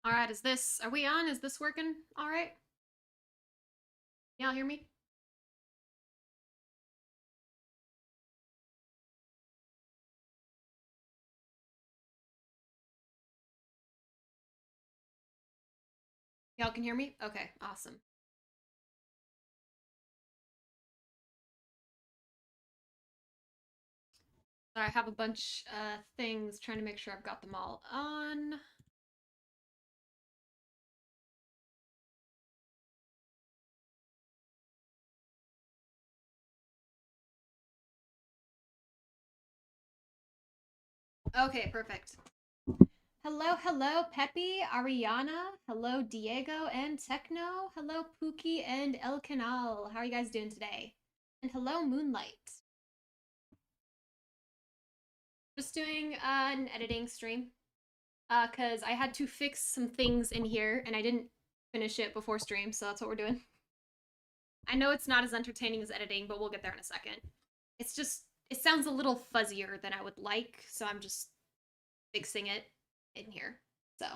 All right, are we on? Is this working all right? Y'all hear me? Y'all can hear me? Okay, awesome. So I have a bunch things trying to make sure I've got them all on. Okay, perfect. Hello, Peppy, Ariana. Hello, Diego and Techno. Hello, Pookie and El Canal. How are you guys doing today? And hello, Moonlight. Just doing an editing stream. Because I had to fix some things in here and I didn't finish it before stream, so that's what we're doing. I know it's not as entertaining as editing, but we'll get there in a second. It's just, it sounds a little fuzzier than I would like, so I'm just fixing it in here. So,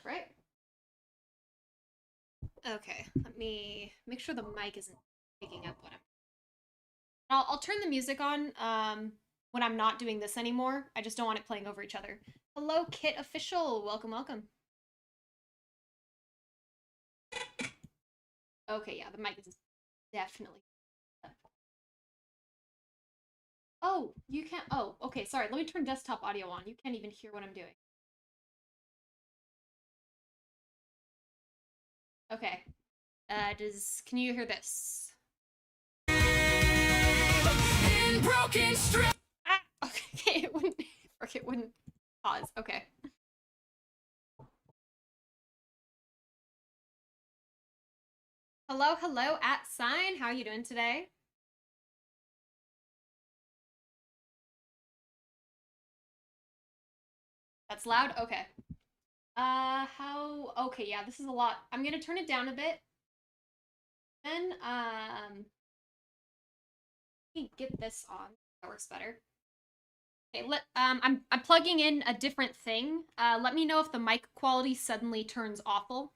right? Okay, let me make sure the mic isn't picking up what I'm. I'll turn the music on when I'm not doing this anymore. I just don't want it playing over each other. Hello, Kit Official. Welcome, welcome. Okay, yeah, the mic is definitely. Oh, you can't. Oh, okay, sorry. Let me turn desktop audio on. You can't even hear what I'm doing. Okay. Can you hear this? Ah, okay, it wouldn't pause. Okay. Hello, at sign. How are you doing today? That's loud? Okay. Okay, yeah, this is a lot. I'm gonna turn it down a bit. Then, let me get this on. That works better. Okay, I'm plugging in a different thing. Let me know if the mic quality suddenly turns awful,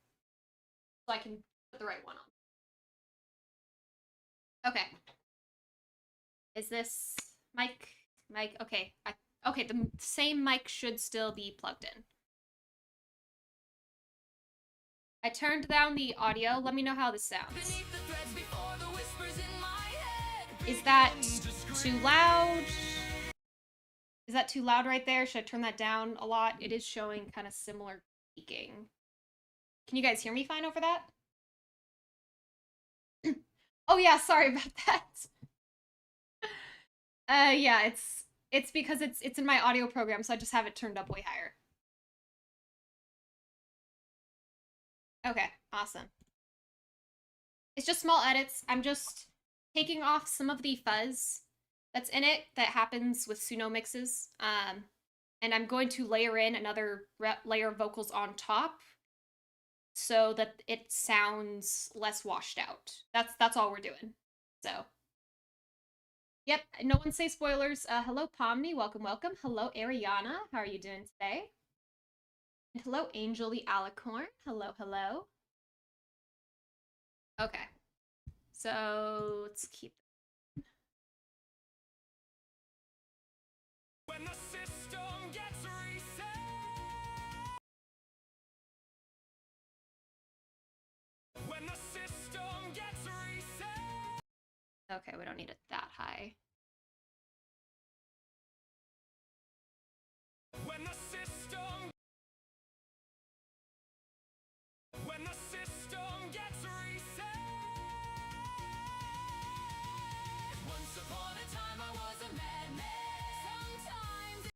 so I can put the right one on. Okay. Is this mic? Okay. Okay, the same mic should still be plugged in. I turned down the audio. Let me know how this sounds. Is that too loud? Is that too loud right there? Should I turn that down a lot? It is showing kind of similar peaking. Can you guys hear me fine over that? Oh yeah, sorry about that. Yeah, it's because it's in my audio program, so I just have it turned up way higher. Okay, awesome. It's just small edits. I'm just taking off some of the fuzz that's in it that happens with Suno mixes. And I'm going to layer in another layer of vocals on top so that it sounds less washed out. That's all we're doing. So, yep. No one say spoilers. Hello, Pomni. Welcome, welcome. Hello, Ariana. How are you doing today? And hello, Angel the Alicorn. Hello. Okay. So let's keep. When the system gets reset. When the system gets reset. Okay, we don't need it that high. When the system. When the system gets reset. Once upon a time I was a madman. Sometimes.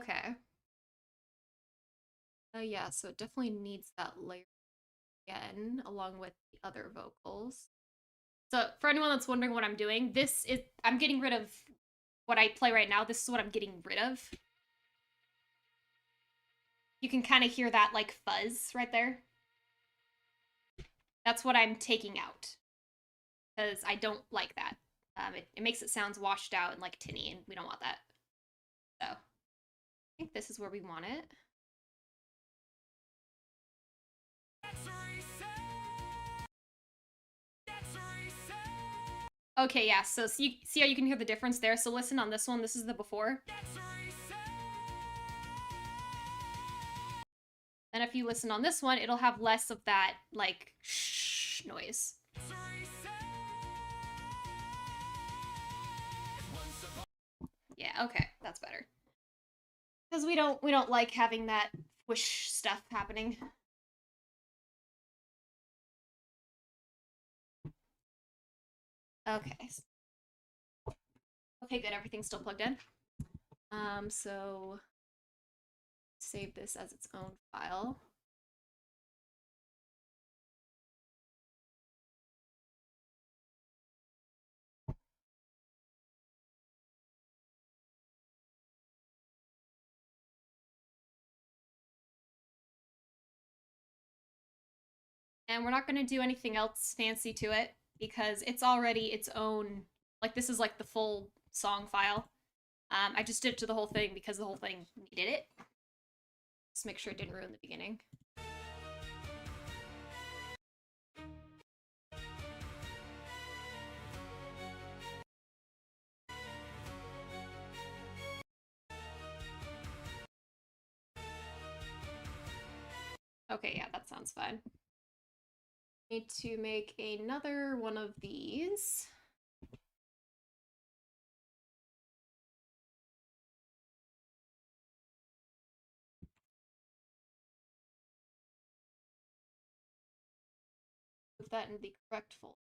Okay. Yeah, so it definitely needs that layer again, along with the other vocals. So for anyone that's wondering what I'm doing, I'm getting rid of what I play right now. This is what I'm getting rid of. You can kind of hear that like fuzz right there. That's what I'm taking out because I don't like that. It makes it sound washed out and like tinny, and we don't want that. So I think this is where we want it. Okay, yeah, so see how you can hear the difference there? So listen on this one, this is the before. And if you listen on this one, it'll have less of that, like, shh noise. Yeah, okay, that's better. Because we don't like having that whoosh stuff happening. Okay. Okay, good, everything's still plugged in. So save this as its own file. And we're not going to do anything else fancy to it because it's already its own, like this is like the full song file. I just did it to the whole thing because the whole thing needed it. Just make sure it didn't ruin the beginning. Okay, yeah, that sounds fine. Need to make another one of these. Put that in the correct folder.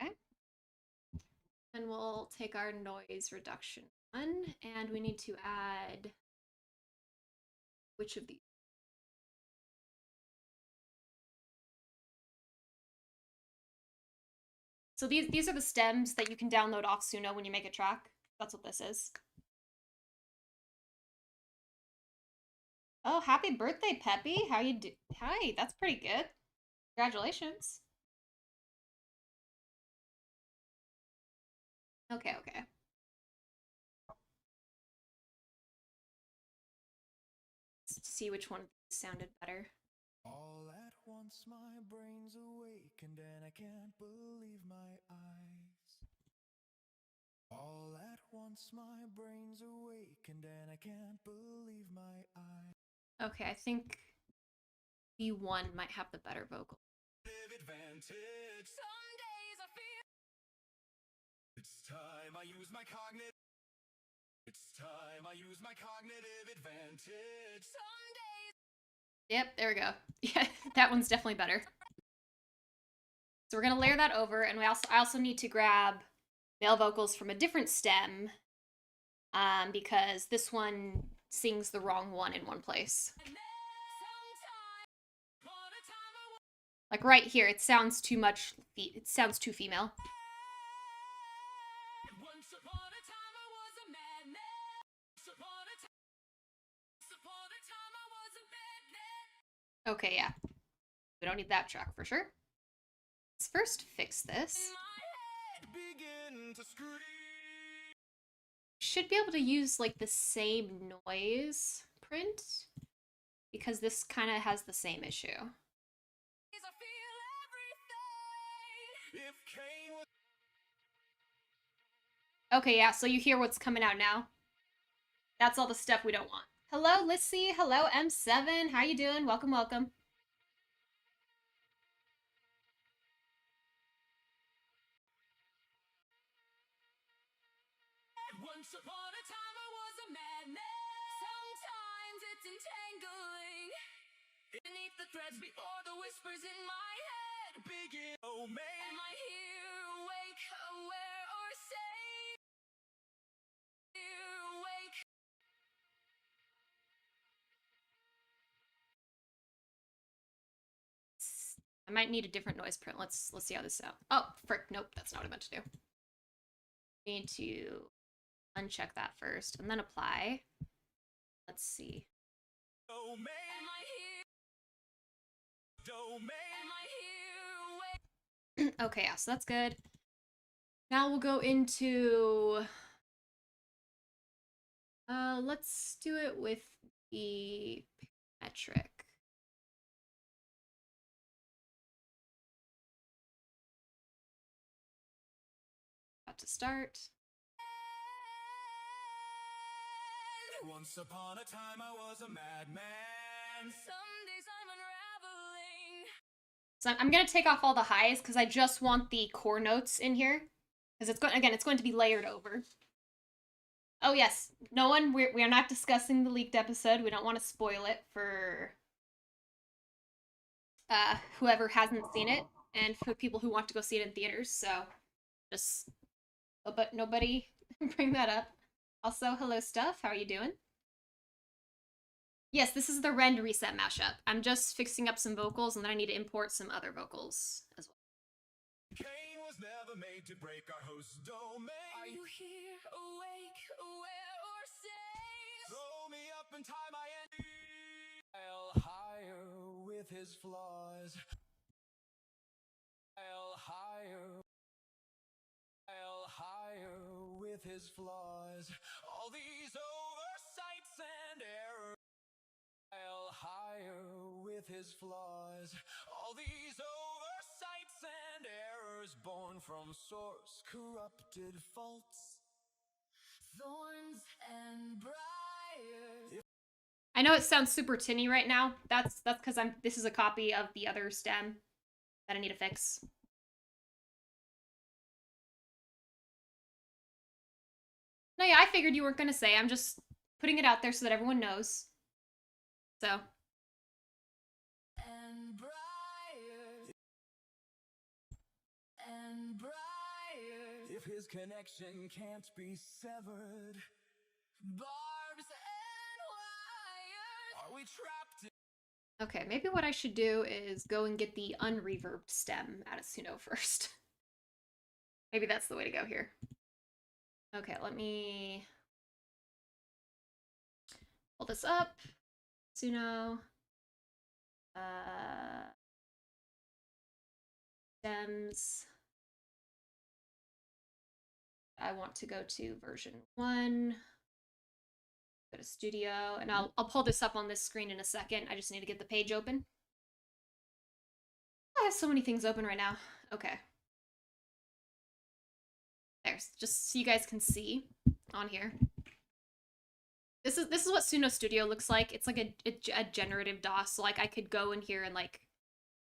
Okay. And we'll take our noise reduction one, and we need to add which of these? So these are the stems that you can download off Suno when you make a track. That's what this is. Oh, happy birthday, Peppy. How you do? Hi, that's pretty good. Congratulations. Okay, okay. Let's see which one sounded better. All at once my brain's awakened and I can't believe my eyes. All at once my brain's awakened and I can't believe my eyes. Okay, I think B1 might have the better vocal. Advantage. Some days I feel it's time I use my cognitive. It's time I use my cognitive advantage. Some days. Yep, there we go. Yeah, that one's definitely better. So we're gonna layer that over, and I also need to grab male vocals from a different stem, because this one sings the wrong one in one place. Like right here, it sounds too much. It sounds too female. Okay, yeah. We don't need that track for sure. Let's first fix this. Should be able to use like the same noise print because this kind of has the same issue. Okay, yeah, so you hear what's coming out now. That's all the stuff we don't want. Hello, Lissy. Hello, M7. How you doing? Welcome, welcome. Once upon a time I was a madman. Sometimes it's entangling beneath the threads before the whispers in my head begin. Oh man, am I here, awake, aware, or safe? Here, awake. I might need a different noise print. Let's see how this sounds. Oh, frick! Nope, that's not what I meant to do. We need to uncheck that first and then apply. Let's see. Oh man, am I here? Okay, yeah, so that's good. Now we'll go into... let's do it with the metric. About to start. Once upon a time I was a madman. Some days I'm unraveling. So I'm gonna take off all the highs because I just want the core notes in here. Because it's going to be layered over. Oh yes, no one, we are not discussing the leaked episode. We don't want to spoil it for whoever hasn't seen it and for people who want to go see it in theaters. So just, but nobody bring that up. Also, hello Stuff, how are you doing? Yes, this is the Rend Reset mashup. I'm just fixing up some vocals and then I need to import some other vocals as well. Cain was never made to break our host's domain. Are you here, awake, aware, or sane? Throw me up and tie my end. I'll higher with his flaws. I'll higher with his flaws. All these oversights and errors. I'll higher with his flaws. All these oversights and errors born from source corrupted faults. Thorns and briars. I know it sounds super tinny right now. That's because this is a copy of the other stem that I need to fix. No, yeah, I figured you weren't gonna say. I'm just putting it out there so that everyone knows. So. And briars. And briars. If his connection can't be severed. Barbs and wires. Are we trapped in? Okay, maybe what I should do is go and get the unreverbed stem out of Suno first. Maybe that's the way to go here. Okay, let me pull this up. Suno. Stems. I want to go to version 1. Go to Studio, and I'll pull this up on this screen in a second. I just need to get the page open. I have so many things open right now. Okay. There's just so you guys can see on here. This is what Suno Studio looks like. It's like a generative DOS, so like I could go in here and like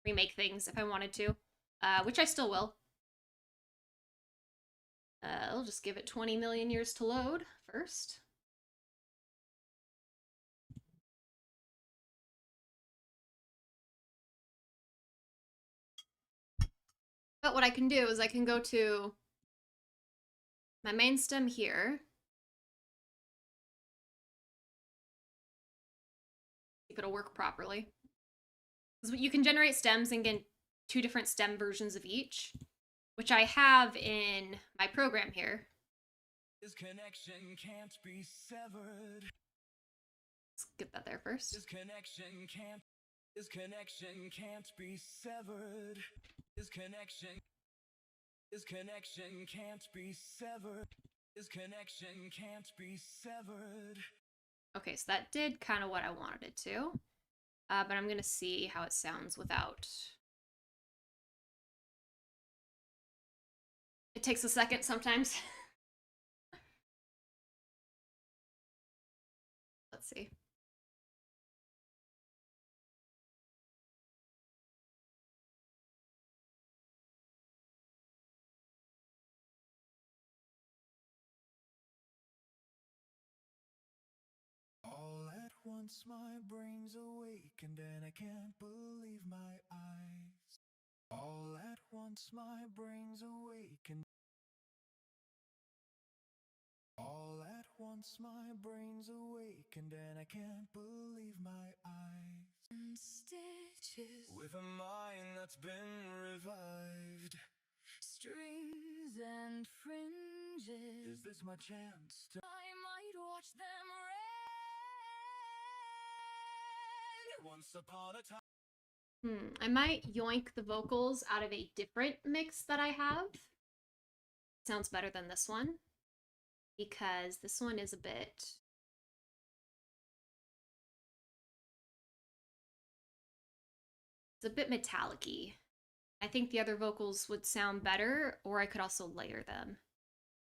remake things if I wanted to, which I still will. I'll just give it 20 million years to load first. But what I can do is I can go to my main stem here. If it'll work properly. Because you can generate stems and get 2 different stem versions of each, which I have in my program here. His connection can't be severed. Let's get that there first. His connection can't be severed. His connection can't be severed. His connection can't be severed. Okay, so that did kind of what I wanted it to. But I'm gonna see how it sounds without. It takes a second sometimes. Let's see. All at once my brain's awakened and I can't believe my eyes. All at once my brain's awakened. All at once my brain's awakened and I can't believe my eyes. And stitches with a mind that's been revived. Strings and fringes. Is this my chance to? I might watch them rend. Once upon a time. I might yoink the vocals out of a different mix that I have. Sounds better than this one. Because this one is a bit... It's a bit metallic-y. I think the other vocals would sound better, or I could also layer them.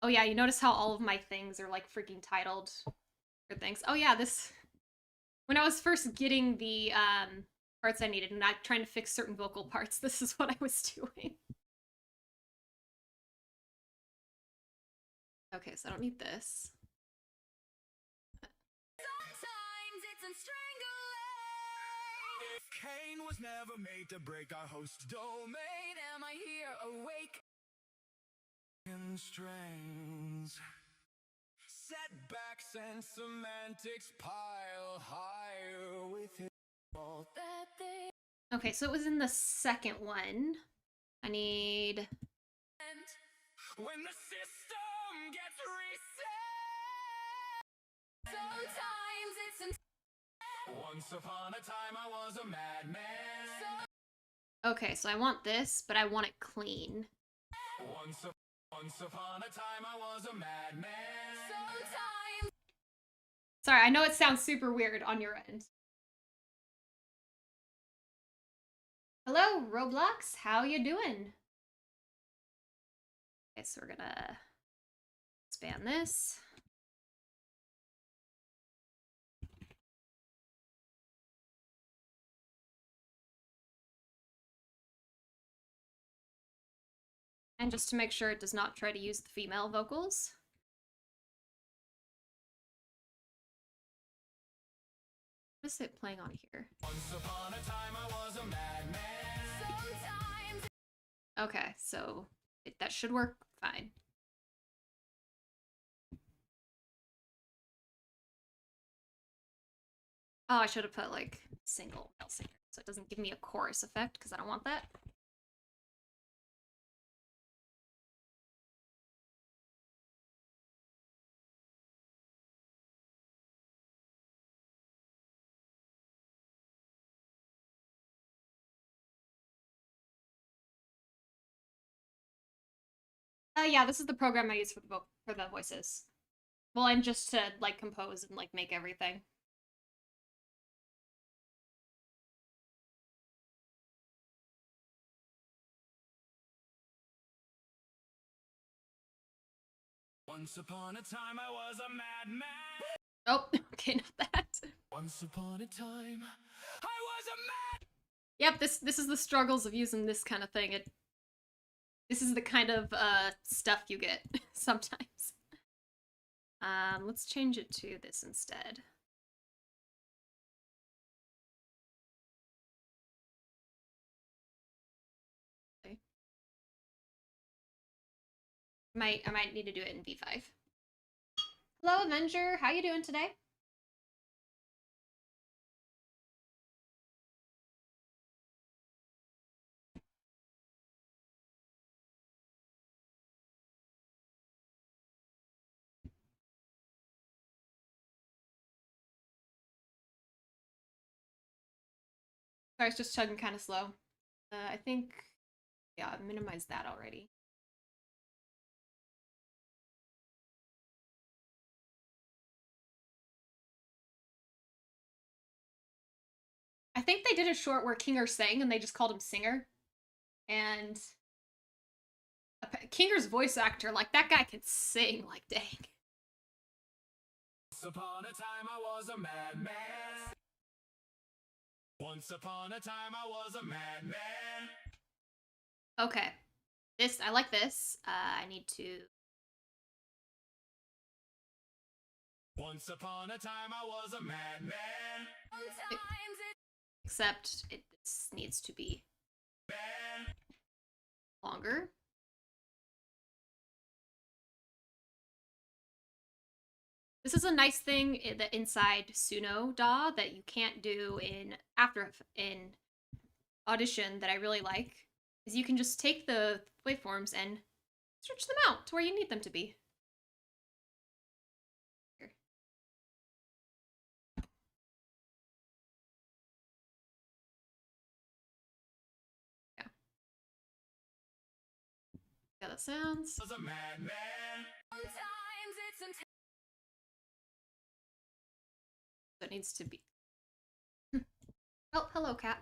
Oh yeah, you notice how all of my things are like freaking titled for things. Oh yeah, this... When I was first getting the parts I needed and not trying to fix certain vocal parts, this is what I was doing. Okay, so I don't need this. Sometimes it's Cain was never made to break our host domain. Am I here awake? In strings, setbacks and semantics pile higher with it all that they. Okay, so it was in the second one. I need... When the system gets reset. Sometimes it's once upon a time I was a madman. Okay, so I want this, but I want it clean. Once upon a time I was a madman. Sometimes. Sorry, I know it sounds super weird on your end. Hello, Roblox. How you doing? Okay, so we're gonna expand this. And just to make sure it does not try to use the female vocals. What is it playing on here? Once upon a time I was a madman. Sometimes. Okay, so that should work fine. Oh, I should have put like single male singer, so it doesn't give me a chorus effect because I don't want that. Yeah, this is the program I use for the voices. Well, I'm just to like compose and like make everything. Once upon a time I was a madman. Oh, okay, not that. Once upon a time I was a mad. Yep, this is the struggles of using this kind of thing. This is the kind of stuff you get sometimes. Let's change it to this instead. Okay. I might need to do it in V5. Hello, Avenger. How you doing today? Sorry, it's just chugging kind of slow. I think, yeah, I minimized that already. I think they did a short where Kinger sang and they just called him Singer. And Kinger's voice actor, like, that guy can sing, like, dang. Once upon a time I was a madman. Once upon a time I was a madman. Okay. This, I like this. I need to... Once upon a time I was a madman. Except it needs to be longer. This is a nice thing that inside Suno DAW that you can't do in Audition that I really like, is you can just take the waveforms and stretch them out to where you need them to be. Here. that sounds. Was a madman. That needs to be. Oh, hello, cat.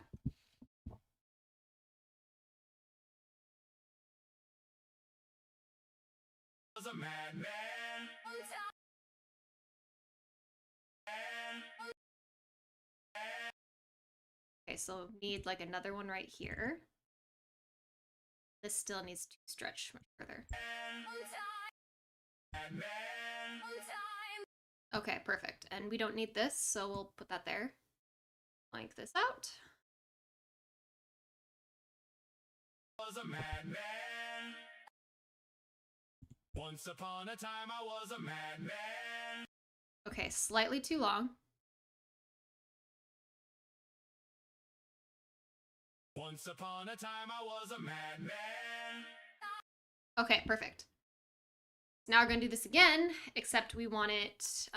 Was a madman. Okay, so need like another one right here. This still needs to stretch much further. Okay, perfect. And we don't need this, so we'll put that there. Blank this out. Was a madman. Once upon a time I was a madman. Okay, slightly too long. Once upon a time I was a madman. Okay, perfect. Now we're gonna do this again, except we want it,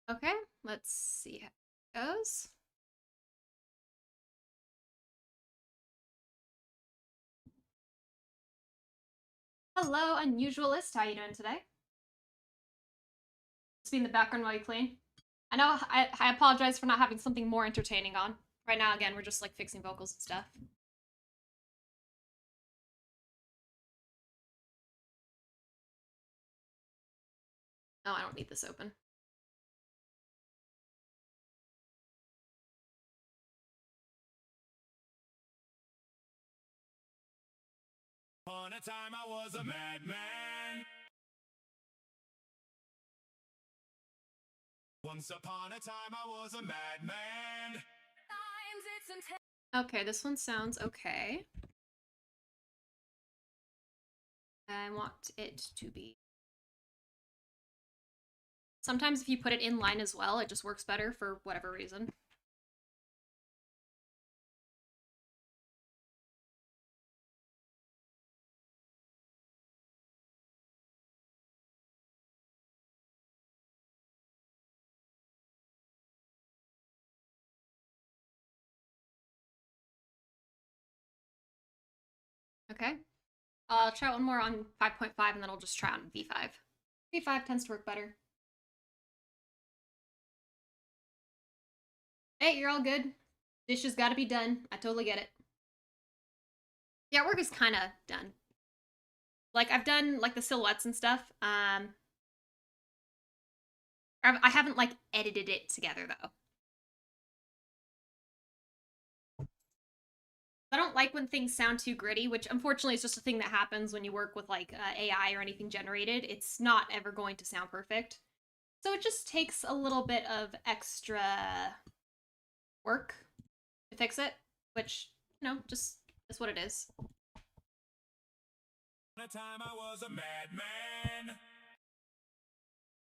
okay, let's see how it goes. Hello, Unusualist. How you doing today? Just be in the background while you clean. I know I apologize for not having something more entertaining on. Right now, again, we're just like fixing vocals and stuff. Oh, I don't need this open. Upon a time I was a madman. Once upon a time I was a madman. Okay, this one sounds okay. I want it to be. Sometimes if you put it in line as well, it just works better for whatever reason. Okay. I'll try one more on 5.5 and then I'll just try on V5. V5 tends to work better. Hey, you're all good. Dishes gotta be done. I totally get it. The artwork is kind of done. Like, I've done, like, the silhouettes and stuff. I haven't, like, edited it together, though. I don't like when things sound too gritty, which unfortunately is just a thing that happens when you work with, like, AI or anything generated. It's not ever going to sound perfect. So it just takes a little bit of extra work to fix it, which, you know, just is what it is. A time I was a madman.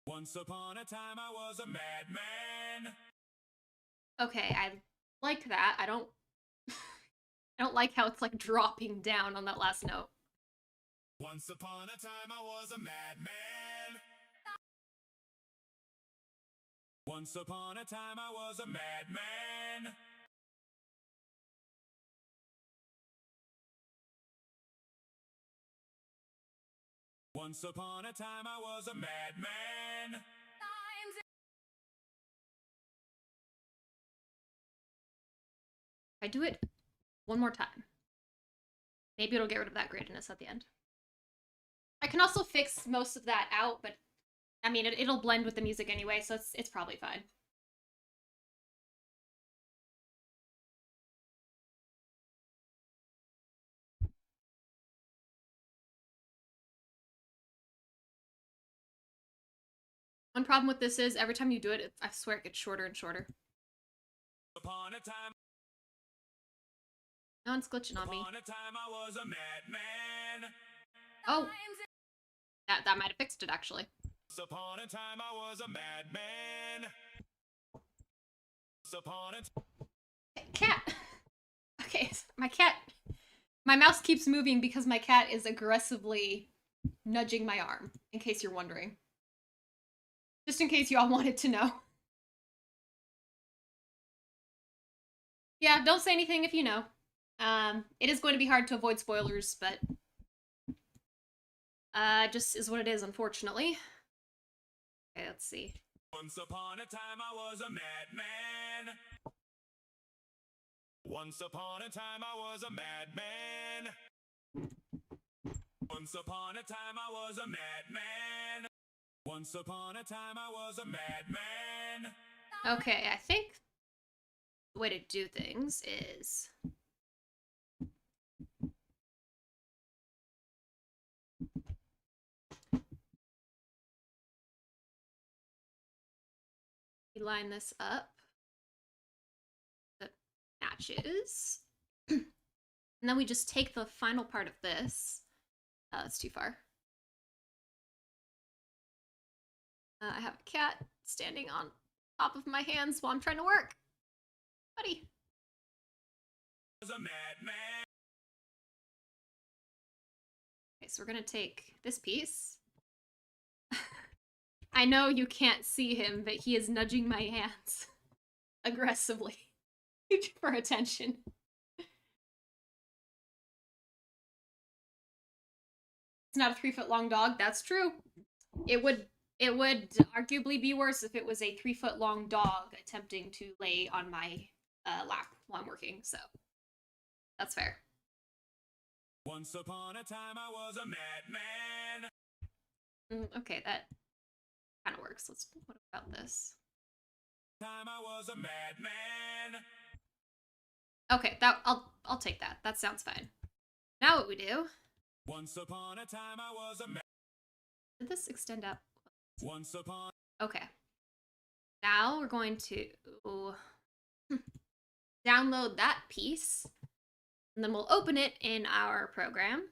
Once upon a time I was a madman. Okay, I like that. I don't I don't like how it's like dropping down on that last note. Once upon a time I was a madman. Once upon a time I was a madman. Once upon a time I was a madman. If I do it one more time, maybe it'll get rid of that grittiness at the end. I can also fix most of that out, but I mean, it'll blend with the music anyway, so it's probably fine. One problem with this is every time you do it, I swear it gets shorter and shorter. Upon a time No one's glitching on me. Upon a time I was a madman. Oh, that might have fixed it actually. Once upon a time I was a madman. Once upon a Cat. Okay, my mouse keeps moving because my cat is aggressively nudging my arm, in case you're wondering. Just in case you all wanted to know. Yeah, don't say anything if you know. It is going to be hard to avoid spoilers, but just is what it is, unfortunately. Okay, let's see. Once upon a time I was a madman. Once upon a time I was a madman. Once upon a time I was a madman. Once upon a time I was a madman. Okay, I think the way to do things is... we line this up. The matches. And then we just take the final part of this. That's too far. I have a cat standing on top of my hands while I'm trying to work. Buddy. Was a madman. Okay, so we're gonna take this piece. I know you can't see him, but he is nudging my hands aggressively for attention. It's not a 3-foot long dog. That's true. It would arguably be worse if it was a 3-foot long dog attempting to lay on my lap while I'm working. So that's fair. Once upon a time I was a madman. Okay, that kind of works. What about this? Time I was a madman. Okay, I'll take that. That sounds fine. Now what we do? Once upon a time I was a Did this extend up? Once upon. Okay. Now we're going to download that piece, and then we'll open it in our program.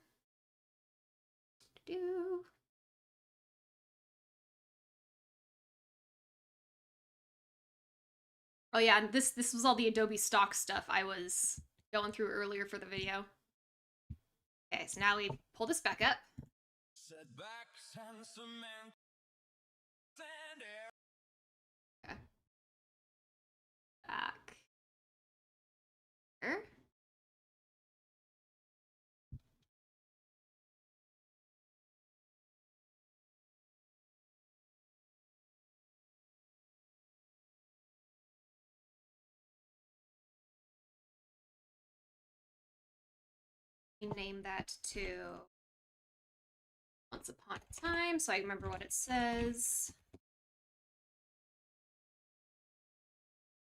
Oh yeah, and this was all the Adobe stock stuff I was going through earlier for the video. Okay, so now we pull this back up. Setbacks and cement and air. Okay. Back. Here. Name that to Once Upon a Time, so I remember what it says.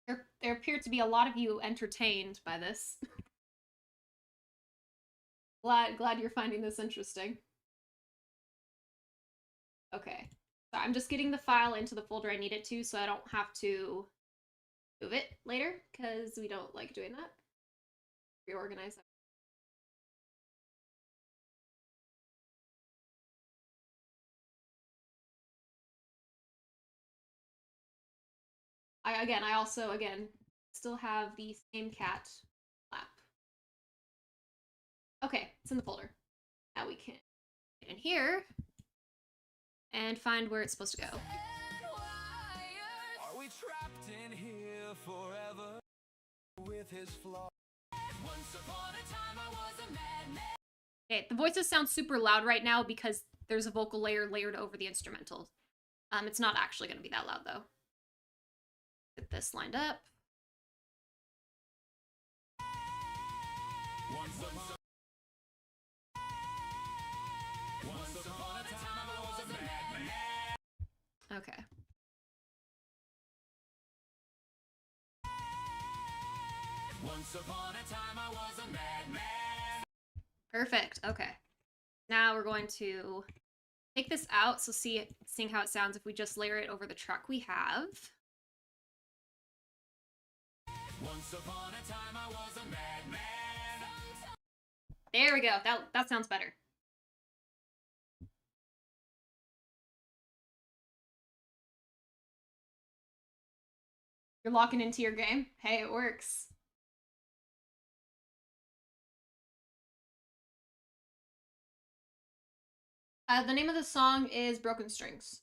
There appear to be a lot of you entertained by this. Glad you're finding this interesting. Okay, so I'm just getting the file into the folder I need it to, so I don't have to move it later, because we don't like doing that. Reorganize that. I also still have the same cat lap. Okay, it's in the folder. Now we can get in here and find where it's supposed to go. Are we trapped in here forever with his flaws? Once upon a time I was a madman. Okay, the voices sound super loud right now because there's a vocal layer layered over the instrumental. It's not actually going to be that loud though. Get this lined up. Once upon a time I was a madman. Okay. Once upon a time I was a madman. Perfect. Okay. Now we're going to take this out, so seeing how it sounds if we just layer it over the track we have. Once upon a time I was a madman. There we go. That sounds better. You're locking into your game. Hey, it works. The name of the song is Broken Strings.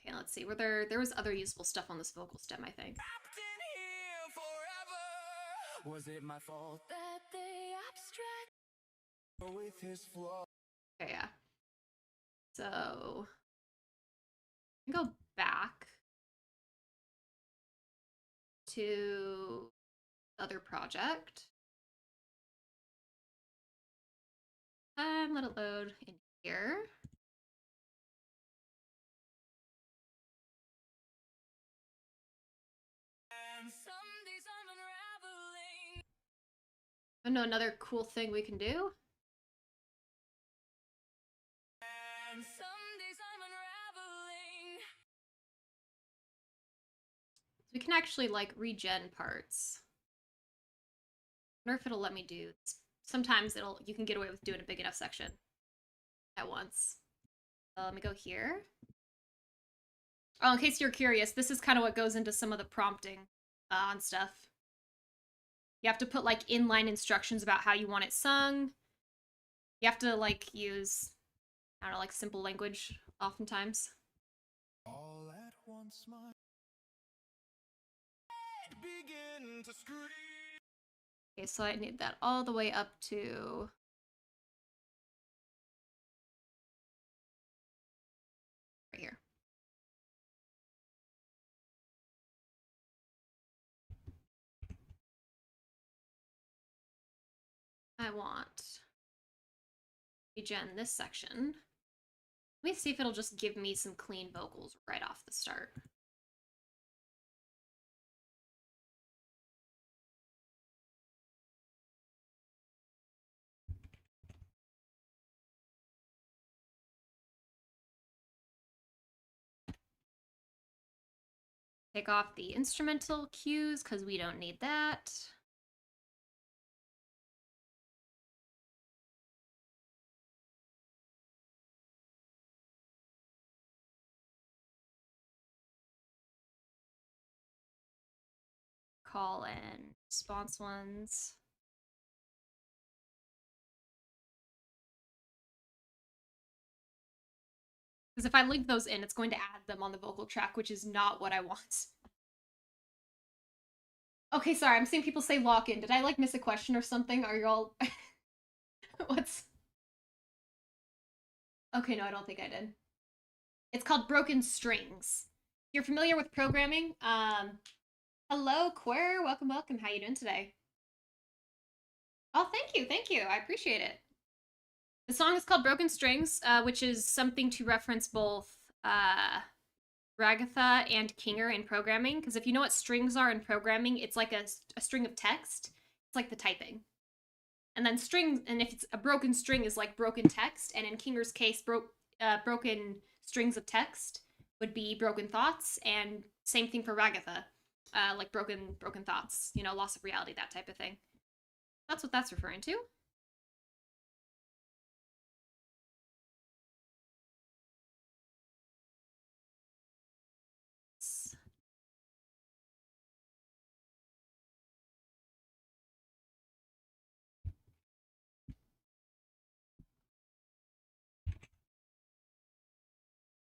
Okay, let's see. There was other useful stuff on this vocal stem, I think. Was it my fault that they abstract with his flaw? Okay, yeah. So go back to the other project. Let it load in here. And some days I'm unraveling. I know another cool thing we can do. And some days I'm unraveling. We can actually like regen parts. I wonder if it'll let me do this. Sometimes you can get away with doing a big enough section at once. Let me go here. Oh, in case you're curious, this is kind of what goes into some of the prompting on stuff. You have to put like inline instructions about how you want it sung. You have to like use, I don't know, like simple language oftentimes. All at once my head begin to scream. Okay, so I need that all the way up to right here. I want regen this section. Let me see if it'll just give me some clean vocals right off the start. Take off the instrumental cues because we don't need that. Call and response ones. Because if I link those in, it's going to add them on the vocal track, which is not what I want. Okay, sorry, I'm seeing people say lock in. Did I like miss a question or something? Are you all what's Okay, no, I don't think I did. It's called Broken Strings. If you're familiar with programming, hello, Queer. Welcome, welcome. How you doing today? Oh, thank you, thank you. I appreciate it. The song is called Broken Strings, which is something to reference both Ragatha and Kinger in programming. Because if you know what strings are in programming, it's like a string of text. It's like the typing. And then strings, and if it's a broken string is like broken text, and in Kinger's case, broken strings of text would be broken thoughts, and same thing for Ragatha, like broken thoughts, you know, loss of reality, that type of thing. That's what that's referring to.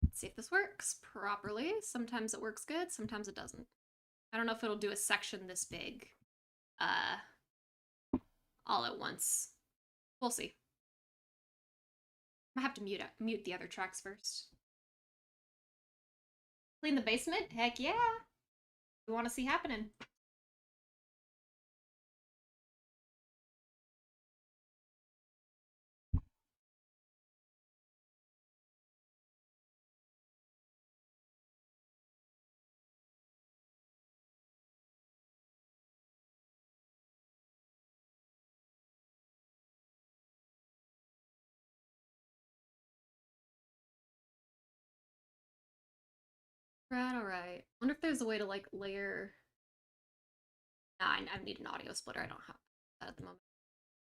Let's see if this works properly. Sometimes it works good, sometimes it doesn't. I don't know if it'll do a section this big all at once. We'll see. I have to mute the other tracks first. Clean the basement? Heck yeah! We want to see happening. Right, alright. Wonder if there's a way to, like, layer... Nah, I need an audio splitter. I don't have that at the moment.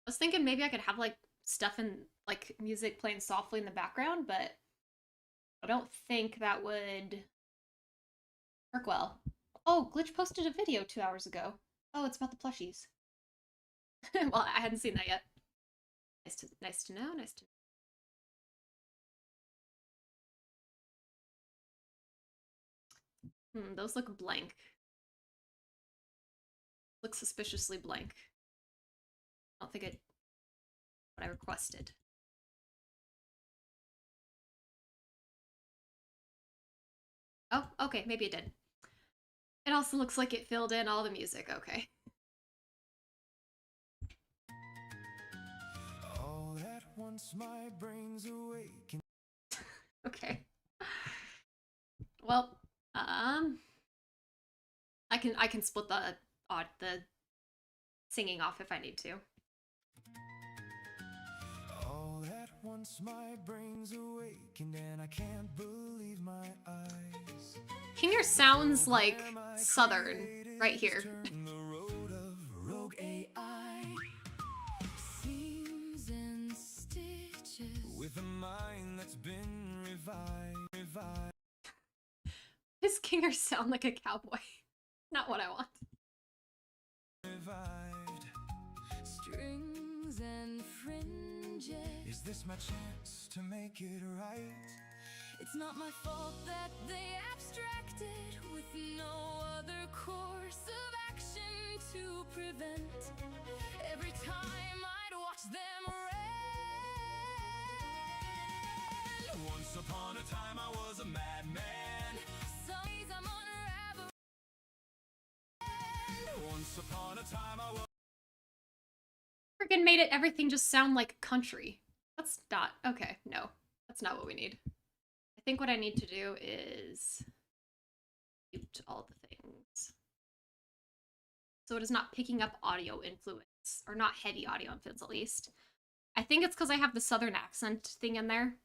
I was thinking maybe I could have, like, stuff in, like, music playing softly in the background, but I don't think that would work well. Oh, Glitch posted a video 2 hours ago. Oh, it's about the plushies. Well, I hadn't seen that yet. Nice to know, nice to know. Those look blank. Look suspiciously blank. I don't think it what I requested. Oh, okay, maybe it did. It also looks like it filled in all the music, okay. All at once my brain's awake. Okay. Well, I can split the singing off if I need to. All at once my brain's awakened and I can't believe my eyes. Kinger sounds like Southern right here. The road of rogue AI. Seams and stitches with a mind that's been revived. His Kinger sound like a cowboy. Not what I want. Revived. Strings and fringes. Is this my chance to make it right? It's not my fault that they abstracted with no other course of action to prevent. Every time I'd watch them rend. Once upon a time I was a madman. Some days I'm unraveled. Once upon a time I was... Freaking made it everything just sound like country. That's not... Okay, no. That's not what we need. I think what I need to do is mute all the things. So it is not picking up audio influence, or not heavy audio influence at least. I think it's because I have the Southern accent thing in there.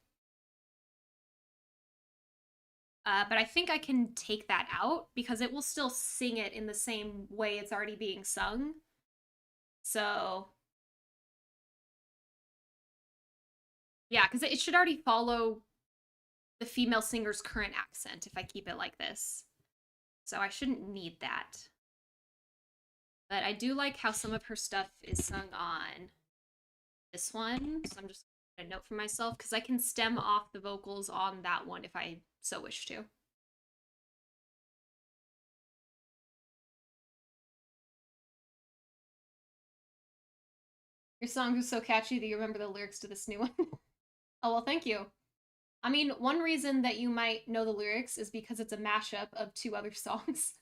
But I think I can take that out because it will still sing it in the same way it's already being sung. So... yeah, because it should already follow the female singer's current accent if I keep it like this. So I shouldn't need that. But I do like how some of her stuff is sung on this one. So I'm just going to note for myself because I can stem off the vocals on that one if I so wish to. Your songs are so catchy that you remember the lyrics to this new one. Oh, well, thank you. I mean, one reason that you might know the lyrics is because it's a mashup of 2 other songs.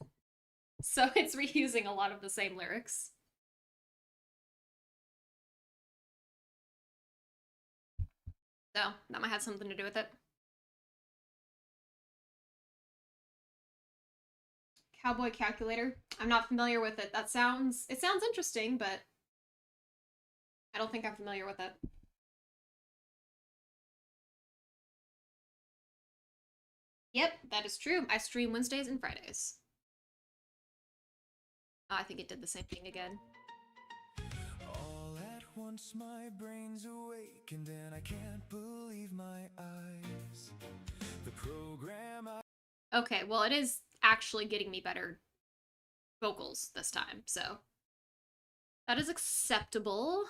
So it's reusing a lot of the same lyrics. So that might have something to do with it. Cowboy calculator. I'm not familiar with it. It sounds interesting, but I don't think I'm familiar with it. Yep, that is true. I stream Wednesdays and Fridays. Oh, I think it did the same thing again. All at once my brain's awakened and I can't believe my eyes. The program Okay, well, it is actually getting me better vocals this time, so that is acceptable.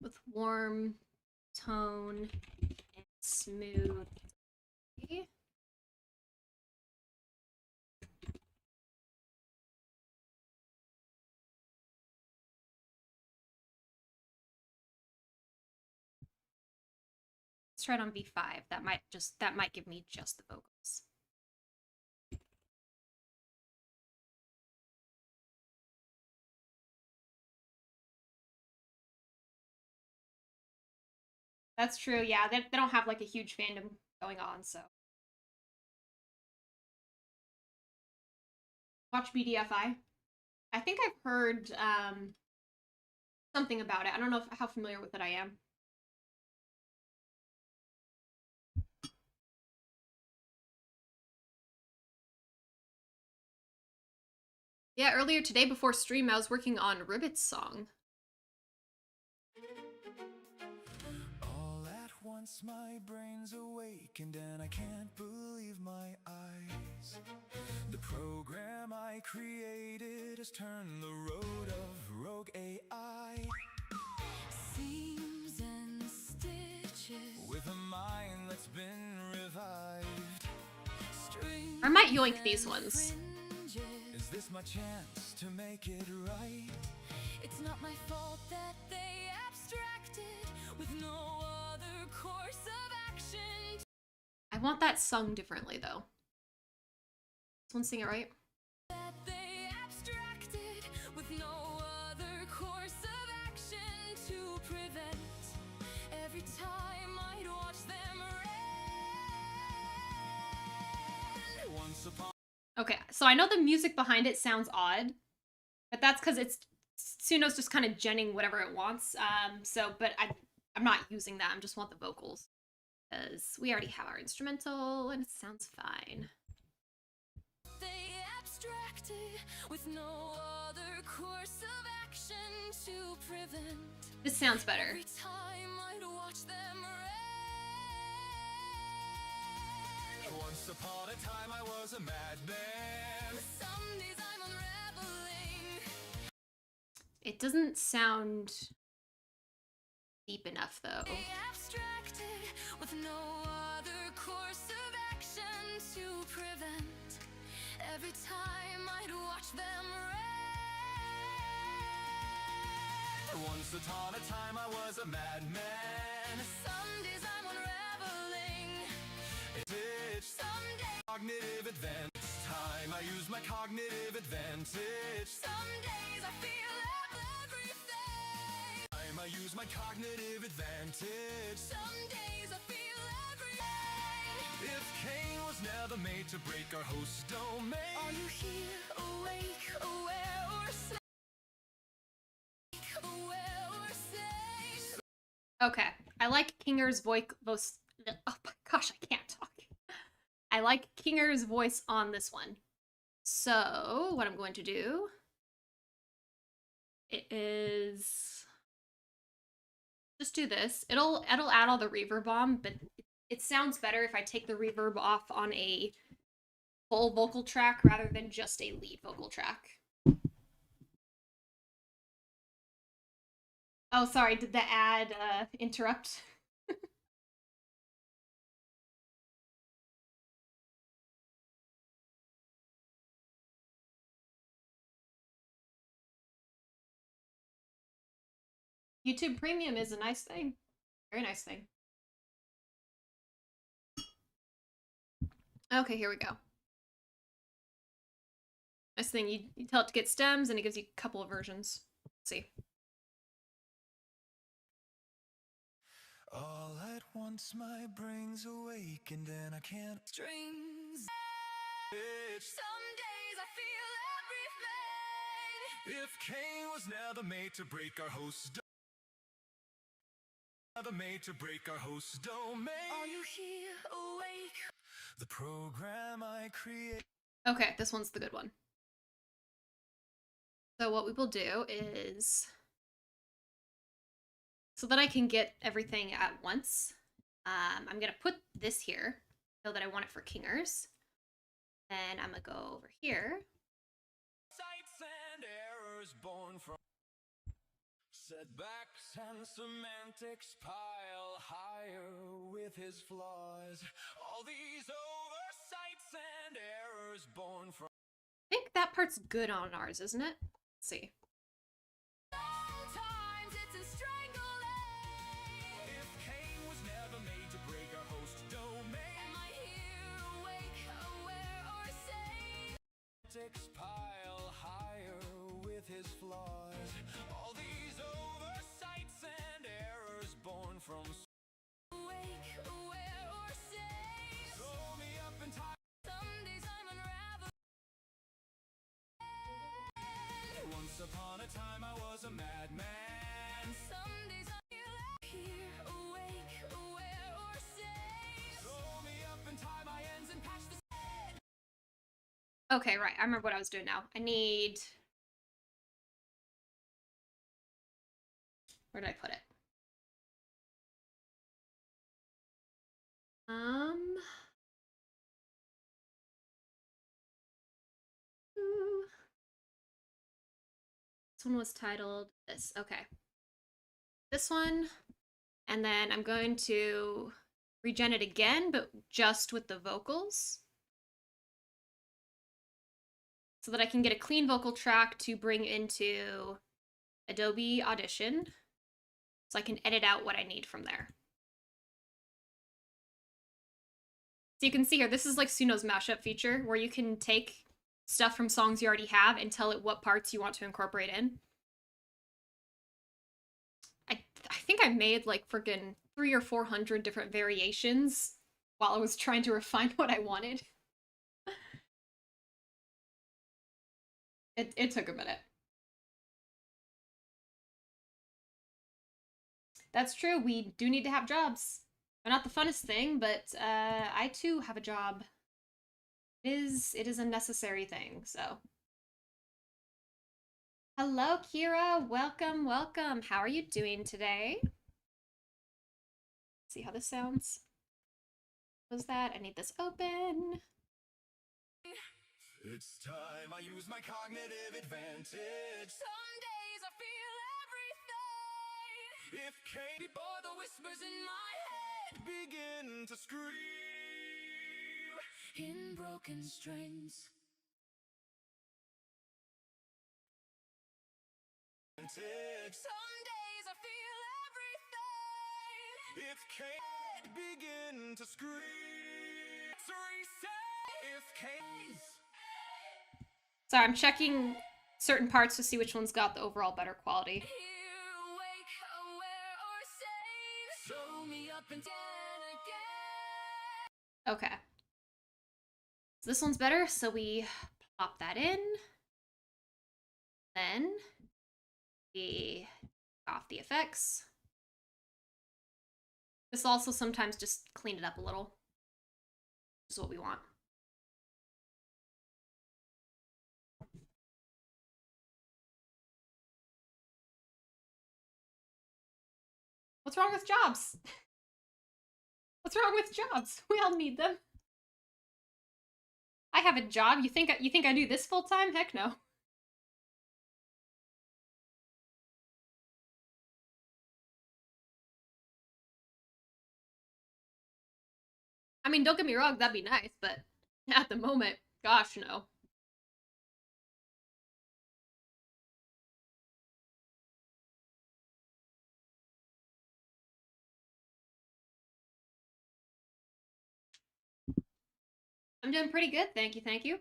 With warm tone and smooth. Let's try it on V5. That might give me just the vocals. That's true, yeah. They don't have like a huge fandom going on, so. Watch BDFI. I think I've heard something about it. I don't know how familiar with it I am. Yeah, earlier today before stream, I was working on Ribbit's song. All at once my brain's awakened and I can't believe my eyes. The program I created has turned the road of rogue AI. Seams and stitches with a mind that's been revived. I might yoink these ones. Is this my chance to make it right? It's not my fault that they abstracted with no other course of action. I want that sung differently though. Someone sing it right. That they abstracted with no other course of action to prevent every time I'd watch them rain. Once upon Okay, so I know the music behind it sounds odd, but that's because it's Suno's just kind of genning whatever it wants. But I'm not using that. I just want the vocals because we already have our instrumental and it sounds fine. they abstracted with no other course of action to prevent This sounds better. every time I'd watch them rain. Once upon a time I was a madman. Some days I'm unraveling. It doesn't sound deep enough though. They abstracted with no other course of action to prevent every time I'd watch them rain. Once upon a time I was a madman. Some days I'm unraveling. Some days cognitive advantage. Time I use my cognitive advantage. Some days I feel everything. Time I use my cognitive advantage. Some days I feel everything. If Cain was never made to break our host domain, are you here, awake, aware, or asleep? Aware or safe? Okay, I like Kinger's voice. Oh my gosh, I can't talk. I like Kinger's voice on this one. So what I'm going to do is just do this. It'll add all the reverb on, but it sounds better if I take the reverb off on a full vocal track rather than just a lead vocal track. Oh, sorry, did the ad interrupt? YouTube Premium is a nice thing. Very nice thing. Okay, here we go. Nice thing, you tell it to get stems and it gives you a couple of versions. Let's see. All at once my brain's awakened and I can't strings. Some days I feel everything. If Cain was never made to break our host never made to break our host domain, are you here, awake? The program I create. Okay, this one's the good one. So what we will do is, so that I can get everything at once, I'm gonna put this here so that I want it for Kingers. Then I'm gonna go over here. Sights and errors born from setbacks and semantics pile higher with his flaws. All these oversights and errors born from I think that part's good on ours, isn't it? Let's see. sometimes it's a strangling. If Cain was never made to break our host domain, am I here, awake, aware, or sane? Semantics pile higher with his flaws. All these oversights and errors born from awake, aware, or sane. Throw me up and tie. Some days I'm unraveling. Once upon a time I was a madman. Some days I feel here, awake, aware, or sane. Throw me up and tie my ends and patch the Okay, right. I remember what I was doing now. I need... Where did I put it? Ooh. This one was titled this. Okay. This one. And then I'm going to regen it again, but just with the vocals. So that I can get a clean vocal track to bring into Adobe Audition. So I can edit out what I need from there. So you can see here, this is like Suno's mashup feature, where you can take stuff from songs you already have and tell it what parts you want to incorporate in. I think I made like freaking 300 or 400 different variations while I was trying to refine what I wanted. It took a minute. That's true. We do need to have jobs. They're not the funnest thing, but I too have a job. It is a necessary thing, so. Hello, Kira. Welcome, welcome. How are you doing today? See how this sounds. Close that. I need this open. It's time I use my cognitive advantage. Some days I feel everything. If Katie or the whispers in my head begin to scream in broken strings. Some days I feel everything. If Kate begin to scream, if Kate. Sorry, I'm checking certain parts to see which one's got the overall better quality. Okay. So this one's better, so we pop that in. Then we off the effects. This also sometimes just clean it up a little. Which is what we want. What's wrong with jobs? What's wrong with jobs? We all need them. I have a job. You think I do this full time? Heck no. I mean, don't get me wrong, that'd be nice, but at the moment, gosh, no. I'm doing pretty good, thank you, thank you.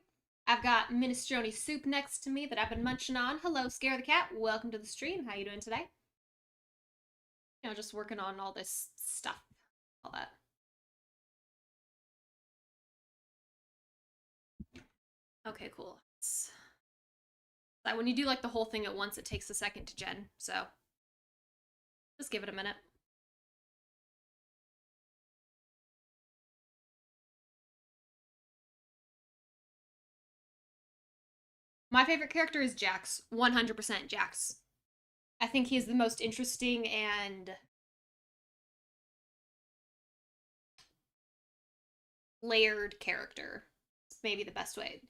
I've got minestrone soup next to me that I've been munching on. Hello, Scare the Cat. Welcome to the stream. How you doing today? You know, just working on all this stuff, all that. Okay, cool. When you do like the whole thing at once, it takes a second to gen, so just give it a minute. My favorite character is Jax. 100% Jax. I think he's the most interesting and layered character. It's maybe the best way.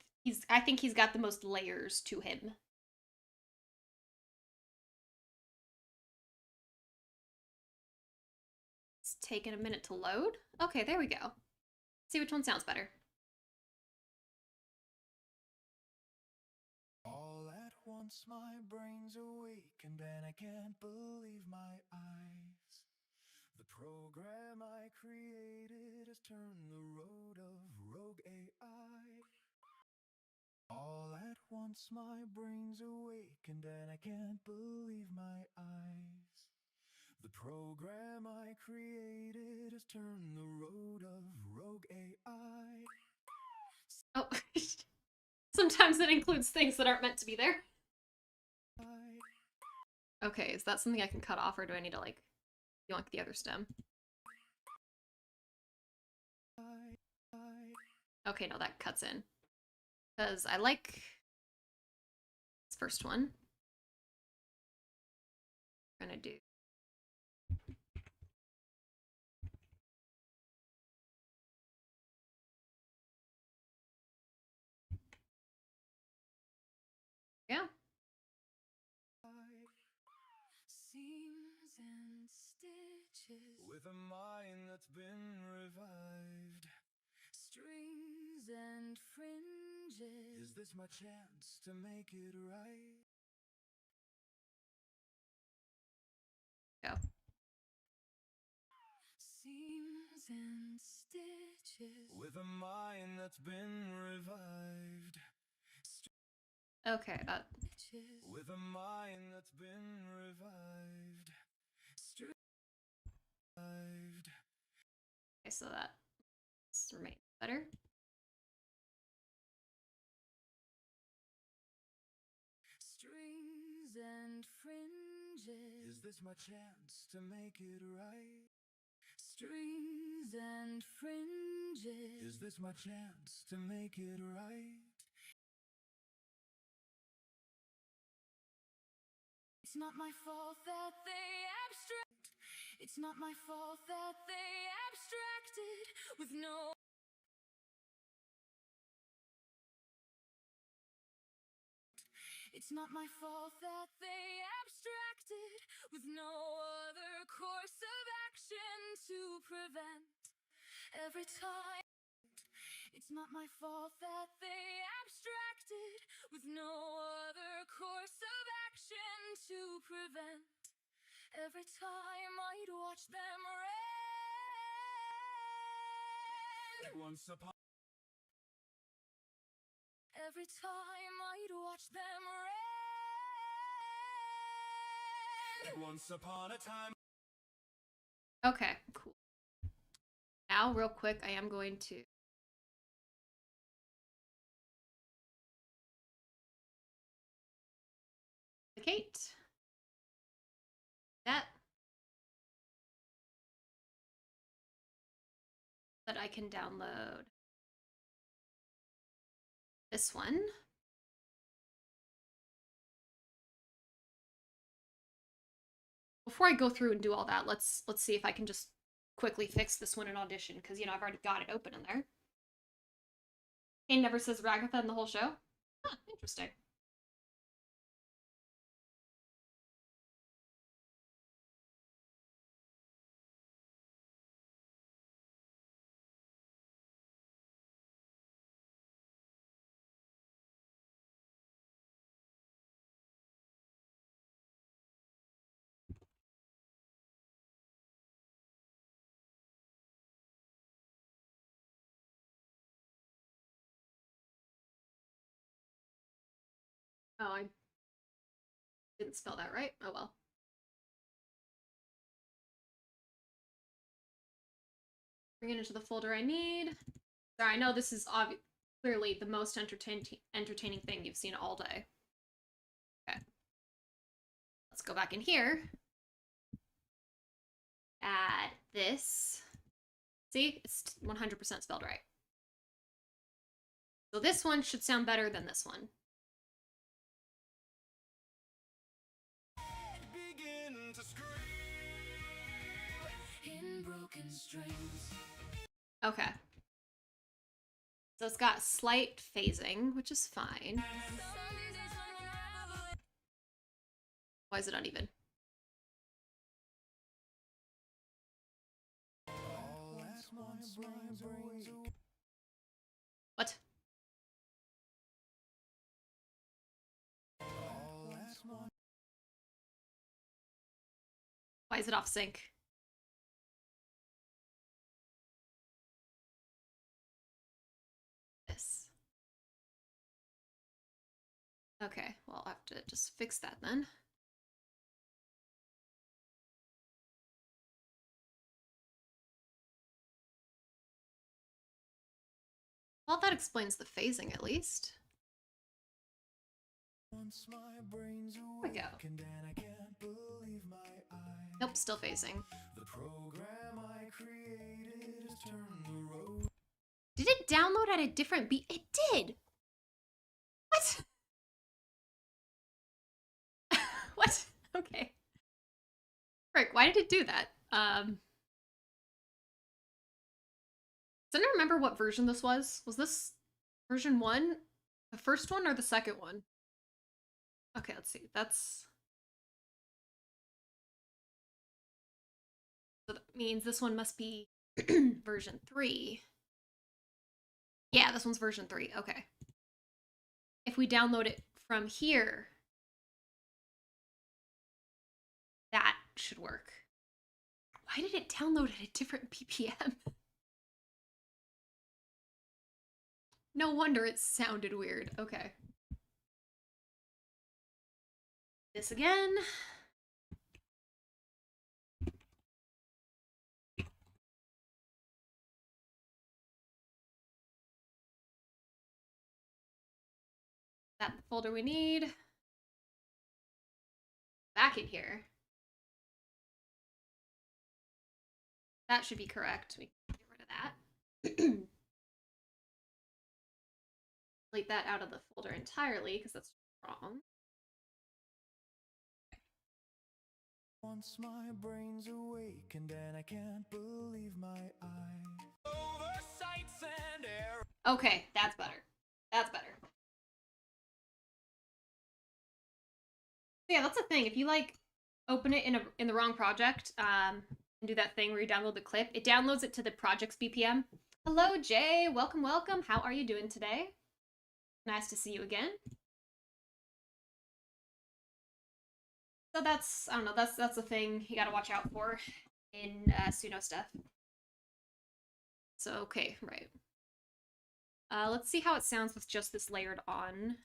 I think he's got the most layers to him. It's taking a minute to load. Okay, there we go. Let's see which one sounds better. All at once my brain's awakened and I can't believe my eyes. The program I created has turned the road of rogue AI. All at once my brain's awakened and I can't believe my eyes. The program I created has turned the road of rogue AI. Oh, sometimes that includes things that aren't meant to be there. Okay, is that something I can cut off, or do I need to, like, yoink the other stem? Okay, no, that cuts in. Because I like this first one. I'm gonna do. Yeah. Seams and stitches with a mind that's been revived. Strings and fringes. Is this my chance to make it right? Go. Seams and stitches with a mind that's been revived. Okay, that. With a mind that's been revived. Okay, so that's remain better. Strings and fringes. Is this my chance to make it right? Strings and fringes. Is this my chance to make it right? It's not my fault that they abstract. It's not my fault that they abstracted with no. It's not my fault that they abstracted with no other course of action to prevent every time. It's not my fault that they abstracted with no other course of action to prevent every time I'd watch them rend. Once upon every time I'd watch them rend. Once upon a time. Okay, cool. Now, real quick, I am going to duplicate that I can download this one. Before I go through and do all that, let's see if I can just quickly fix this one in Audition, because, you know, I've already got it open in there. Kane never says Ragatha in the whole show? Huh, interesting. Oh, I didn't spell that right. Oh well. Bring it into the folder I need. Sorry, I know this is clearly the most entertaining thing you've seen all day. Okay. Let's go back in here. Add this. See, it's 100% spelled right. So this one should sound better than this one. Begin to scream in broken strings. Okay. So it's got slight phasing, which is fine. Why is it uneven? What? Why is it off sync? This. Okay, well, I'll have to just fix that then. Well, that explains the phasing at least. There we go. Nope, still phasing. Did it download at a different beat? It did! What? What? Okay. Frick, why did it do that? Doesn't remember what version this was. Was this version 1? The first one or the second one? Okay, let's see. So that means this one must be version 3. Yeah, this one's version 3. Okay. If we download it from here, that should work. Why did it download at a different BPM? No wonder it sounded weird. Okay. This again. That folder we need. Back in here. That should be correct. We can get rid of that. Delete that out of the folder entirely because that's wrong. Once my brain's awakened and I can't believe my eyes. Oversights and errors. Okay, that's better. That's better. Yeah, that's the thing. If you like open it in the wrong project, and do that thing where you download the clip, it downloads it to the project's BPM. Hello, Jay. Welcome, welcome. How are you doing today? Nice to see you again. So that's, I don't know, that's the thing you gotta watch out for in Suno stuff. So, okay, right. Let's see how it sounds with just this layered on.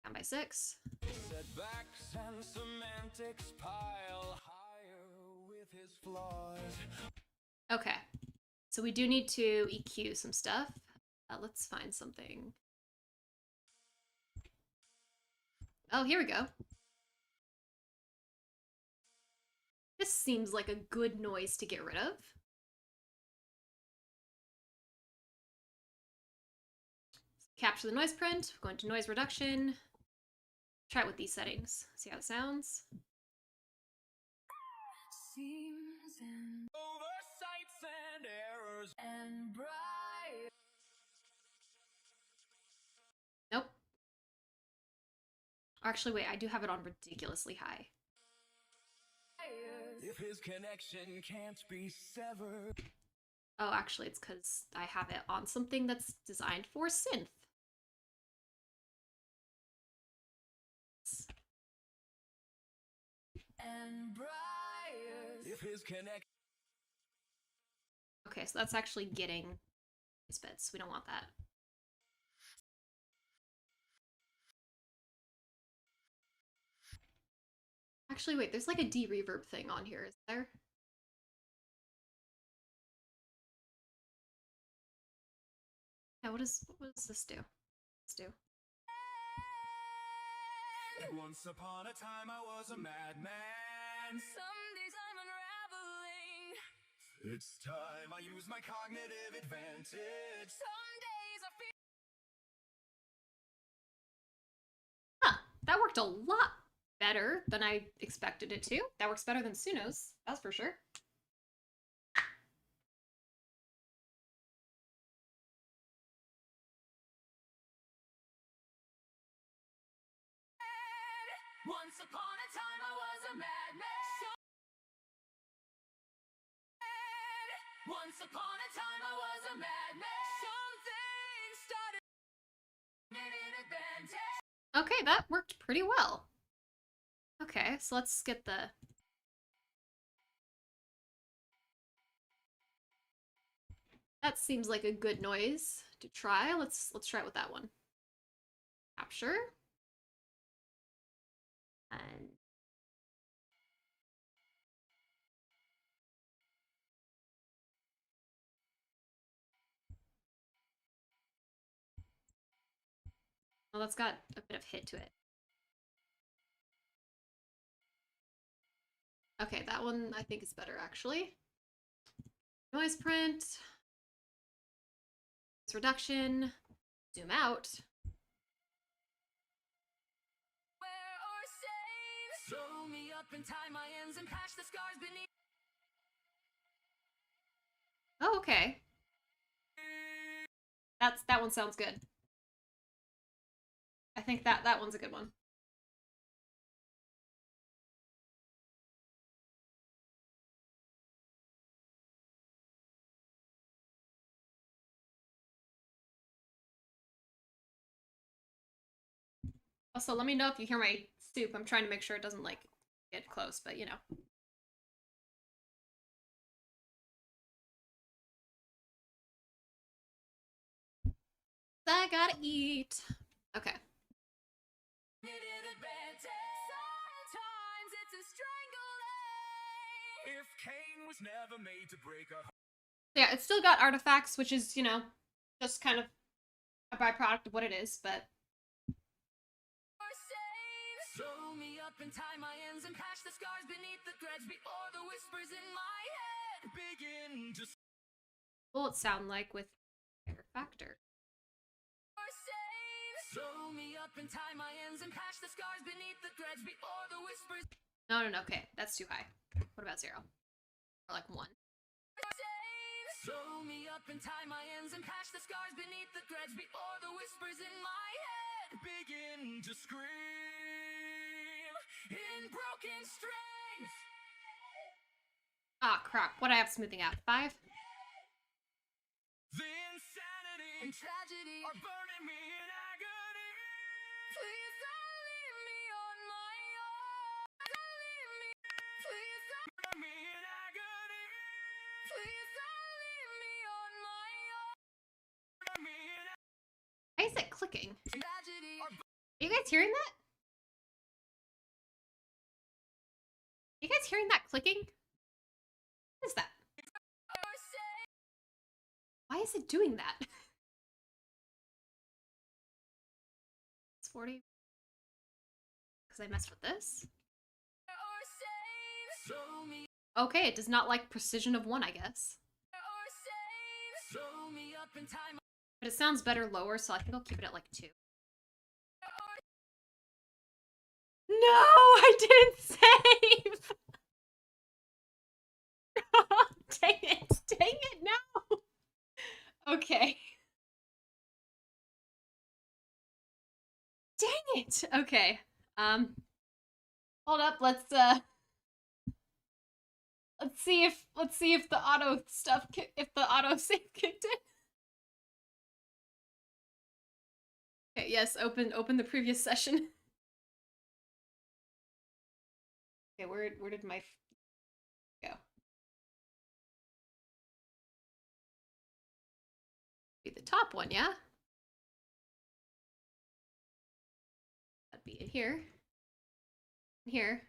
Down by 6. Setbacks and semantics pile higher with his flaws. Okay, so we do need to EQ some stuff. Let's find something. Oh, here we go. This seems like a good noise to get rid of. Capture the noise print, go into noise reduction. Try it with these settings, see how it sounds. Seems and oversights and errors and bright. Nope. Actually, wait, I do have it on ridiculously high. If his connection can't be severed. Oh, actually, it's because I have it on something that's designed for synth. And bright. If his connection. Okay, so that's actually getting these bits. We don't want that. Actually, wait, there's like a de-reverb thing on here, is there? Yeah, what does this do? Let's do. Once upon a time I was a madman. Some days I'm unraveling. It's time I use my cognitive advantage. Some days I feel. Huh, that worked a lot better than I expected it to. That works better than Suno's, that's for sure. Once upon a time I was a madman. Once upon a time I was a madman. Something started getting advantage. Okay, that worked pretty well. Okay, so let's get the... That seems like a good noise to try. Let's try it with that one. Capture. And well, that's got a bit of hit to it. Okay, that one I think is better actually. Noise print. Noise reduction. Zoom out. Oh, okay. That one sounds good. I think that one's a good one. Also, let me know if you hear my soup. I'm trying to make sure it doesn't, like, get close, but you know. I gotta eat. Okay. If Cain was never made to break a... Yeah, it's still got artifacts, which is, you know, just kind of a byproduct of what it is, but... Sew me up and tie my ends and patch the scars beneath the threads before the whispers in my head begin to... What will it sound like with Air Factor? Sew me up and tie my ends and patch the scars beneath the threads before the whispers... No, okay, that's too high. What about 0? Or like 1? Sew me up and tie my ends and patch the scars beneath the threads before the whispers in my head begin to scream in broken strings. Ah, crap. What do I have smoothing out? 5? The insanity and tragedy are burning me in agony. Please don't leave me on my own. Don't leave me. Please don't burn me in agony. Please don't leave me on my own. Burn me in Why is it clicking? tragedy. Are you guys hearing that? Are you guys hearing that clicking? What is that? Why is it doing that? It's 40. Because I messed with this? Okay, it does not like precision of 1, I guess. But it sounds better lower, so I think I'll keep it at like 2. No, I didn't save! Dang it, no! Okay. Dang it! Okay. Hold up, let's see if the auto stuff, if the auto save kicked in. Okay, yes, open the previous session. Okay, where did my go? Be the top one, yeah? That'd be in here. In here.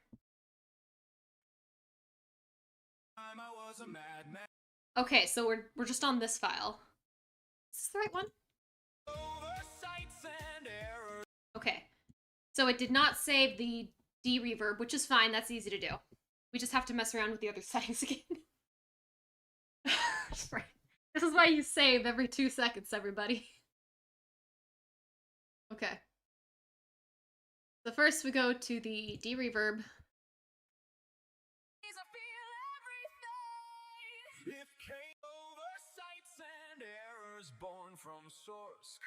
Okay, so we're just on this file. Is this the right one? Okay. So it did not save the D-reverb, which is fine, that's easy to do. We just have to mess around with the other settings again. Right. This is why you save every 2 seconds, everybody. Okay. So first we go to the D-reverb. If Cain oversights and errors born from source.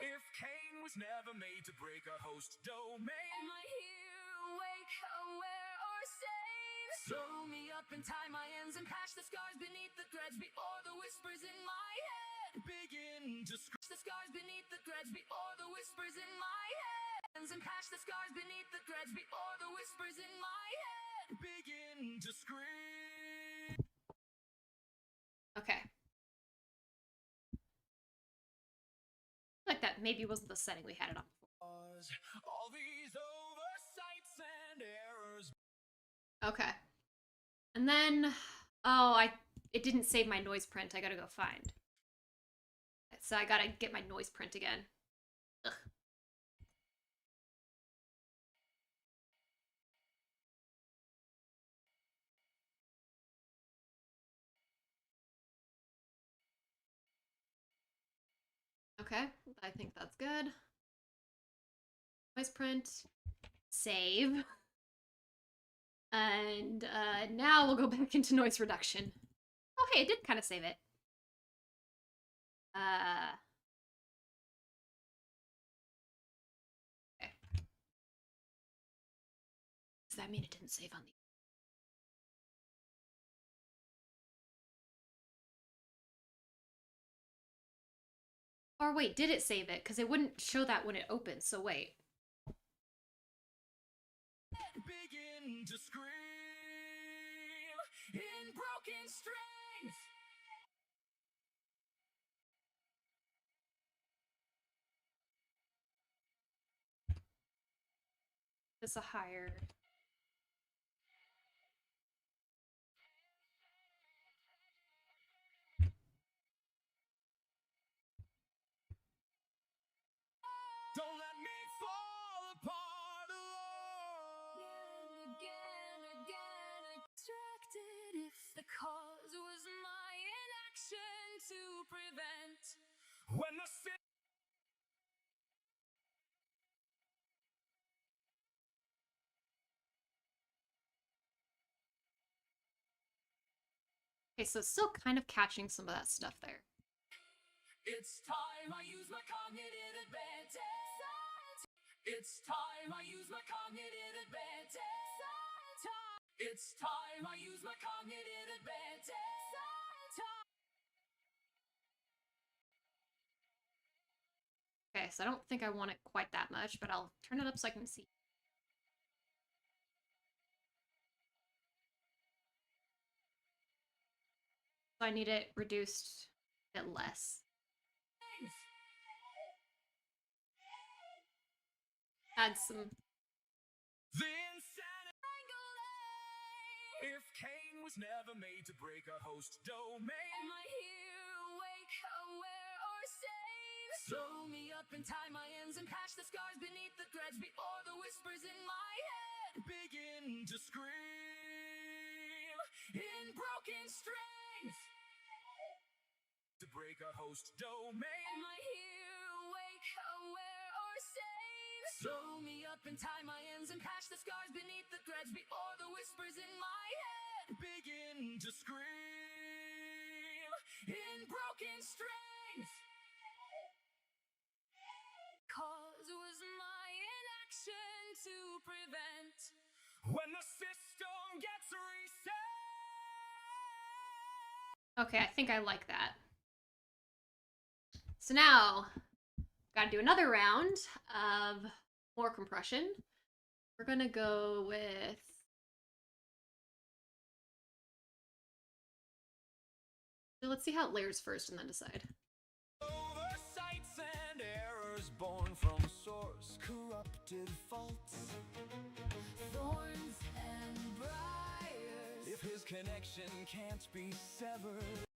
If Cain was never made to break a host domain. Am I here, awake, aware, or sane? Sew me up and tie my ends and patch the scars beneath the threads before the whispers in my head begin to scratch the scars beneath the threads before the whispers in my head and patch the scars beneath the threads before the whispers in my head begin to scream. Okay. Like that maybe wasn't the setting we had it on before. All these oversights and errors. Okay. And then, oh, it didn't save my noise print. I gotta go find. So I gotta get my noise print again. Ugh. Okay, I think that's good. Noise print. Save. And now we'll go back into noise reduction. Oh, hey, it did kind of save it. Okay. Does that mean it didn't save on the... Or wait, did it save it? Because it wouldn't show that when it opened, so wait. Begin to scream in broken strings. It's a higher... Don't let me fall apart alone. Again, distracted if the cause was my inaction to prevent. When the Okay, so still kind of catching some of that stuff there. It's time I use my cognitive advantage. It's time I use my cognitive advantage. It's time I use my cognitive advantage. Okay, so I don't think I want it quite that much, but I'll turn it up so I can see. So I need it reduced a bit less. Add some... If Cain was never made to break a host domain, am I here, awake, aware, or safe? Sew me up and tie my ends and patch the scars beneath the threads before the whispers in my head begin to scream in broken strings. To break a host domain, am I here, awake, aware, or safe? Sew me up and tie my ends and patch the scars beneath the threads before the whispers in my head begin to scream in broken strings. Cause was my inaction to prevent when the system gets reset. Okay, I think I like that. So now, gotta do another round of more compression. We're gonna go with... So let's see how it layers first and then decide. Oversights and errors born from source, corrupted faults, thorns and briars. If his connection can't be severed.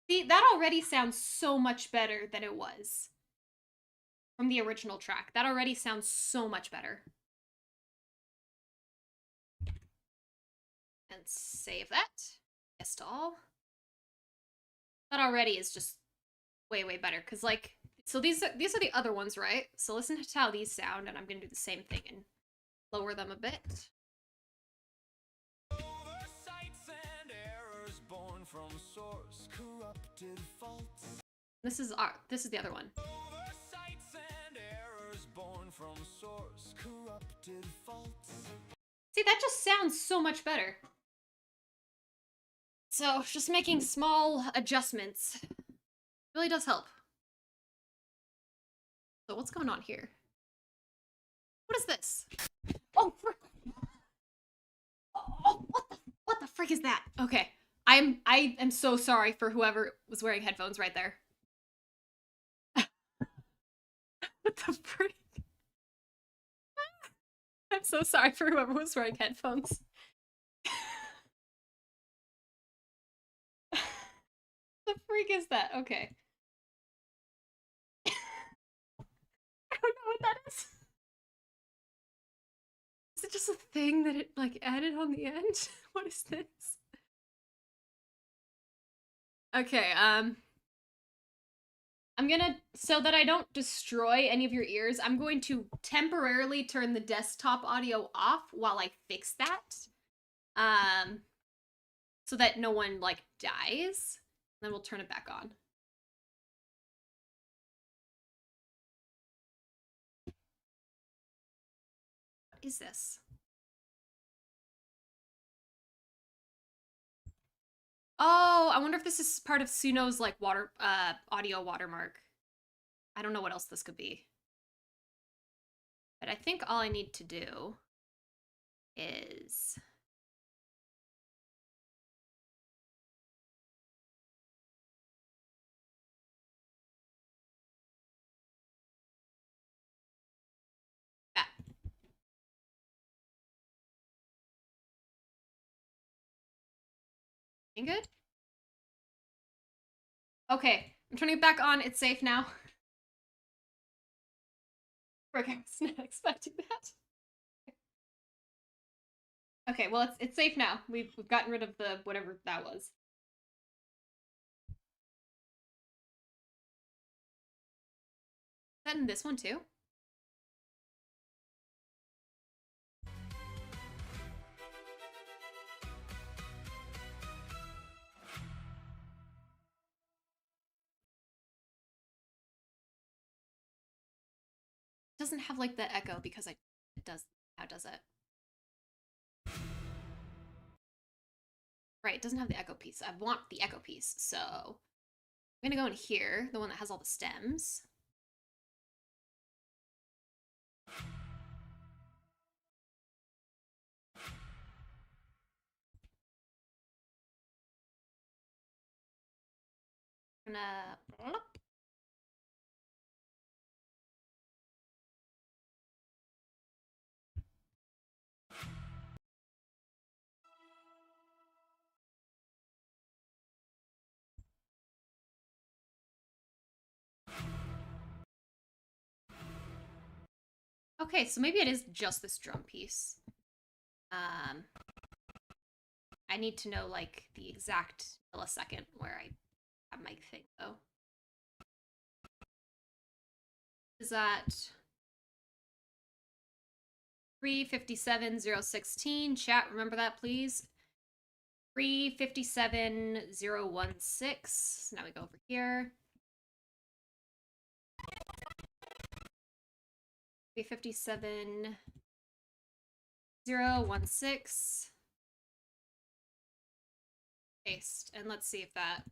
See, that already sounds so much better than it was from the original track. That already sounds so much better. And save that. Yes to all. That already is just way, way better. Because, like, so these are the other ones, right? So listen to how these sound, and I'm going to do the same thing and lower them a bit. Oversights and errors born from source, corrupted faults. This is the other one. Oversights and errors born from source, corrupted faults. See, that just sounds so much better. So, just making small adjustments really does help. So, what's going on here? What is this? Oh, frick! Oh, what the frick is that? Okay, I am so sorry for whoever was wearing headphones right there. What the frick? I'm so sorry for whoever was wearing headphones. The freak is that? Okay. I don't know what that is. Is it just a thing that it, like, added on the end? What is this? Okay, I'm gonna, so that I don't destroy any of your ears, I'm going to temporarily turn the desktop audio off while I fix that. so that no one like dies. Then we'll turn it back on. What is this? Oh, I wonder if this is part of Suno's like audio watermark. I don't know what else this could be. But I think all I need to do is that. Ain't good? Okay, I'm turning it back on. It's safe now. Frick, I was not expecting that. Okay, well it's safe now. We've gotten rid of the whatever that was. Is that in this one too? It doesn't have like the echo because it does. How does it? Right, it doesn't have the echo piece. I want the echo piece, so I'm gonna go in here, the one that has all the stems. I'm gonna. Okay, so maybe it is just this drum piece. I need to know like the exact millisecond where I have my thing though. Is that 357.016? Chat, remember that please. 357.016. So now we go over here. 357.016. Paste, and let's see if that.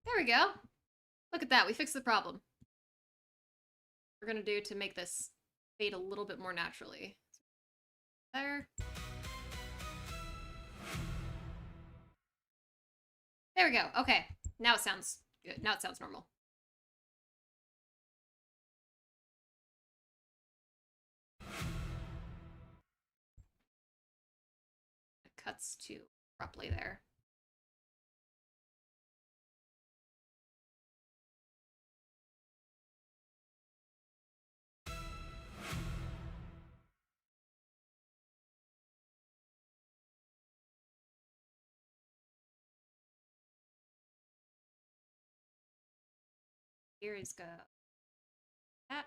There we go. Look at that, we fixed the problem. We're gonna do to make this fade a little bit more naturally. There. There we go. Okay, now it sounds good. Now it sounds normal. It cuts too abruptly there. Here is go that.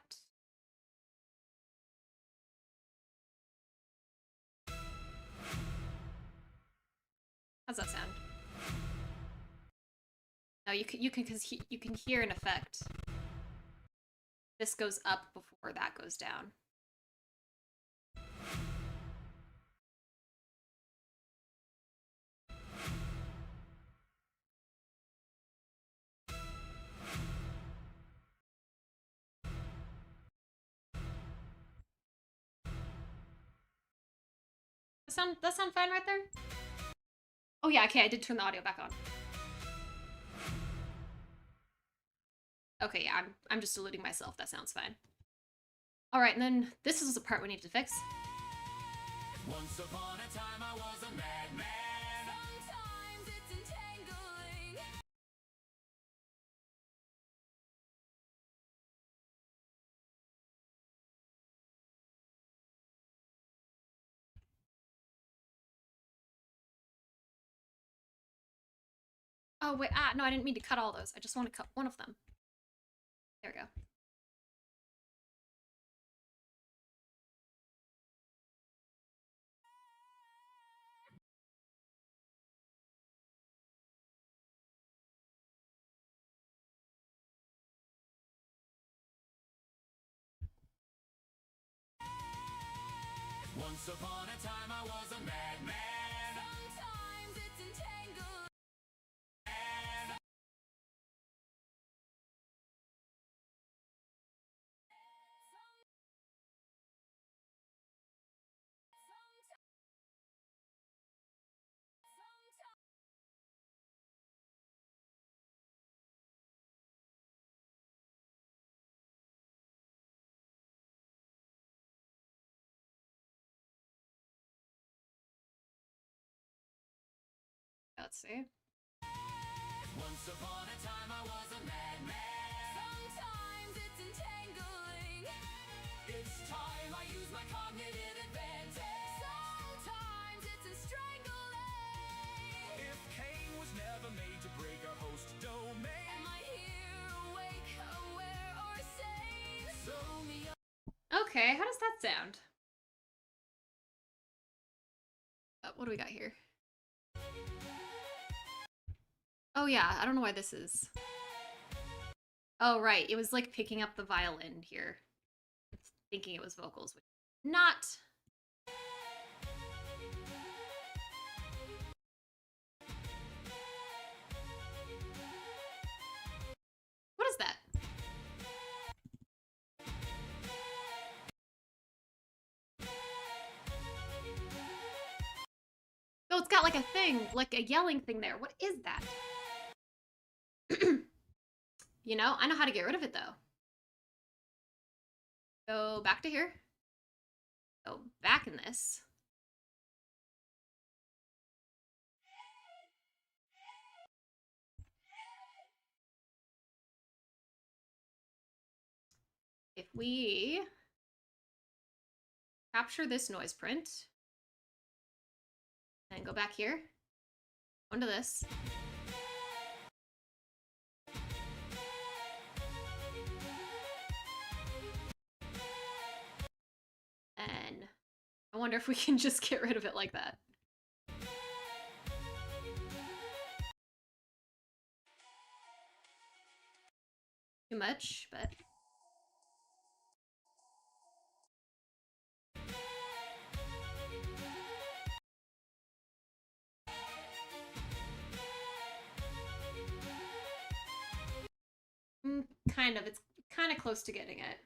How's that sound? No, you can hear an effect. This goes up before that goes down. That sound fine right there? Oh yeah, okay, I did turn the audio back on. Okay, yeah, I'm just deluding myself. That sounds fine. All right, and then this is the part we need to fix. Once upon a time I was a madman. Sometimes it's entangling. Oh wait, no, I didn't mean to cut all those. I just want to cut one of them. There we go. Once upon a time I was a madman. Sometimes it's entangling. Let's see. Once upon a time I was a madman. Sometimes it's entangling. It's time I use my cognitive advantage. Sometimes it's strangling. If Cain was never made to break a host domain, Am I here, awake, aware, or sane? show me Okay, how does that sound? What do we got here? Oh yeah, I don't know why this is. Oh right, it was like picking up the violin here. Thinking it was vocals, which not. What is that? Oh, it's got like a thing, like a yelling thing there. What is that? You know, I know how to get rid of it though. Go back to here. Go back in this. If we capture this noise print and go back here, onto this. And I wonder if we can just get rid of it like that. Too much, but... kind of. It's kind of close to getting it.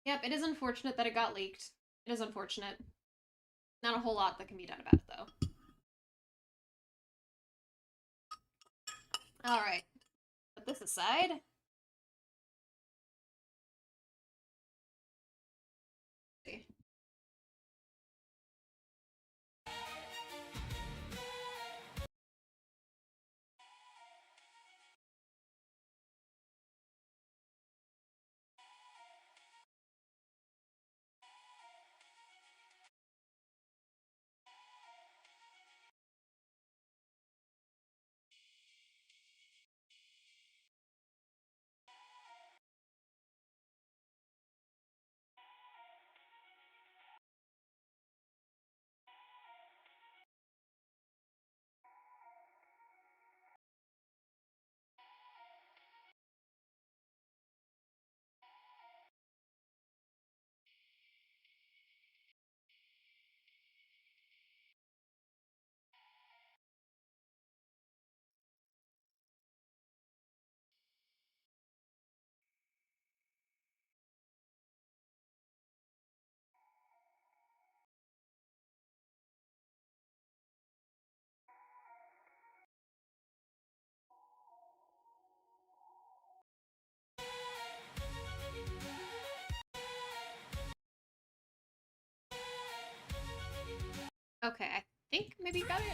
Yep, it is unfortunate that it got leaked. It is unfortunate. Not a whole lot that can be done about it, though. Alright. Put this aside. See. Okay, I think maybe you got it.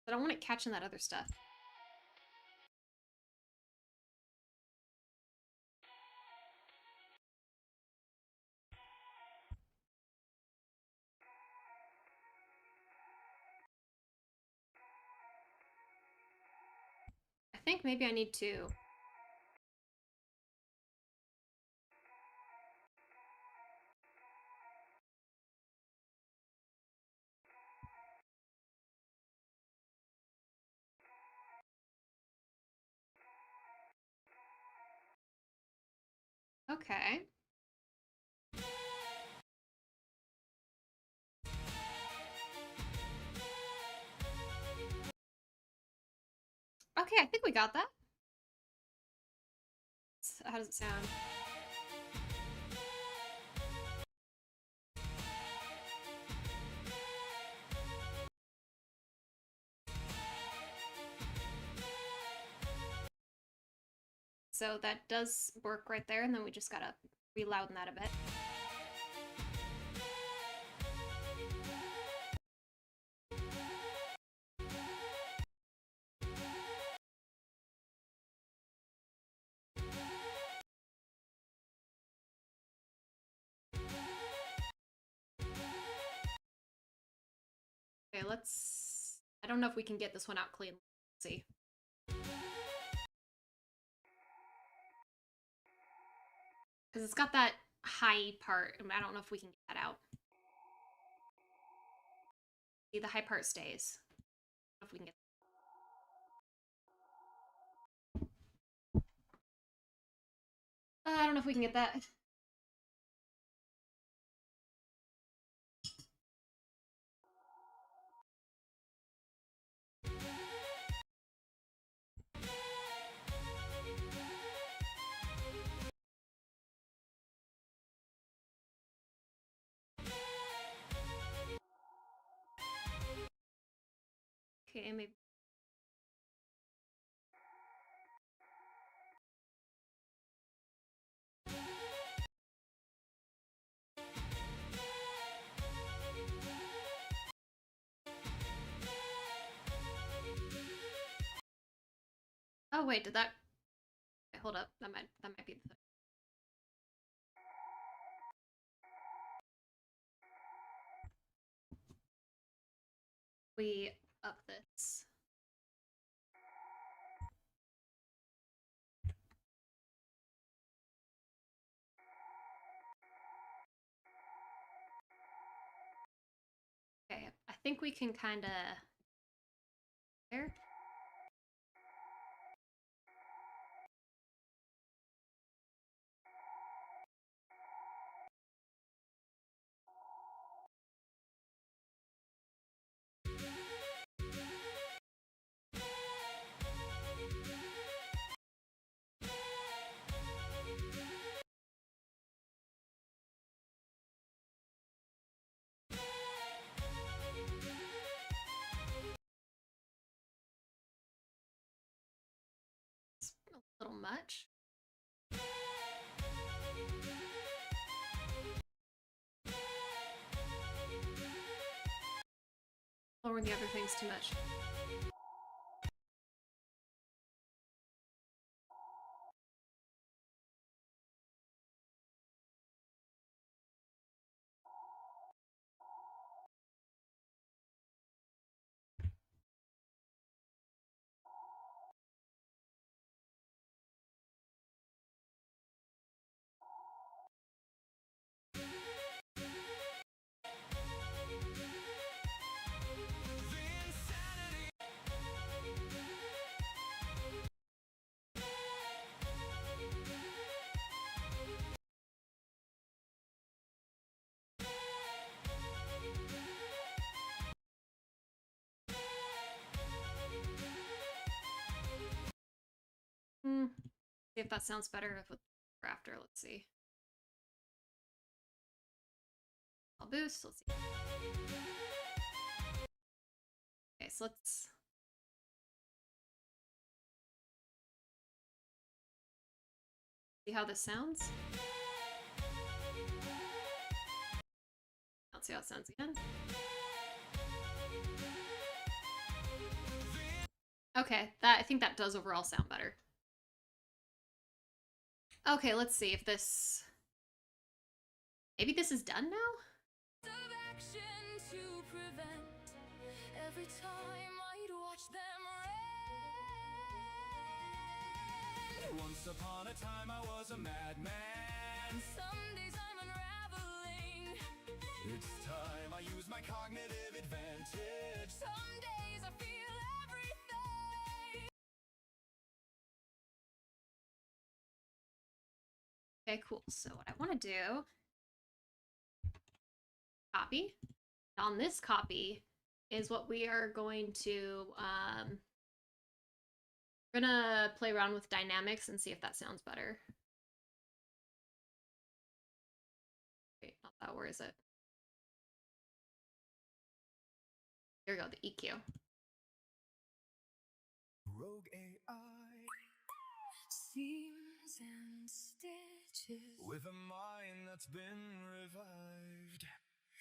But I want it catching that other stuff. think maybe I need two. Okay. Okay, I think we got that. How does it sound? So that does work right there, and then we just gotta relouden that a bit. Okay, let's... I don't know if we can get this one out clean. Let's see. Because it's got that high part, and I don't know if we can get that out. See, the high part stays. I don't know if we can get... I don't know if we can get that. Okay, maybe... Oh wait, did that... Okay, hold up. That might be the thing. We up this. Okay, I think we can kind of... There? A little much. Lowering the other things too much. See if that sounds better with after. Let's see. I'll boost. Let's see. Okay, so let's... see how this sounds. Let's see how it sounds again. Okay, I think that does overall sound better. Okay, let's see if this... Maybe this is done now? Of action to prevent every time I'd watch them Once upon a time I was a madman. Some days I'm unraveling. It's time I use my cognitive advantage. Some days I feel everything. Okay, cool. So what I want to do, copy. On this copy is what we are going to, we're gonna play around with dynamics and see if that sounds better. Wait, not that, where is it? Here we go, the EQ. Rogue AI Seams and stitches, with a mind that's been revived.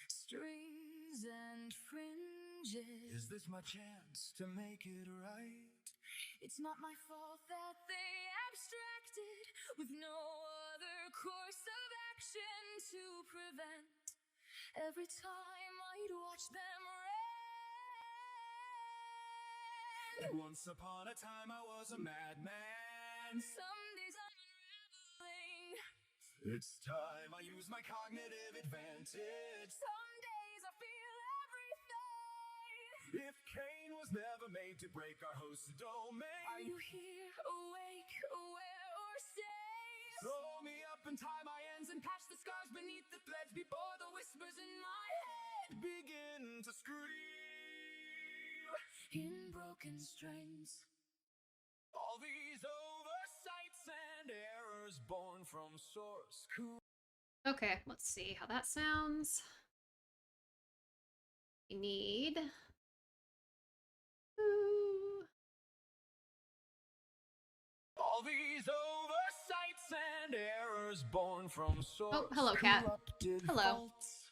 strings and fringes. Is this my chance to make it right? It's not my fault that they abstracted with no other course of action to prevent. Every time I'd watch them red. Once upon a time I was a madman. Some days I'm unraveling. It's time I use my cognitive advantage. Some days I feel everything. If Cain was never made to break our host's domain, Are you here, awake, aware, or safe? throw me up and tie my ends and patch the scars beneath the threads before the whispers in my head begin to scream. In broken strings. All these oversights and errors born from source code. Okay, let's see how that sounds. We need... Ooh. All these oversights and errors born from source. Oh, hello, cat. corrupted Hello. faults.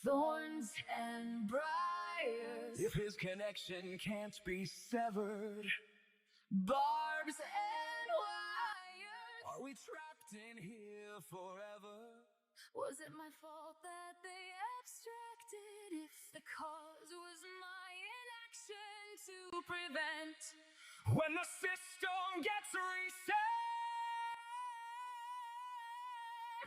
Thorns and briars. If his connection can't be severed, Barbs and wires. are we trapped in here forever? Was it my fault that they abstracted if the cause was my inaction to prevent? When the system gets reset.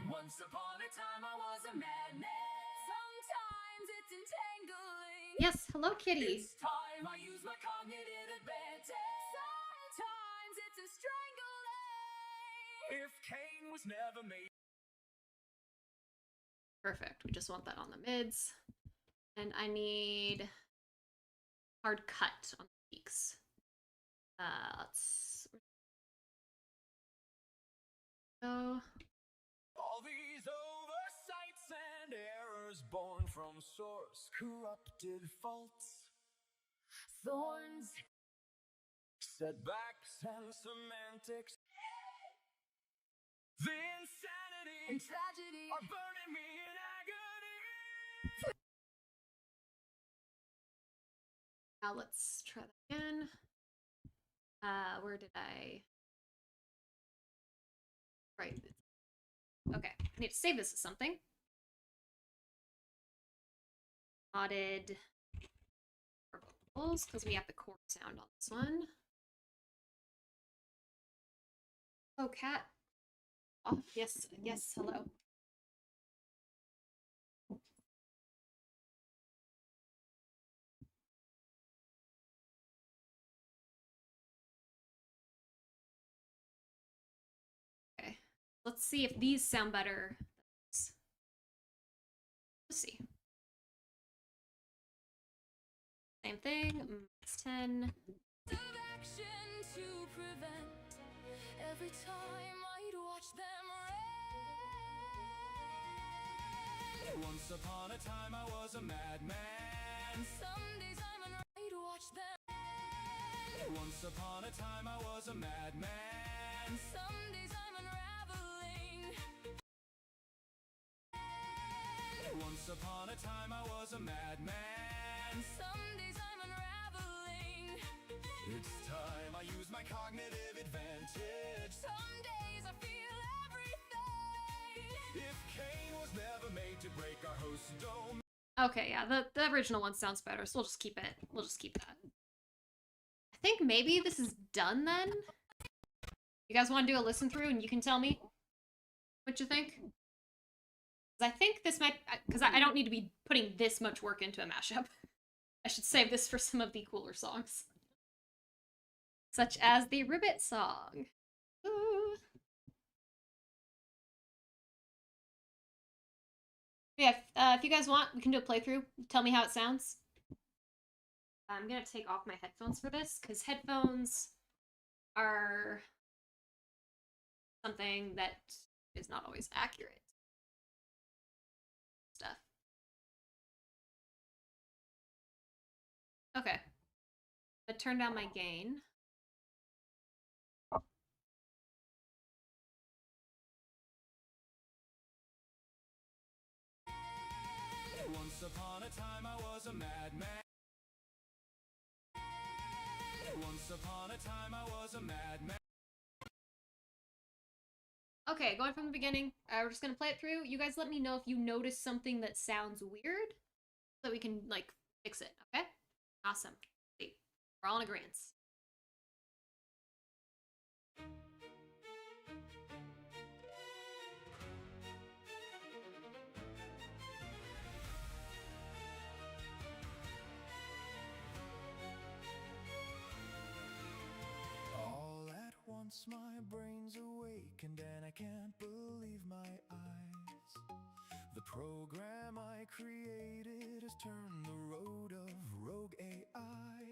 Once upon a time I was a madman. Sometimes it's entangling. Yes, hello, kitty. This time I use my cognitive advantage. Sometimes it's a strangling. If Cain was never made. Perfect. We just want that on the mids. And I need hard cut on the peaks. Let's go. All these oversights and errors born from source corrupted faults. Thorns. Setbacks and semantics. The insanity And tragedy. are burning me in agony. Now let's try that again. Where did I? Right. Okay, I need to save this as something. Modded vocals, because we have the chord sound on this one. Oh, cat. Oh, yes, yes, hello. Okay, let's see if these sound better. Let's see. Same thing, it's 10. Of action to prevent. Every time I'd watch them red. Once upon a time I was a madman. Some days I'm unready to watch them. Once upon a time I was a madman. Some days I'm unraveling. Once upon a time I was a madman. Some days I'm unraveling. It's time I use my cognitive advantage. Some days I feel everything. If Cain was never made to break our host's dome. Okay, yeah, the original one sounds better, so we'll just keep it. We'll just keep that. I think maybe this is done then? You guys want to do a listen through and you can tell me what you think? Because I think this might, because I don't need to be putting this much work into a mashup. I should save this for some of the cooler songs. Such as the Ribbit song. Ooh. Yeah, if you guys want, we can do a playthrough. Tell me how it sounds. I'm gonna take off my headphones for this, because headphones are something that is not always accurate. Stuff. Okay. I turn down my gain. Once upon a time I was a madman. Once upon a time I was a madman. Okay, going from the beginning, we're just gonna play it through. You guys let me know if you notice something that sounds weird, so we can, like, fix it, okay? Awesome. See, we're all in agreement. All at once my brain's awakened and I can't believe my eyes. The program I created has turned the road of rogue AI.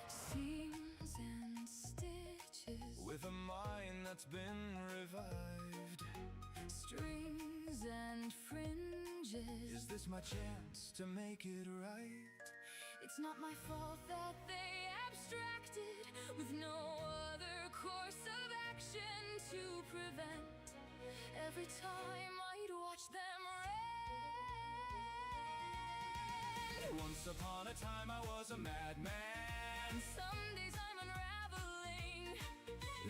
Seams and stitches, With a mind that's been revived. strings and fringes. Is this my chance to make it right? It's not my fault that they abstracted with no other course of action to prevent. Every time I'd watch them rend. Once upon a time I was a madman. Some days I'm unraveling.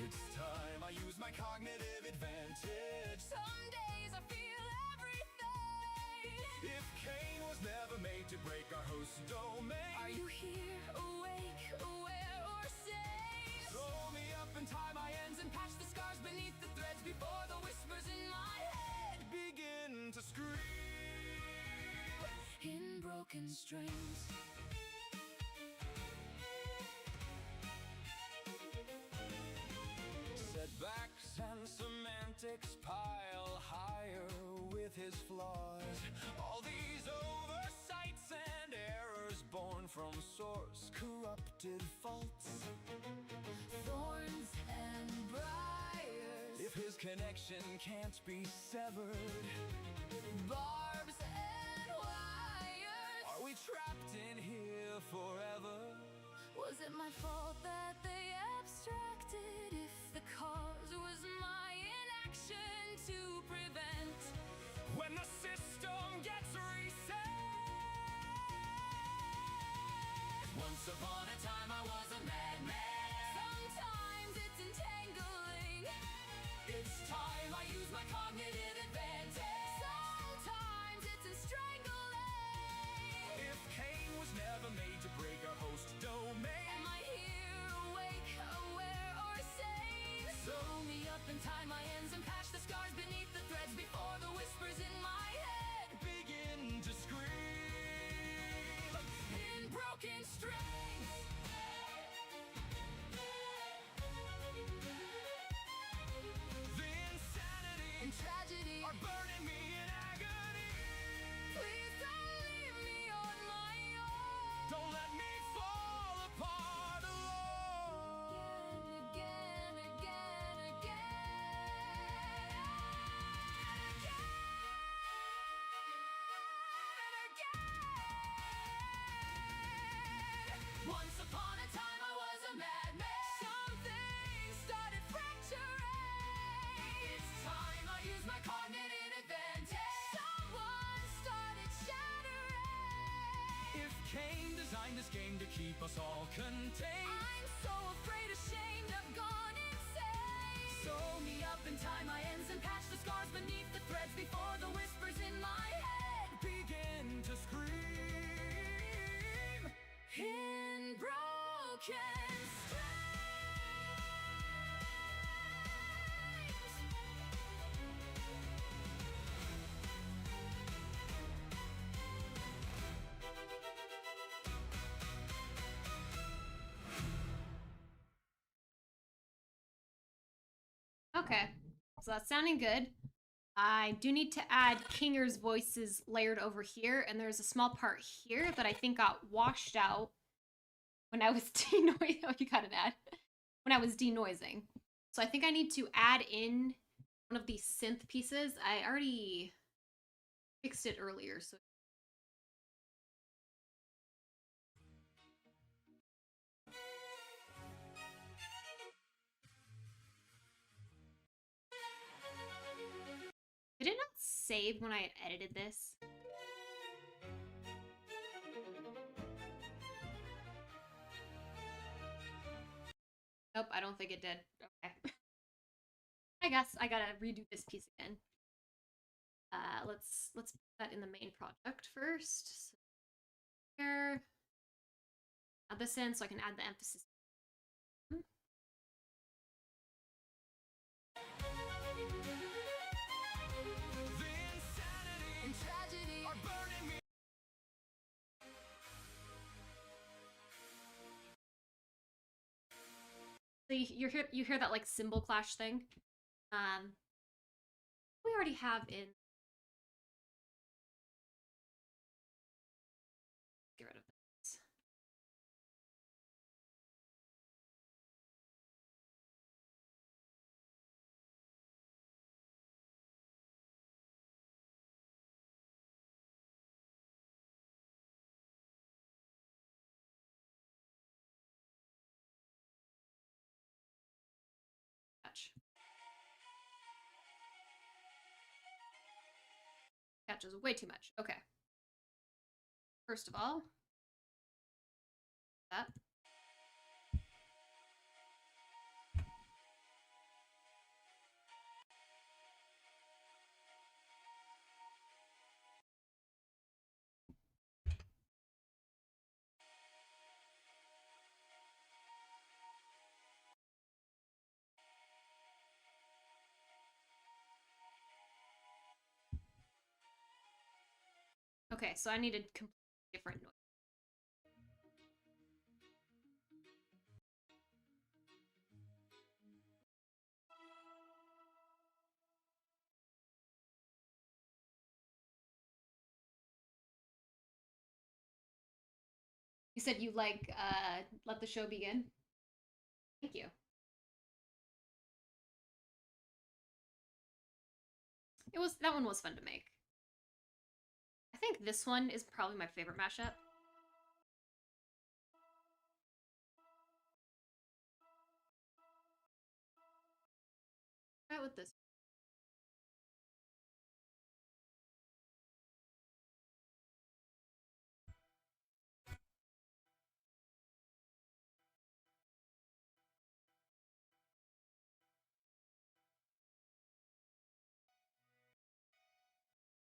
It's time I use my cognitive advantage. Some days I feel everything. If Cain was never made to break our host domain, Are you here, awake, aware, or sane? throw me up and tie my ends and patch the scars beneath the threads before the whispers in my head begin to scream. In broken strings. Setbacks and semantics pile higher with his flaws. All these oversights and errors born from source corrupted faults. Thorns and briars. If his connection can't be severed, Barbs and wires. are we trapped in here forever? Was it my fault that they abstracted if the cause was my inaction to prevent? When the system gets reset. Once upon a time I was a madman. Sometimes it's entangling. It's time I use my cognitive advantage. Sometimes it's strangling. If Cain was never made to break our host domain, Am I here, awake, aware, or sane? sew me up and tie my ends and patch the scars beneath the threads before the whispers in my head begin to scream. In broken strings. The insanity In tragedy. are burning me in agony. Please don't leave me on my own. Don't let me fall apart alone. Again, again, again. Once upon a time I was a madman. Some things started fracturing. It's time I use my cognitive advantage. Someone started shattering. If Cain designed this game to keep us all contained, I'm so afraid, ashamed, I've gone insane. sew me up and tie my ends and patch the scars beneath the threads before the whispers in my head begin to scream. In broken strings. Okay, so that's sounding good. I do need to add Kinger's voices layered over here, and there's a small part here that I think got washed out when I was denoising. Oh, you got an ad. When I was denoising. So I think I need to add in one of these synth pieces. I already fixed it earlier, so did it not save when I had edited this? Nope, I don't think it did. Okay. I guess I gotta redo this piece again. Let's put that in the main project first. So here, add this in so I can add the emphasis. So you hear that like cymbal clash thing. We already have in. Get rid of this. Catch. Catches way too much. Okay. First of all, that. Okay, so I needed completely different noise. You said you like Let the Show Begin? Thank you. That one was fun to make. I think this one is probably my favorite mashup. Try it with this.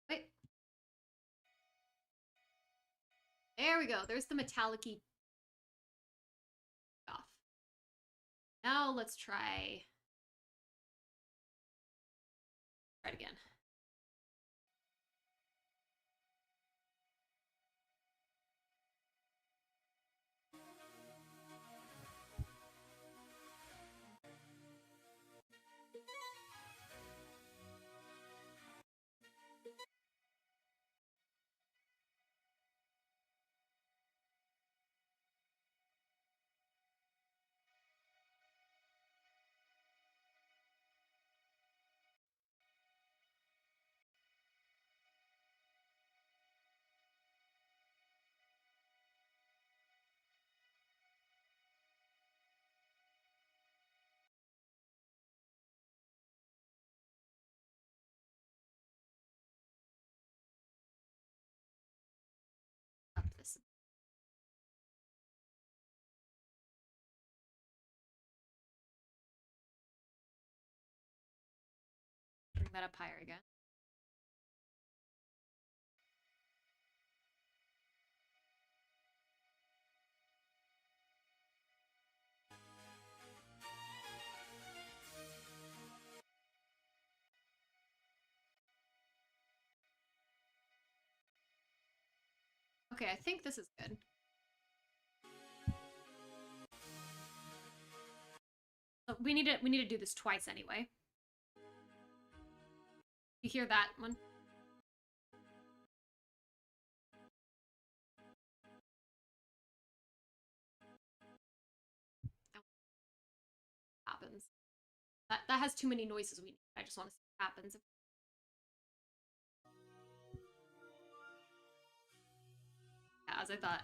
Wait. There we go. There's the metallic-y off. Now let's try it again. Up this. Bring that up higher again. Okay, I think this is good. So we need to do this twice anyway. You hear that one? Happens. That has too many noises. I just want to see what happens. Yeah, as I thought.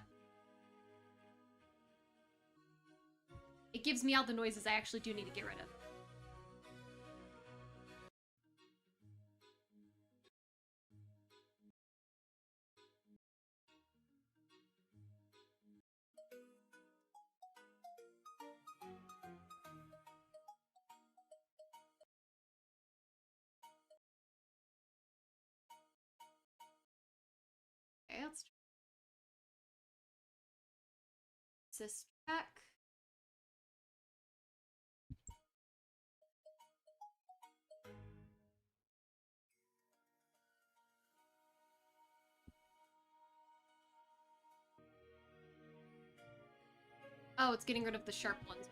It gives me all the noises I actually do need to get rid of. Okay, let's try this track. Oh, it's getting rid of the sharp ones.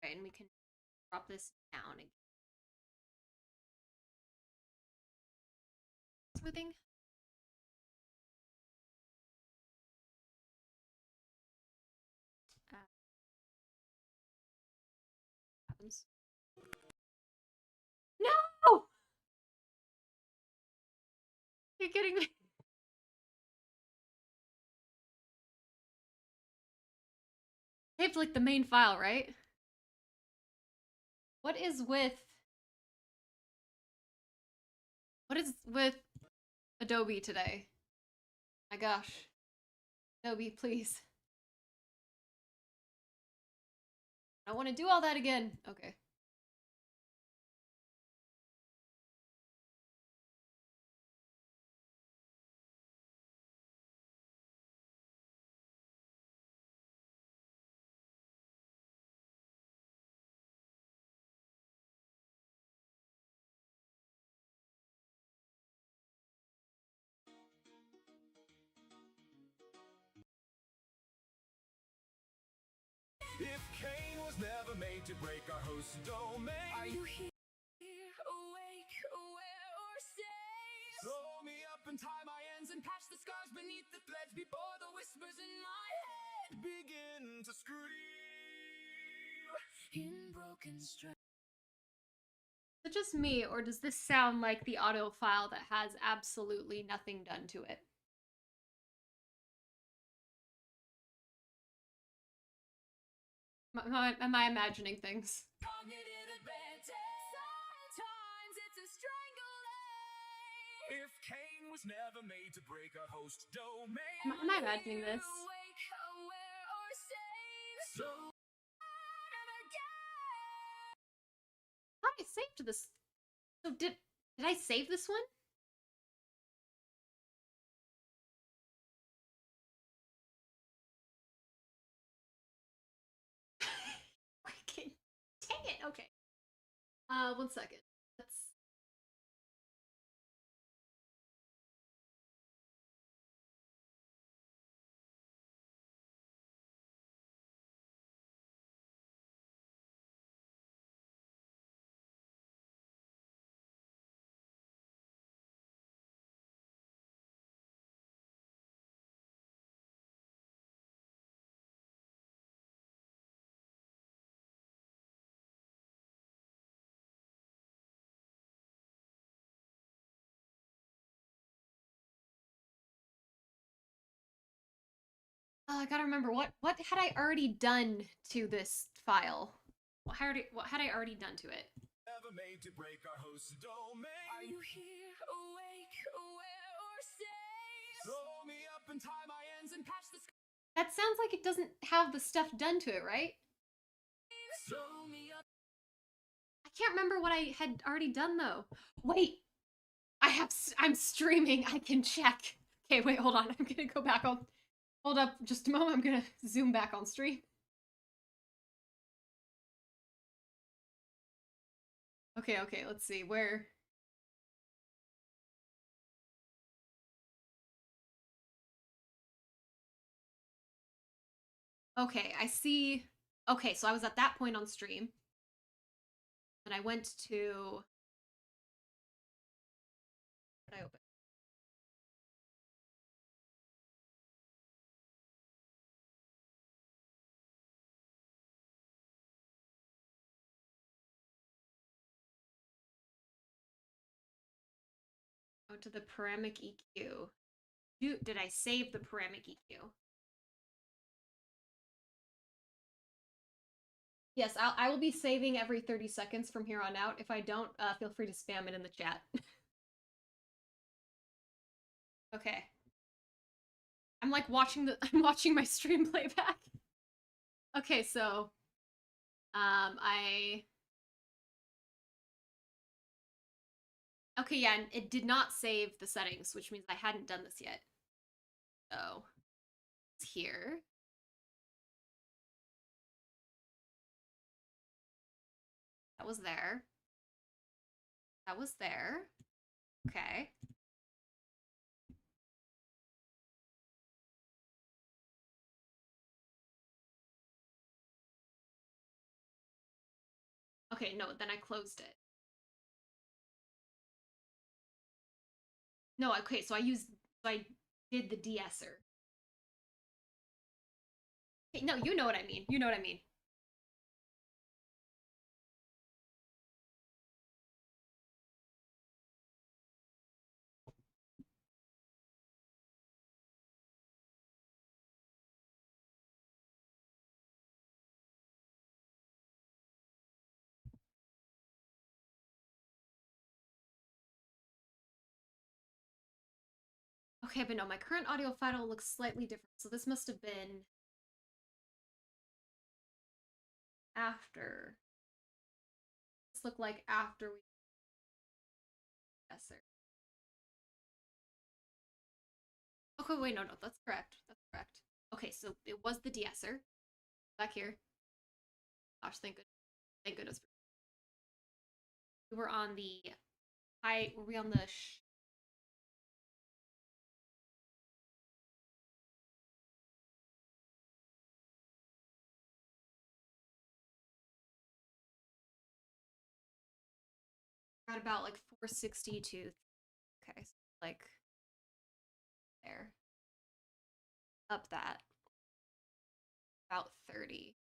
Okay, and we can drop this down again. Smoothing. Happens. No! You're kidding me. Saved like the main file, right? What is with Adobe today? My gosh. Adobe, please. I don't want to do all that again. Okay. If Cain was never made to break our host domain, Are you here, awake, aware, or safe? throw me up and tie my ends and patch the scars beneath the threads before the whispers in my head begin to scream. In broken strength. Is it just me, or does this sound like the audio file that has absolutely nothing done to it? Am I imagining things? Cognitive advantage. Sometimes it's a strangling. If Cain was never made to break our host domain, Am I imagining this? Awake, aware, or safe. so And again. I thought I saved this. So did I save this one? Freaking dang it. Okay. 1 second. Let's. Oh, I gotta remember what had I already done to this file? What had I already done to it? never made to break our host's domain. Are you here, awake, aware, or safe? Throw me up and tie my ends and patch the That sounds like it doesn't have the stuff done to it, right? Throw me up. I can't remember what I had already done though. Wait, I'm streaming. I can check. Okay, wait, hold on. I'm gonna go back on. Hold up, just a moment. I'm gonna zoom back on stream. Okay, let's see where. Okay, I see. Okay, so I was at that point on stream. And I went to. What did I open? Oh, to the paramic EQ. Did I save the paramic EQ? Yes, I will be saving every 30 seconds from here on out. If I don't, feel free to spam it in the chat. Okay. I'm like watching I'm watching my stream playback. Okay, so okay, yeah, and it did not save the settings, which means I hadn't done this yet. So it's here. That was there. That was there. Okay. Okay, no, then I closed it. No, okay, so I did the de-esser. Okay, no, you know what I mean. You know what I mean. Okay, but no, my current audio file looks slightly different, so this must have been after. This looked like after we de-esser. Okay, wait, no, that's correct. That's correct. Okay, so it was the de-esser. Back here. Gosh, thank goodness. Thank goodness. We were on the high, were we on the at about like 462. Okay, so like there. Up that. About 30.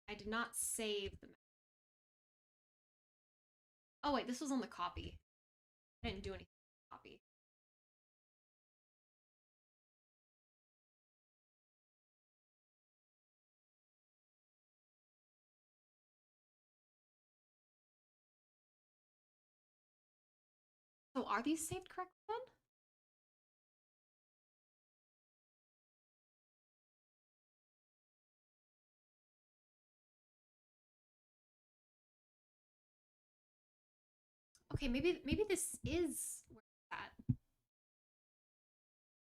I did not save the. Oh wait, this was on the copy. I didn't do anything with the copy. So are these saved correctly then? Okay, maybe this is where it's at.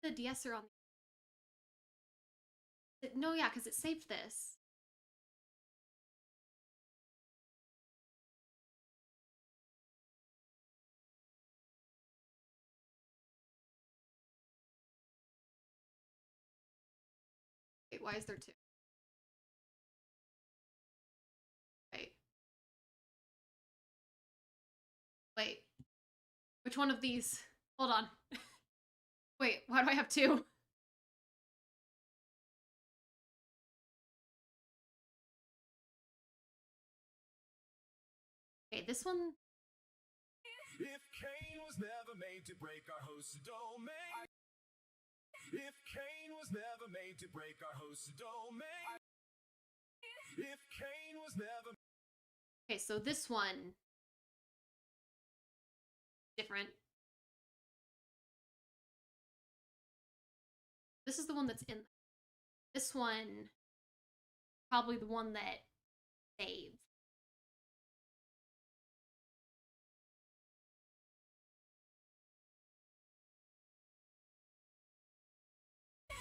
The de-esser on. No, yeah, because it saved this. Wait, why is there two? Wait. Wait. Which one of these? Hold on. Wait, why do I have two? Okay, this one. If Cain was never made to break our host's domain, If Cain was never made to break our host's domain. If Cain was never. Okay, so this one different. This is the one that's in. This one, probably the one that saved.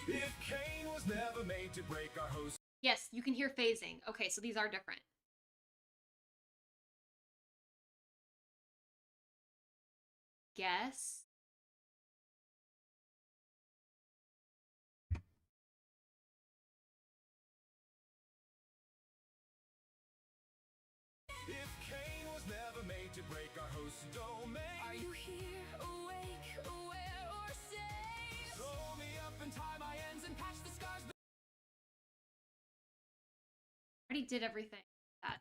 If Cain was never made to break our host. Yes, you can hear phasing. Okay, so these are different. Guess. If Cain was never made to break our host's domain. Are you here, awake, aware, or safe? Throw me up and tie my ends and patch the scars. I already did everything. That.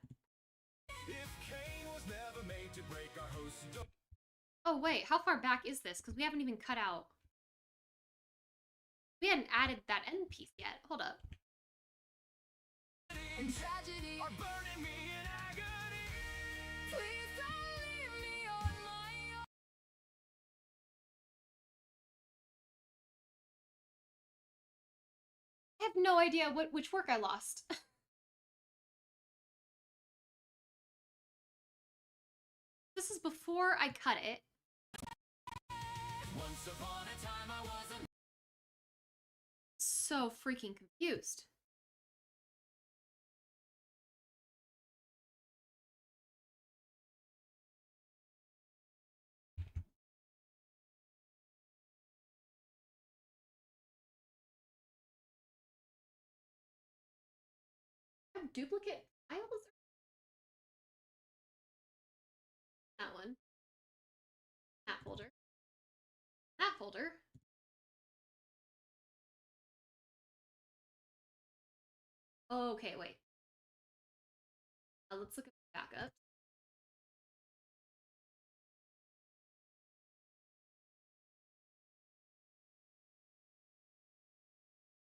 If Cain was never made to break our host's domain. Oh wait, how far back is this? Because we haven't even cut out. We hadn't added that end piece yet. Hold up. And tragedy Are burning me in agony. Please don't leave me on my own. I have no idea which work I lost. This is before I cut it. Once upon a time I was a. So freaking confused. I have duplicate files? That one. That folder. That folder. Okay, wait. Let's look at the backup.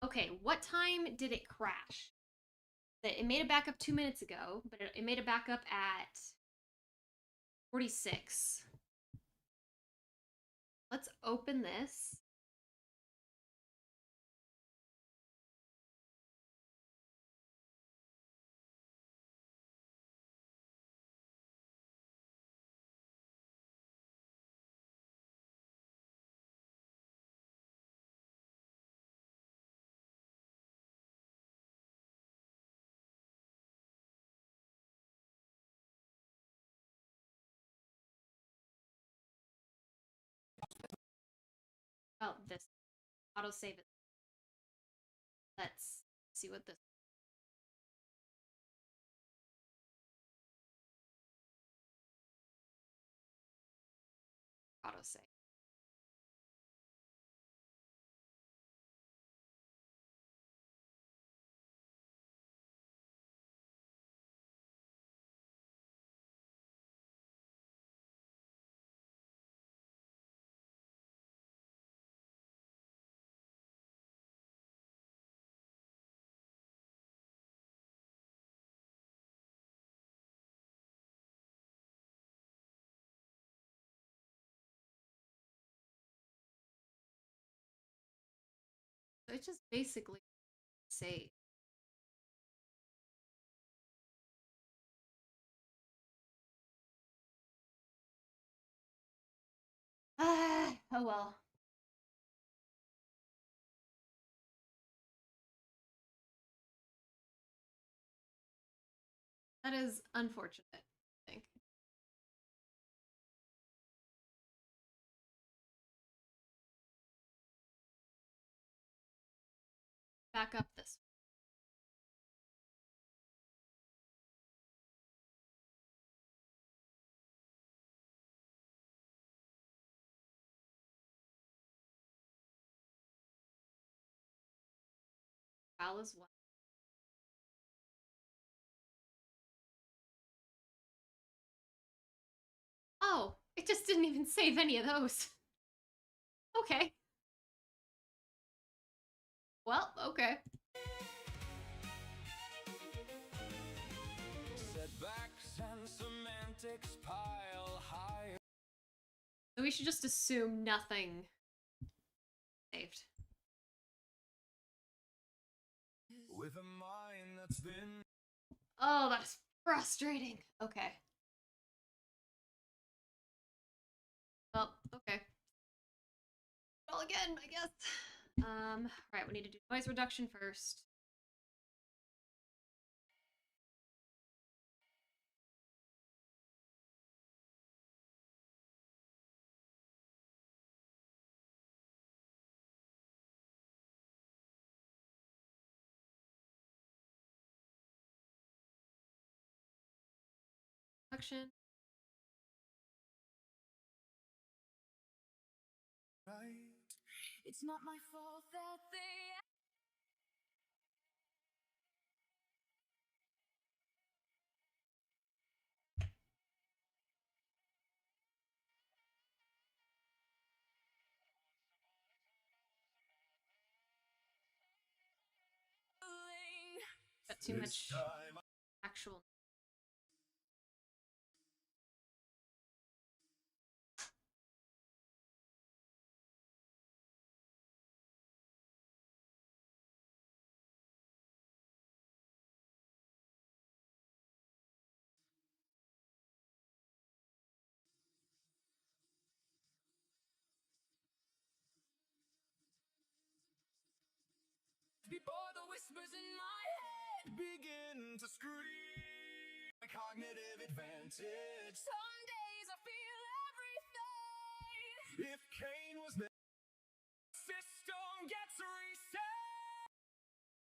Okay, what time did it crash? It made a backup 2 minutes ago, but it made a backup at 46. Let's open this. Oh, this. Autosave it. Let's see what this. Autosave. So it just basically save. Ah, oh well. That is unfortunate, I think. Back up this. File as well. Oh, it just didn't even save any of those. Okay. Okay. Setbacks and semantics pile high. So we should just assume nothing saved. With a mind that's been Oh, that's frustrating. Okay. Well, okay. All again, I guess. Right, we need to do noise reduction first. Reduction. right. It's not my fault that they Got too This much time actual. before the whispers in my head begin to scream. My cognitive advantage. some days I feel everything. If Cain was there, system gets reset.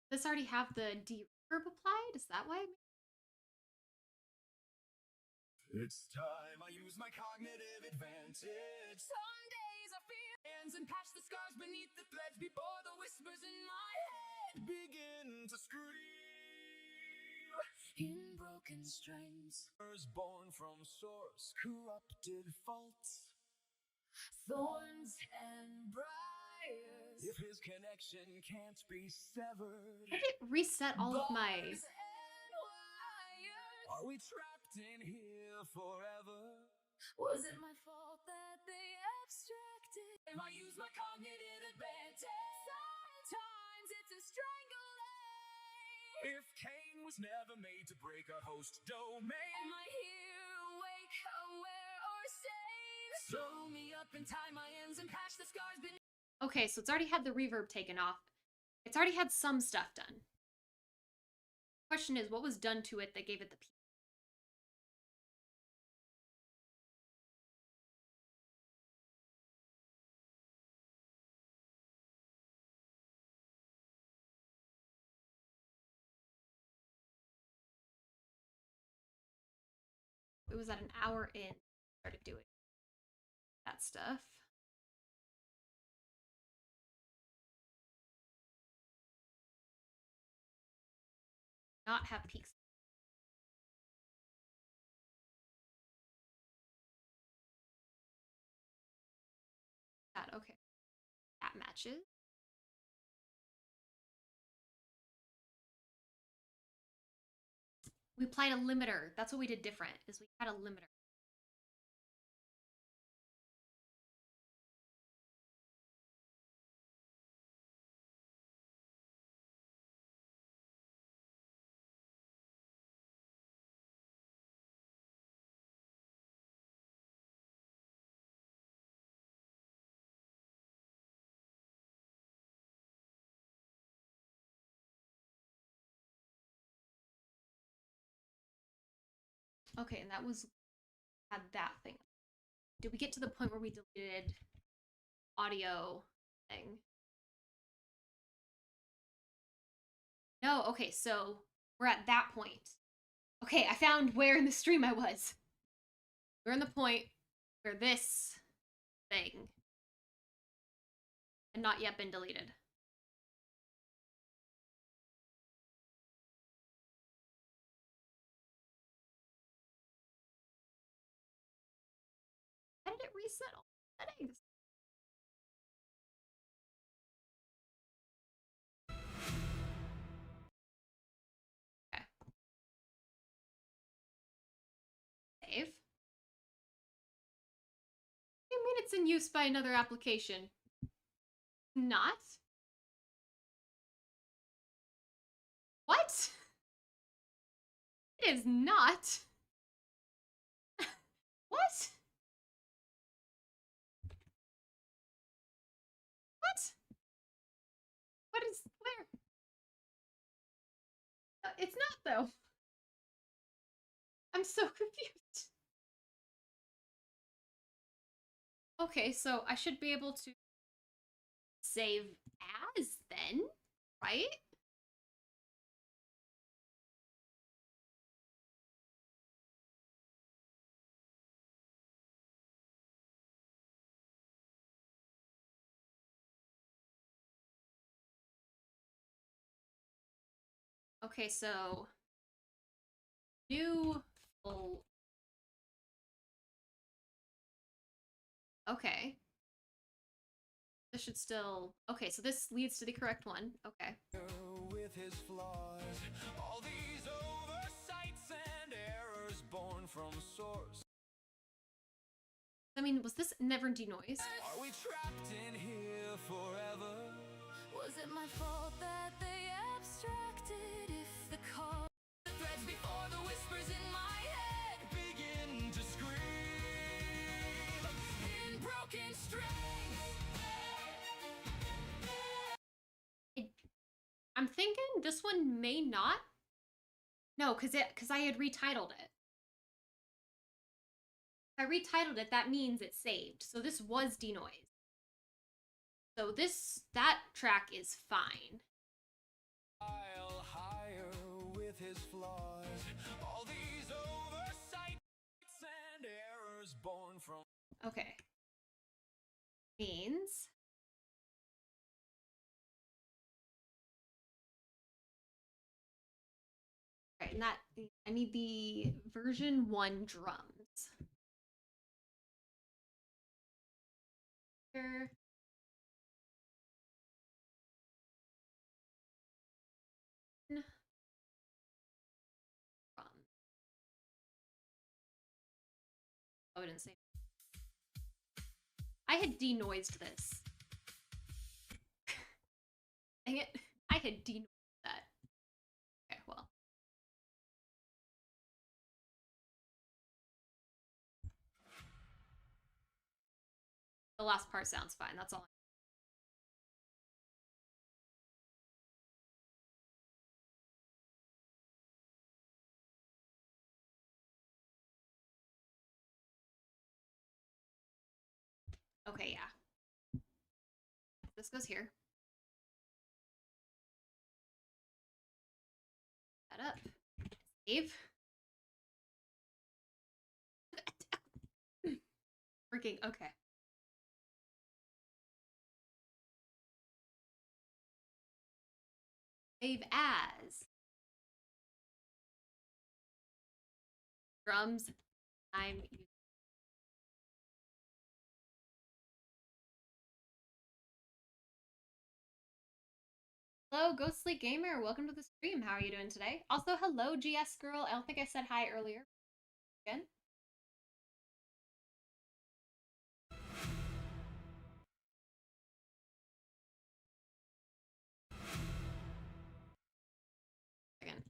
Does this already have the reverb applied? Is that why? It's time I use my cognitive advantage. Some days I feel Hands and patch the scars beneath the threads before the whispers in my head begin to scream. in broken strings, Born from source, corrupted faults. thorns and briars. If his connection can't be severed, Why did it reset all of my... Bars and wires. are we trapped in here forever? Was it my fault that they abstracted? Am I use my cognitive advantage? Sometimes it's a strangling. If Cain was never made to break a host domain, Am I here, awake, aware, or sane? sew me up and tie my ends and patch the scars beneath. Okay, so it's already had the reverb taken off. It's already had some stuff done. Question is, what was done to it that gave it the peak? It was at an hour in, started doing that stuff. Not have peaks. That, okay. That matches. We applied a limiter. That's what we did different, is we had a limiter. Okay, and that was had that thing. Did we get to the point where we deleted audio thing? No, okay, so we're at that point. Okay, I found where in the stream I was. We're in the point where this thing had not yet been deleted. How did it reset all the settings? it's in use by another application. Not? What? It is not. What? What? What is where? It's not though. I'm so confused. Okay, so I should be able to save as then, right? Okay, so new full. Okay. This should still. Okay, so this leads to the correct one. Okay. With his flaws, all these oversights and errors born from source. I mean, was this never denoised? Are we trapped in here forever? Was it my fault that they abstracted if the call the threads before the whispers in my head Begin to scream. in broken strings? I'm thinking this one may not. No, because I had retitled it. If I retitled it, that means it's saved. So this was denoised. So that track is fine. I'll higher with his flaws, all these oversights and errors born from. Okay. Means right, and that I need the version 1 drums. Here. Drums. Oh, I didn't say. I had denoised this. Dang it. I had denoised that. Okay, well. The last part sounds fine. That's all. Okay, yeah. This goes here. That up. Save. Working. Okay. Save as. Drums. I'm using. Hello, Ghostly Gamer. Welcome to the stream. How are you doing today? Also, hello, GS Girl. I don't think I said hi earlier. Again. Again.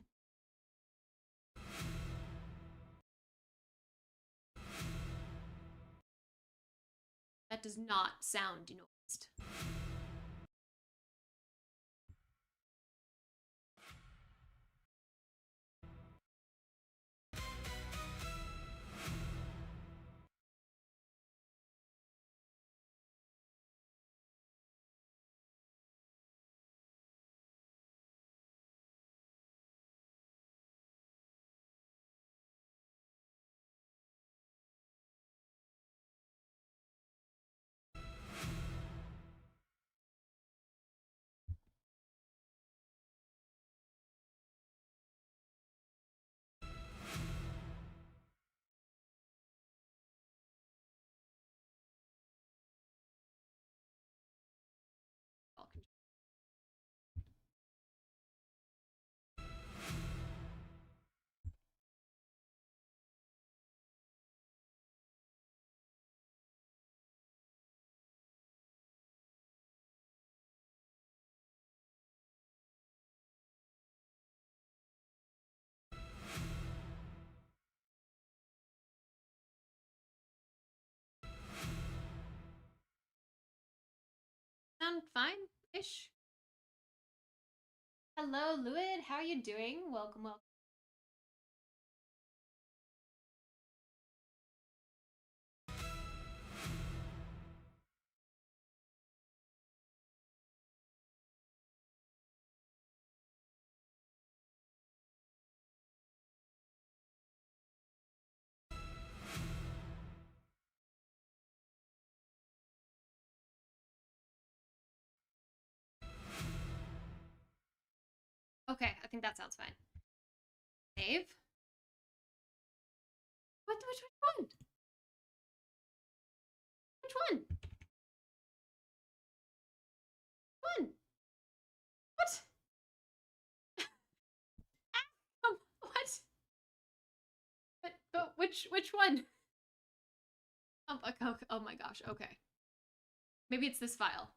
That does not sound denoised. sound fine-ish? Hello, Luid. How are you doing? Welcome, welcome. Okay, I think that sounds fine. Save. What? Which one? Which one? One? What? What? But which one? Oh my gosh. Okay. Maybe it's this file.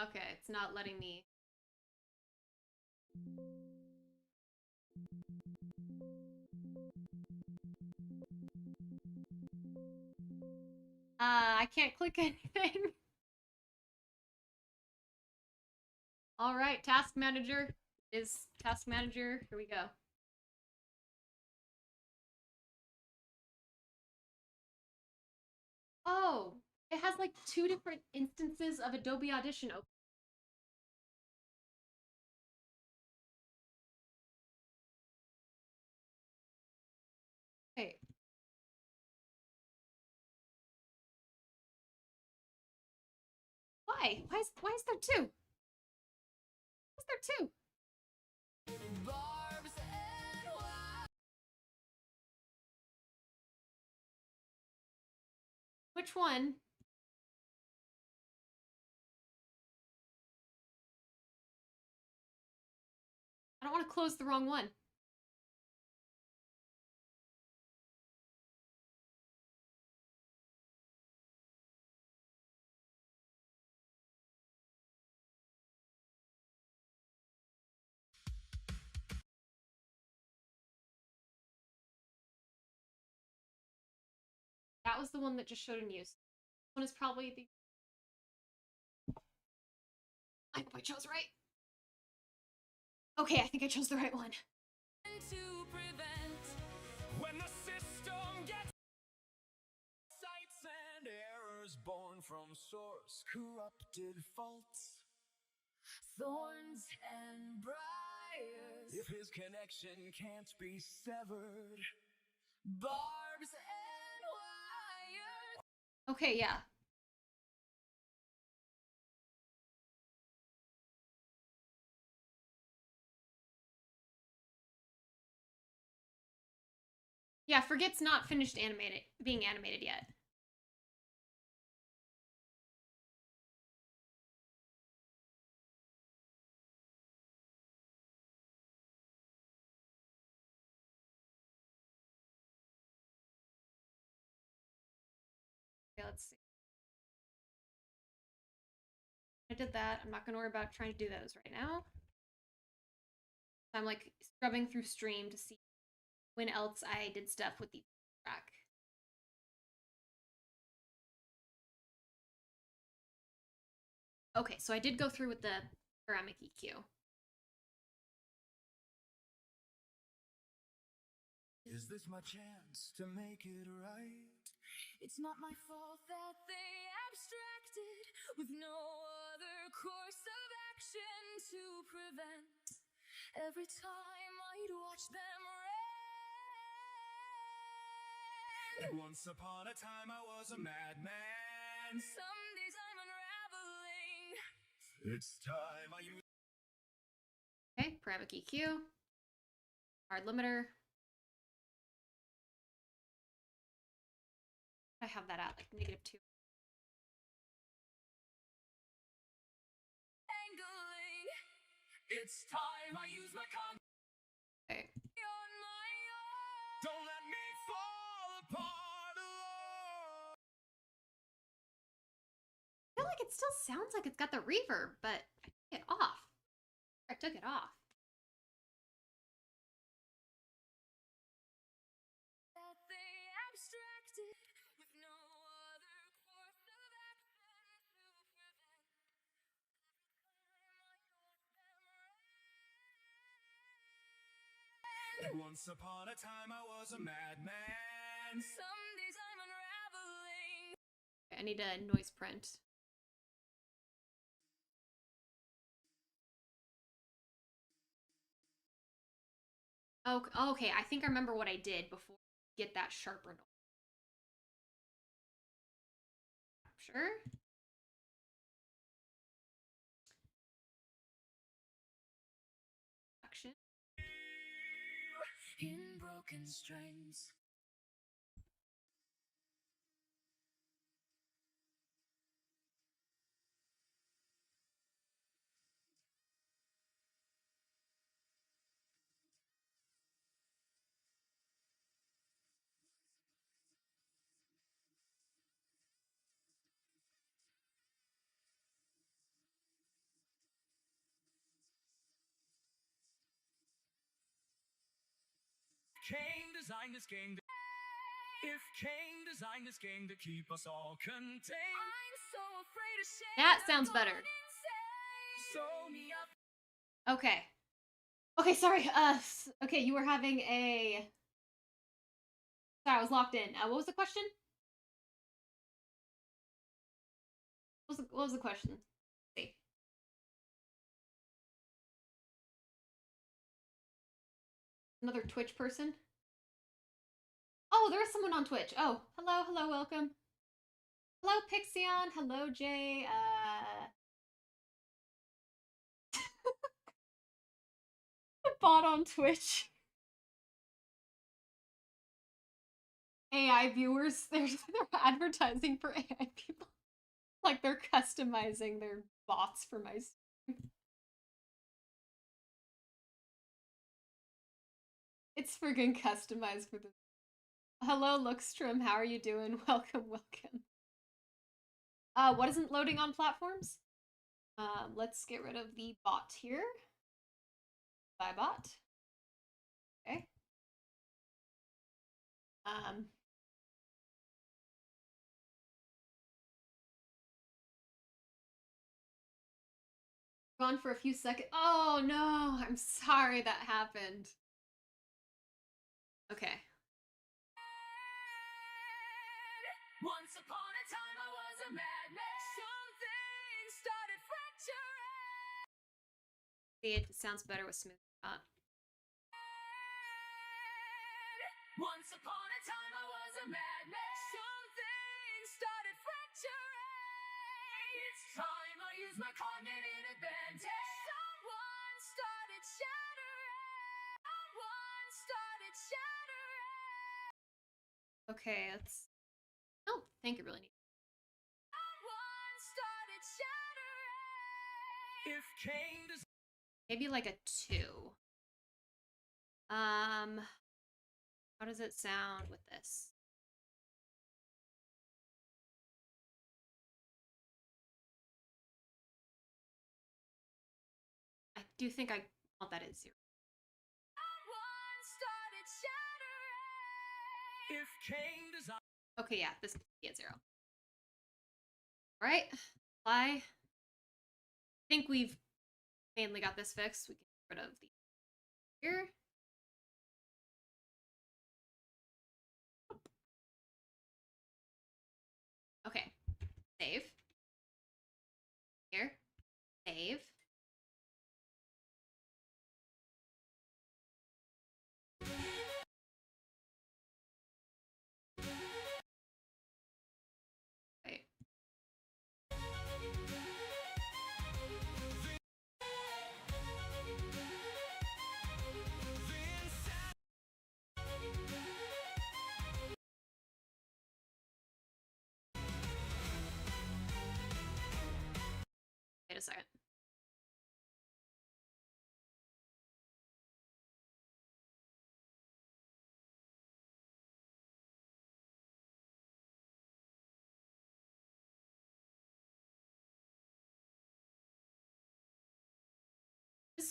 Okay, it's not letting me. I can't click anything. All right, task manager is task manager. Here we go. Oh, it has like 2 different instances of Adobe Audition open. Wait. Why? Why is there 2? Why is there 2? Barbs and wire. Which one? I don't want to close the wrong one. That was the one that just showed in use. This one is probably the. I hope I chose right. Okay, I think I chose the right one. To prevent When the system gets sights and errors born from source corrupted faults. thorns and briars, If his connection can't be severed, barbs and wires. Okay, yeah. Yeah, forget's not finished being animated yet. Okay, let's see. I did that. I'm not gonna worry about trying to do those right now. I'm like scrubbing through stream to see when else I did stuff with the track. Okay, so I did go through with the ceramic EQ. is this my chance to make it right? It's not my fault that they abstracted with no other course of action to prevent. Every time I'd watch them red. Once upon a time I was a madman. Some days I'm unraveling. It's time I use. Okay, ceramic EQ. Hard limiter. I have that at like -2. Angling. It's time I use my con. Okay. On my own. Don't let me fall apart alone. it still sounds like it's got the reverb, but I took it off. I took it off. That they abstracted with no other course of action to prevent. Once upon a time I was a madman. Some days I'm unraveling. I need a noise print. Okay, I think I remember what I did before I get that sharper noise. Sure. Action. In broken strings. Cain designed this game. If Cain designed this game to keep us all contained, I'm so afraid of shame. That sounds better. sew me up. Okay. Okay, sorry. Okay, you were having a. Sorry, I was locked in. What was the question? What was the question? Let's see. Another Twitch person? Oh, there is someone on Twitch. Oh, hello, welcome. Hello, Pixion. Hello, Jay. Bot on Twitch. AI viewers, they're advertising for AI people. Like they're customizing their bots for my stream. It's friggin' customized for the. Hello, Lookstrom. How are you doing? Welcome. What isn't loading on platforms? Let's get rid of the bot here. Bye, bot. Okay. Gone for a few seconds. Oh no, I'm sorry that happened. Okay. Once upon a time I was a madman. Something started fracturing. See, it sounds better with smooth. Once upon a time I was a madman. Something started fracturing. It's time I use my cognitive advantage. Someone started shattering. Someone started shattering. Okay, let's. Oh, thank you, really neat. Someone started shattering. If Cain does. Maybe like a 2. How does it sound with this? I do think I want that at 0. Someone started shattering. If Cain designed. Okay, yeah, this can be at 0. Alright, apply. I think we've mainly got this fixed. We can get rid of the here. Okay, save. Here, save. Wait. Wait a second.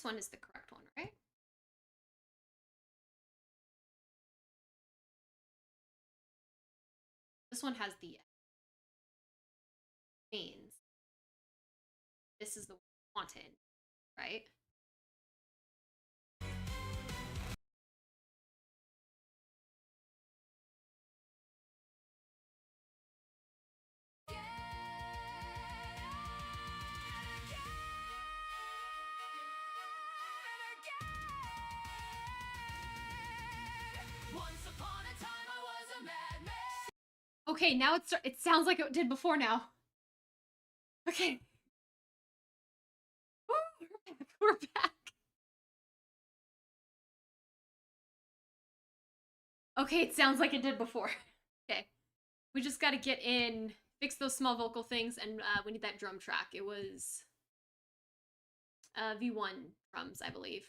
This one is the correct one, right? This one has the means. This is the wanted, right? Once upon a time I was a madman. Okay, now it sounds like it did before now. Okay. Woo, we're back. We're back. Okay, it sounds like it did before. Okay. We just gotta get in, fix those small vocal things, and we need that drum track. It was V1 drums, I believe.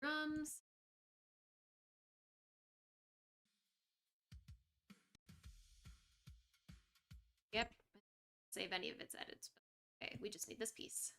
Drums. Yep. Save any of its edits. Okay, we just need this piece.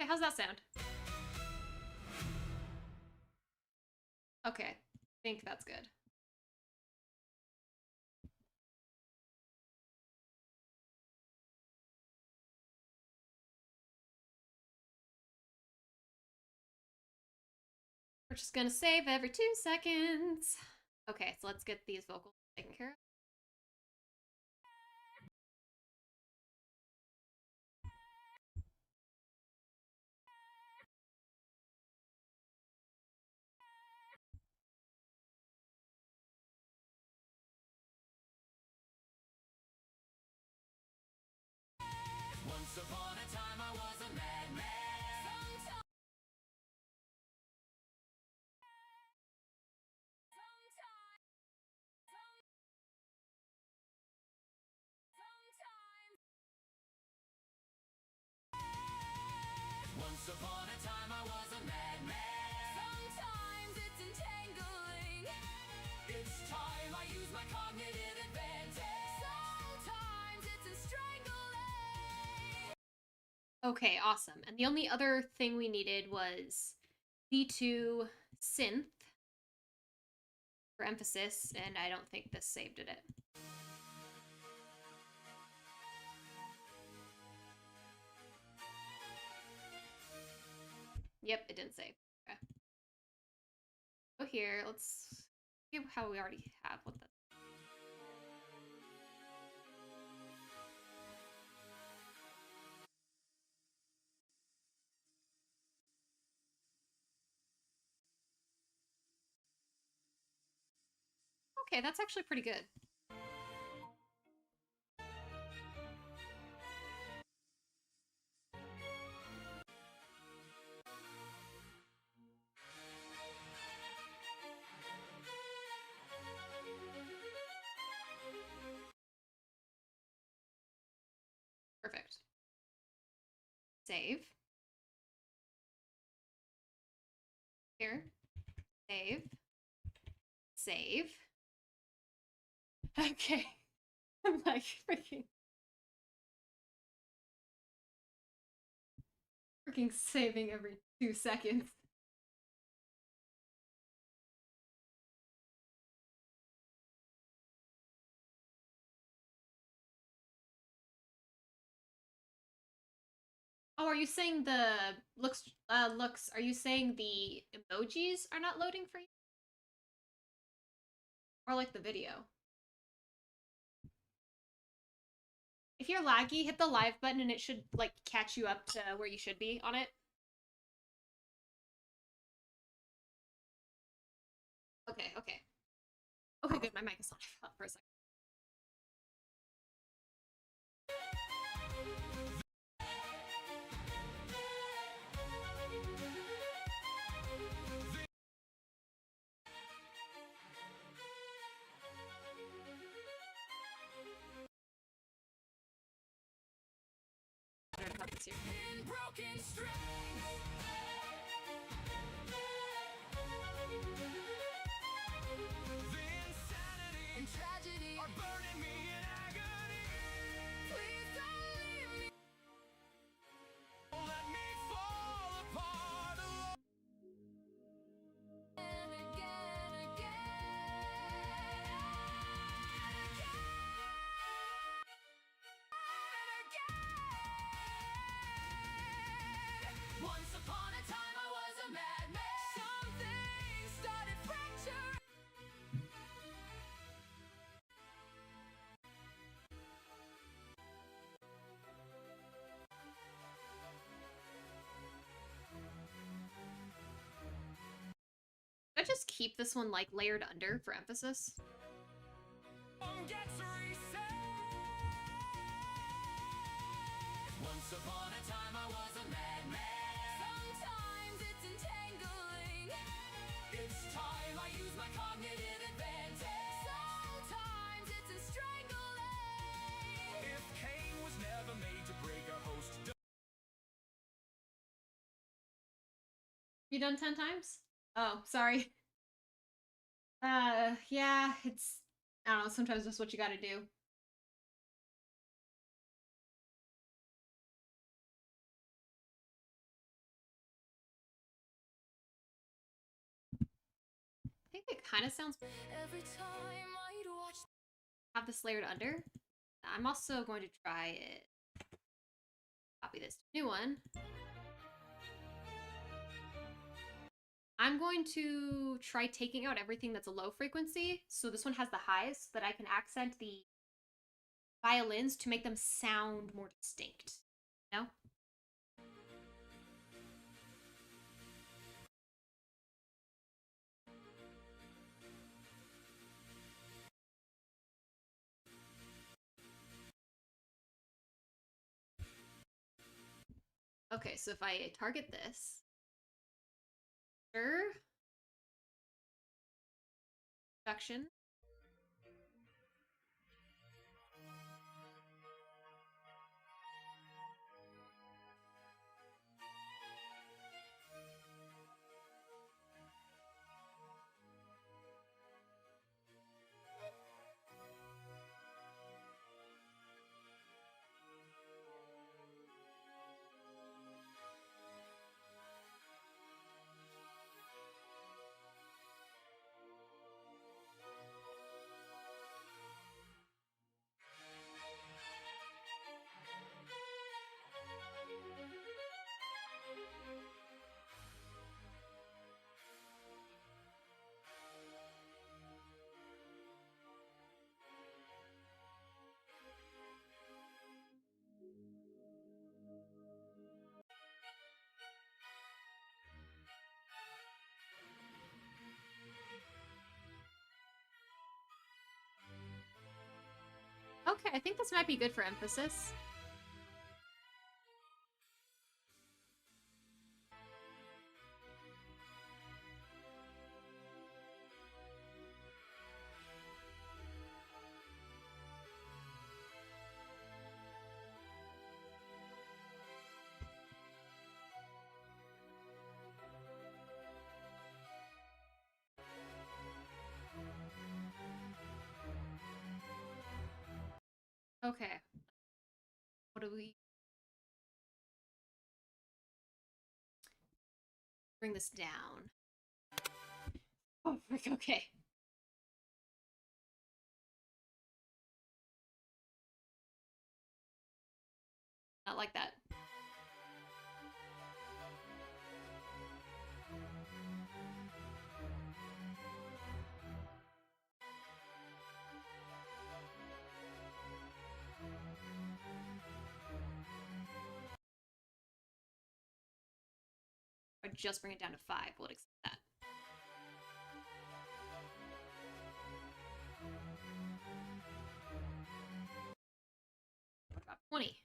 Okay, how's that sound? Okay, I think that's good. We're just gonna save every 2 seconds. Okay, so let's get these vocals taken care of. Once upon a time I was a madman. Once upon a time I was a madman. Sometimes it's entangling. It's time I use my cognitive advantage. Sometimes it's strangling. Okay, awesome. And the only other thing we needed was V2 synth for emphasis, and I don't think this saved it. Yep, it didn't save. Okay. Go here. Let's see how we already have what the. Okay, that's actually pretty good. Perfect. Save. Here. Save. Save. Okay. I'm like freaking saving every 2 seconds. Oh, are you saying the looks? Are you saying the emojis are not loading for you? Or like the video. If you're laggy, hit the live button and it should like catch you up to where you should be on it. Okay, okay. Okay, good. My mic is on. I forgot for a second. Broken strings. The insanity and tragedy are burning me in agony. Please don't leave me. Don't let me fall apart alone. And again, once upon a time I was a madman. Something started fracturing. Should I just keep this one like layered under for emphasis? Gets reset. Once upon a time I was a madman. Sometimes it's entangling. It's time I use my cognitive advantage. Sometimes it's a strangling. If Cain was never made to break a host. You done 10 times? Oh, sorry. Yeah, it's, I don't know, sometimes that's what you gotta do. I think it kind of sounds Every time I'd watch. have this layered under. I'm also going to try it. Copy this new one. I'm going to try taking out everything that's a low frequency. So this one has the highs so that I can accent the violins to make them sound more distinct. You know? Okay, so if I target this, sure, production. Okay, I think this might be good for emphasis. Okay. What do we bring this down? Oh, frick, okay. Not like that. I'd just bring it down to 5, we'll accept that. What about 20?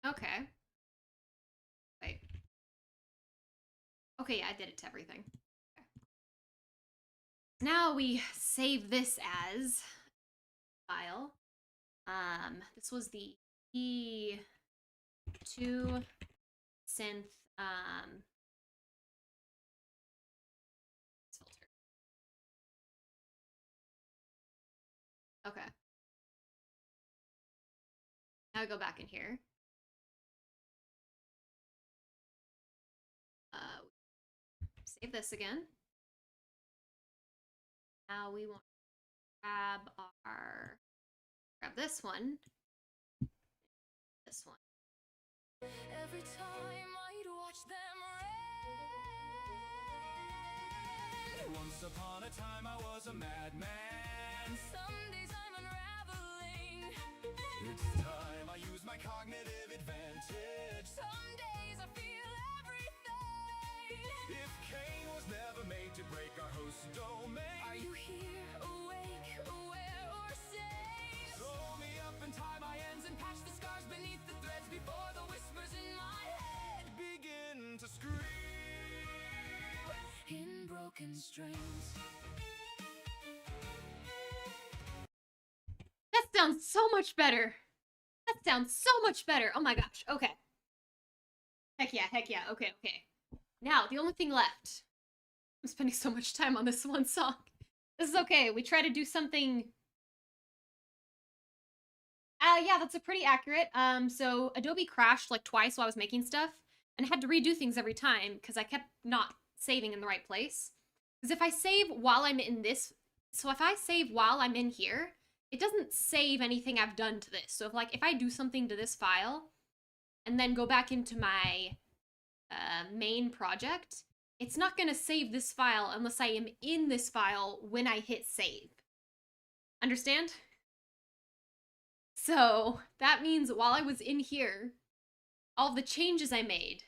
Okay. Wait. Okay, yeah, I did it to everything. Okay. Now we save this as file. This was the E2 synth filter. Okay. Now I go back in here. Save this again. Now we want to grab this one. This one. Every time I'd watch them rain. Once upon a time I was a madman. Some days I'm unraveling. It's time I use my cognitive advantage. Some days I feel everything. If Cain was never made to break our host domain, Are you here, awake, aware, or safe? throw me up and tie my ends and Patch the scars beneath the threads before the whispers in my head begin to scream. in broken strings. That sounds so much better. That sounds so much better. Oh my gosh. Okay. Heck yeah. Okay. Now, the only thing left. I'm spending so much time on this one song. This is okay. We try to do something. Yeah, that's a pretty accurate. So Adobe crashed like twice while I was making stuff, and I had to redo things every time because I kept not saving in the right place. Because if I save while I'm in this, so if I save while I'm in here, it doesn't save anything I've done to this. So if I do something to this file, and then go back into my main project, it's not going to save this file unless I am in this file when I hit save. Understand? So that means while I was in here, all the changes I made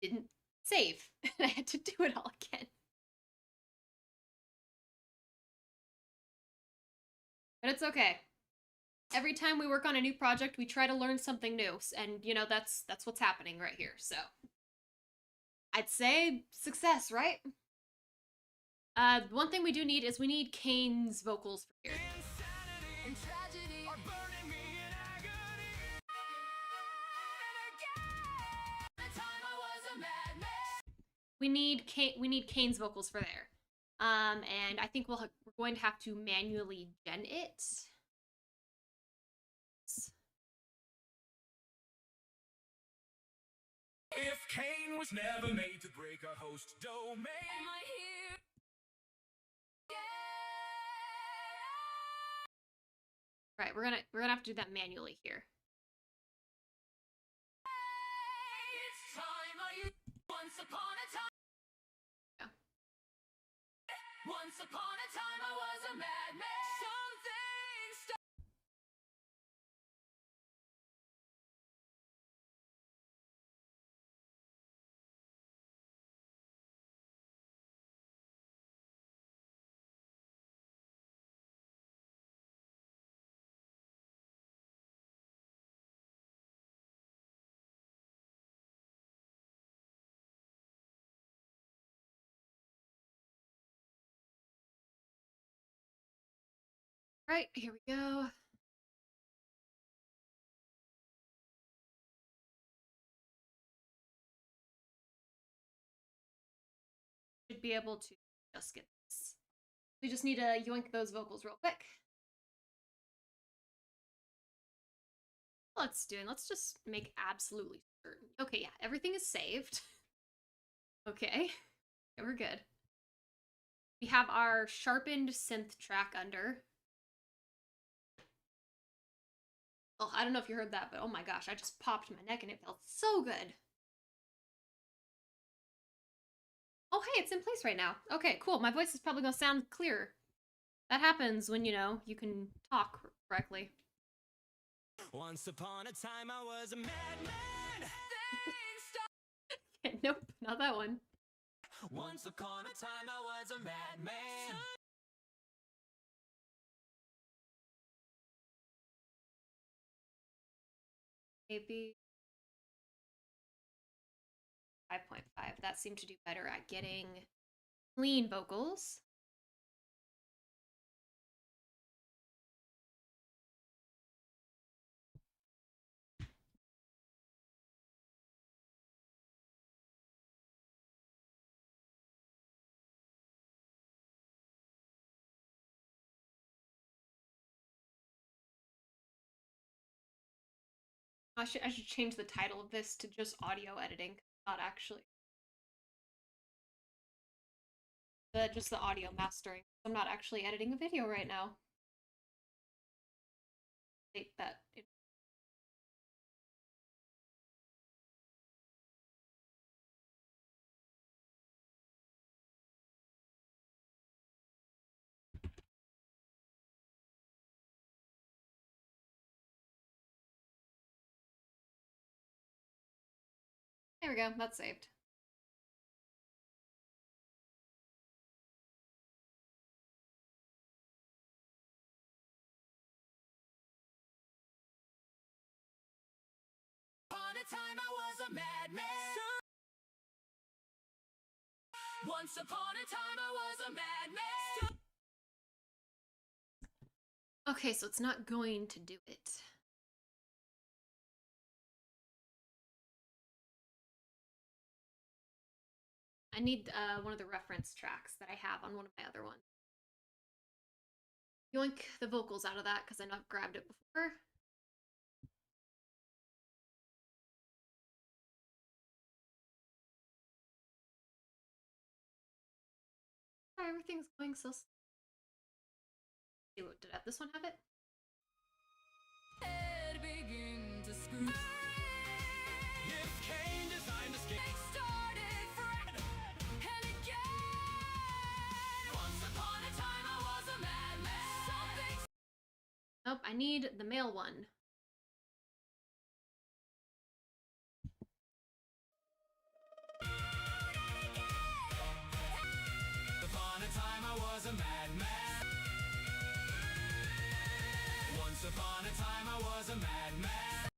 didn't save. And I had to do it all again. But it's okay. Every time we work on a new project, we try to learn something new. And, you know, that's what's happening right here. So I'd say success, right? One thing we do need is we need Kane's vocals for here. Insanity And tragedy are burning me in agony. The time I was a madman. We need Kane's vocals for there. And I think we're going to have to manually gen it. If Cain was never made to break our host domain, Am I here? Right, we're gonna have to do that manually here. It's time I once upon a time. Yeah. Once upon a time I was a madman. Something Right, here we go. Should be able to just get this. We just need to yoink those vocals real quick. Let's just make absolutely certain. Okay, yeah, everything is saved. Okay. Yeah, we're good. We have our sharpened synth track under. Oh, I don't know if you heard that, but oh my gosh, I just popped my neck and it felt so good. Oh, hey, it's in place right now. Okay, cool. My voice is probably gonna sound clearer. That happens when, you know, you can talk correctly. Once upon a time I was a madman. Nope, not that one. Once upon a time I was a madman. Maybe 5.5. That seemed to do better at getting clean vocals. I should change the title of this to just audio editing, not actually. Just the audio mastering. I'm not actually editing a video right now. State that. There we go, that's saved. Upon a time I was a madman. Once upon a time I was a madman. Okay, so it's not going to do it. I need one of the reference tracks that I have on one of my other ones. Yoink the vocals out of that because I know I've grabbed it before. Oh, everything's going so slow. Did this one have it? Head begin to screw. If Cain designed a skate, Started from and again. Once upon a time I was a madman. Something Nope, I need the male one. upon a time I was a madman. Once upon a time I was a madman.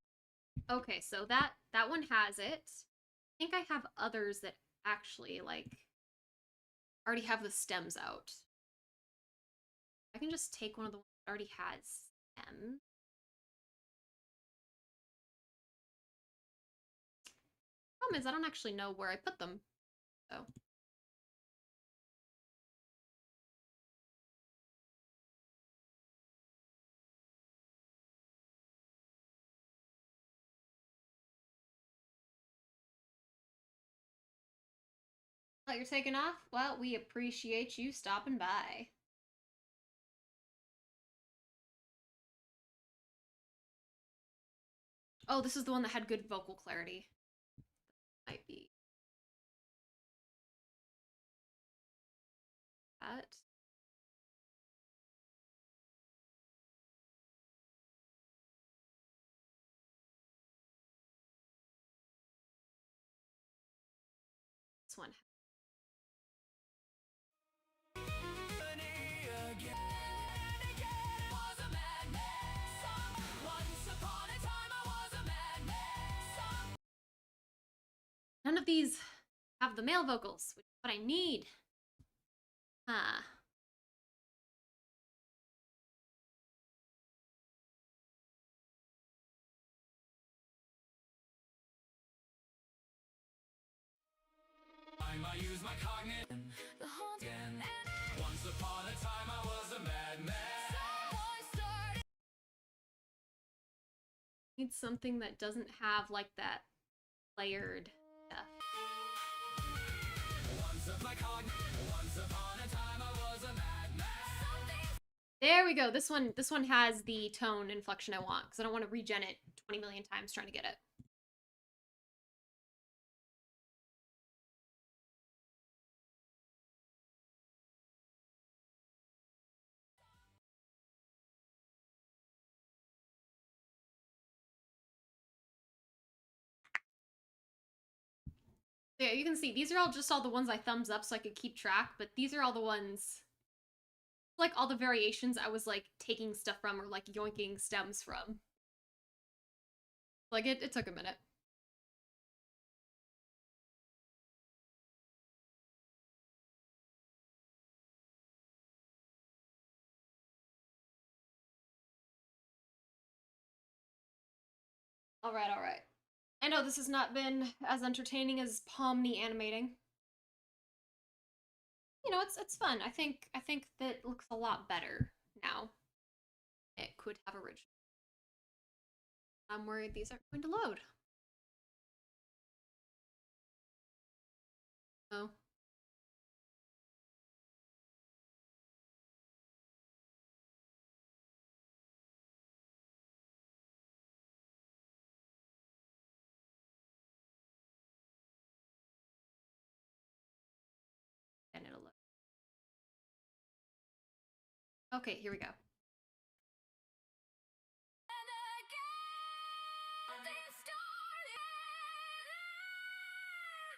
Okay, so that one has it. I think I have others that actually like already have the stems out. I can just take one of the ones that already has stems. Problem is I don't actually know where I put them. So oh, you're taking off? Well, we appreciate you stopping by. Oh, this is the one that had good vocal clarity. Might be that. This one. None of these have the male vocals, which is what I need. Huh. I use my cognitive. the haunt and Once upon a time I was a madman. someone started. Need something that doesn't have like that layered stuff. There we go. This one has the tone inflection I want because I don't want to regen it 20 million times trying to get it. Yeah, you can see these are all the ones I thumbs up so I could keep track, but these are all the ones, like all the variations I was like taking stuff from or like yoinking stems from. Like it took a minute. All right, all right. I know this has not been as entertaining as Pomni animating. You know, it's fun. I think that looks a lot better now. It could have original. I'm worried these aren't going to load. Oh. And it'll load. Okay, here we go.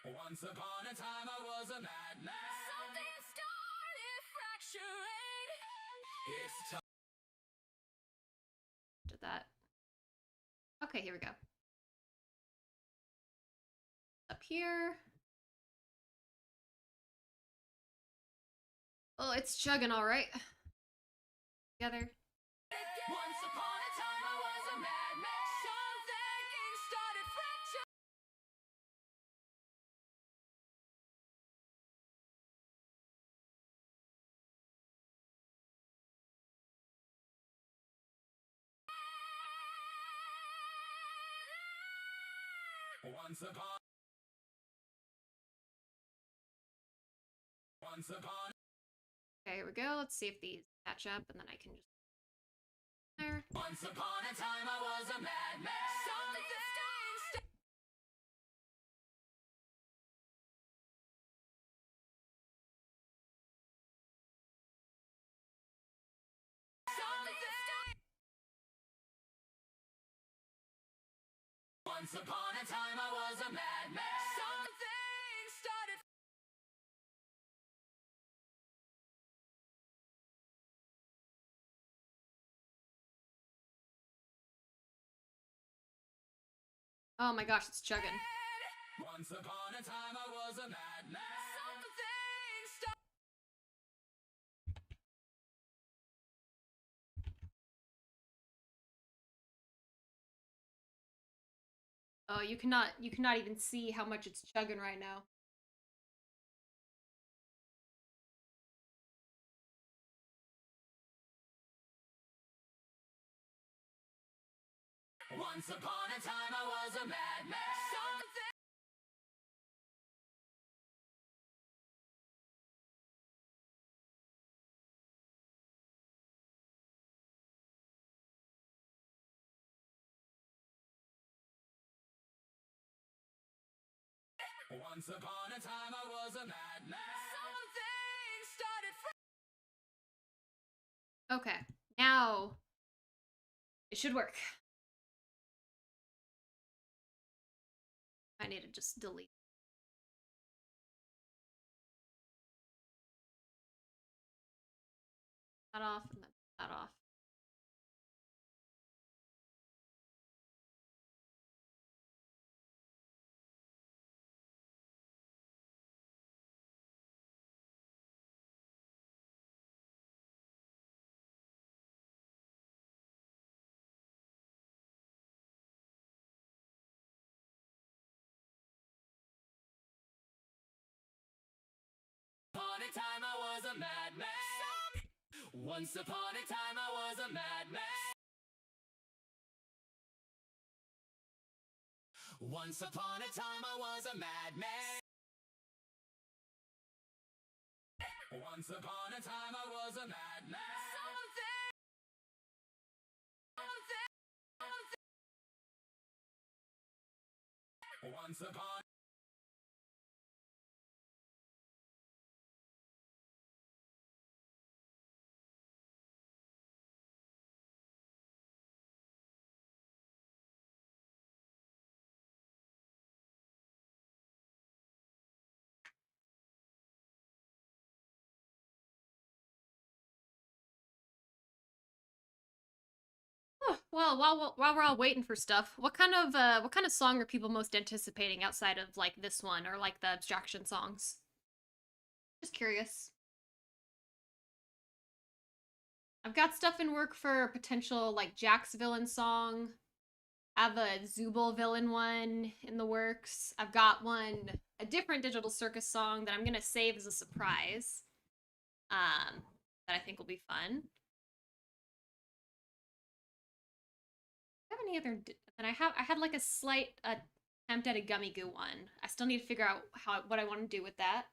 Once upon a time I was a madman. Something started fracturing. It's time. Did that. Okay, here we go. Up here. Oh, it's chugging all right. Together. Once upon a time I was a madman. Something started fracturing. Once upon. Okay, here we go. Let's see if these catch up, and then I can just there. Once upon a time I was a madman. Something started. Once upon a time I was a madman. Something started. Oh my gosh, it's chugging. Once upon a time I was a madman. Something started. Oh, you cannot even see how much it's chugging right now. Once upon a time I was a madman. Something. Once upon a time I was a madman. Something started. Okay, now it should work. I need to just delete. That off and then that off. Upon a time I was a madman. Once upon a time I was a madman. Once upon a time I was a madman. Once upon a time I was a madman. Once upon Oh, well, while we're all waiting for stuff, what kind of song are people most anticipating outside of like this one or like the abstraction songs? Just curious. I've got stuff in work for potential like Jack's villain song. I have a Zubul villain one in the works. I've got a different Digital Circus song that I'm gonna save as a surprise. That I think will be fun. Do I have any other? And I had like a slight attempt at a Gummy Goo one. I still need to figure out what I want to do with that.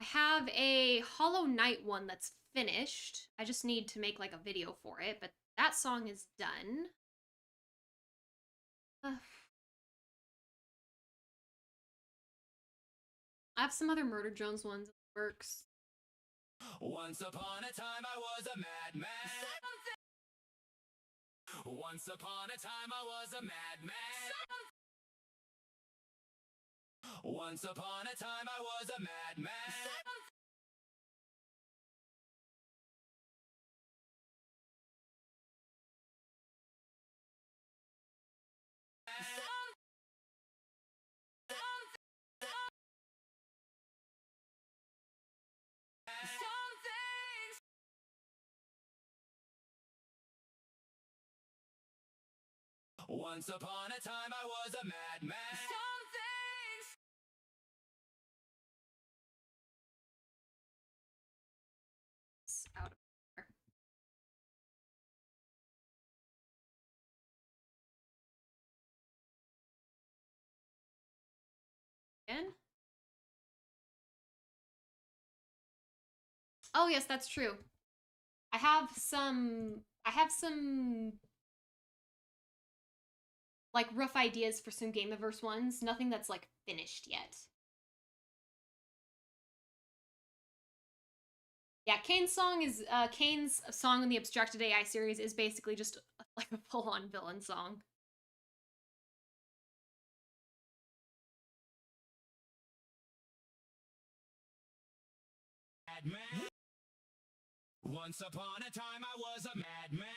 I have a Hollow Knight one that's finished. I just need to make like a video for it, but that song is done. I have some other Murder Jones ones in the works. Once upon a time I was a madman. Once upon a time I was a madman. Once upon a time I was a madman. Once upon a time I was a madman. It's out of there. Again? Oh yes, that's true. I have some like rough ideas for some Gameaverse ones. Nothing that's like finished yet. Yeah, Kane's song in the Abstracted AI series is basically just like a full-on villain song. Madman. Once upon a time I was a madman.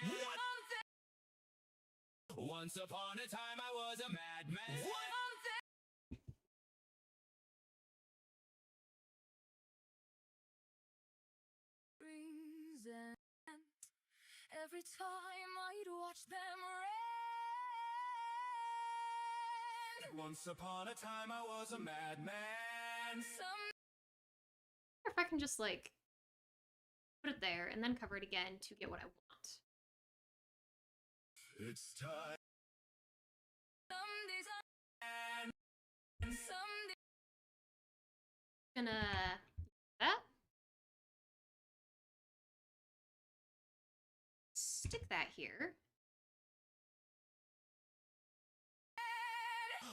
Once upon a time I was a madman. And every time I'd watch them rain. Once upon a time I was a madman. Or if I can just like put it there and then cover it again to get what I want. It's time. Some days and some days. Gonna that. Stick that here.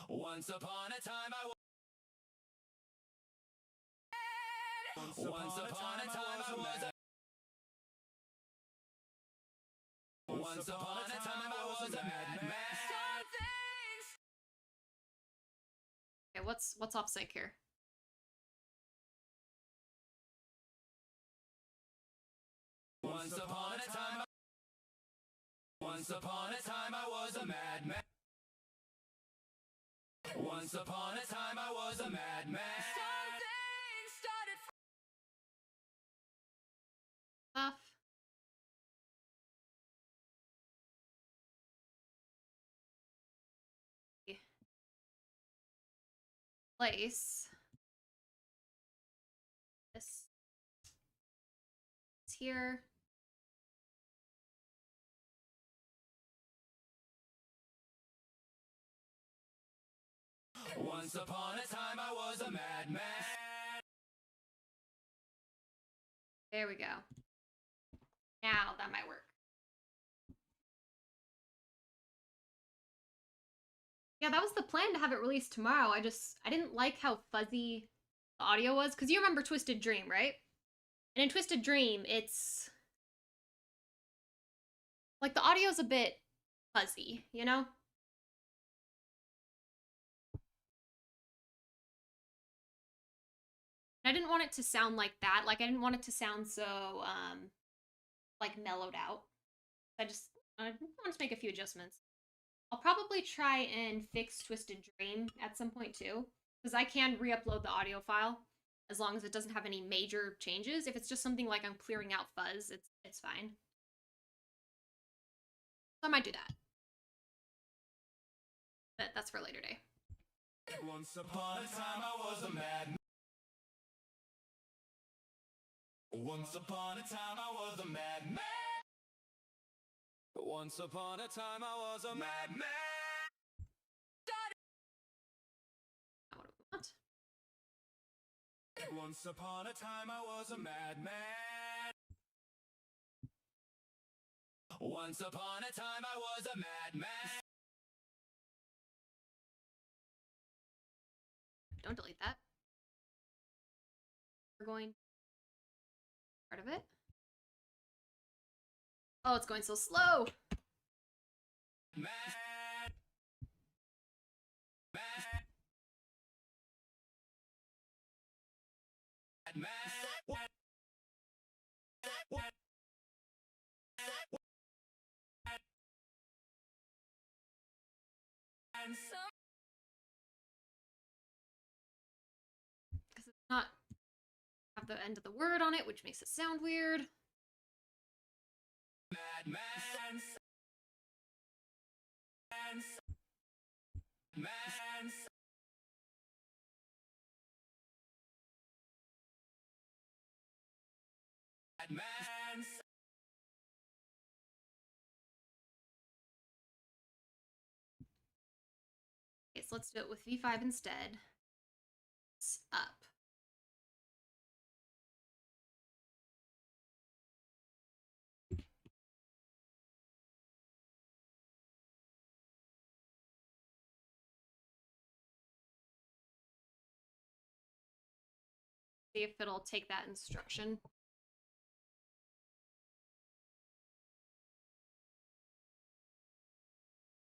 Once upon a time I was. Once upon a time I was a. Once upon a time I was a madman. Okay, what's off sync here? Once upon a time. Once upon a time I was a madman. Once upon a time I was a madman. Off. Place. This is here. Once upon a time I was a madman. There we go. Now that might work. Yeah, that was the plan to have it released tomorrow. I didn't like how fuzzy the audio was, because you remember Twisted Dream, right? And in Twisted Dream, it's like the audio's a bit fuzzy, you know? I didn't want it to sound like that. Like, I didn't want it to sound so, like, mellowed out. I wanted to make a few adjustments. I'll probably try and fix Twisted Dream at some point, too. Because I can re-upload the audio file, as long as it doesn't have any major changes. If it's just something like I'm clearing out fuzz, it's fine. So I might do that. But that's for a later day. Once upon a time I was a madman. Once upon a time I was a madman. Once upon a time I was a madman. Not what I want. Once upon a time I was a madman. Once upon a time I was a madman. Don't delete that. We're going part of it. Oh, it's going so slow. Mad. Mad. Mad. And some Because it's not have the end of the word on it, which makes it sound weird. madman. Man. Man. Okay, so let's do it with V5 instead. It's up. See if it'll take that instruction.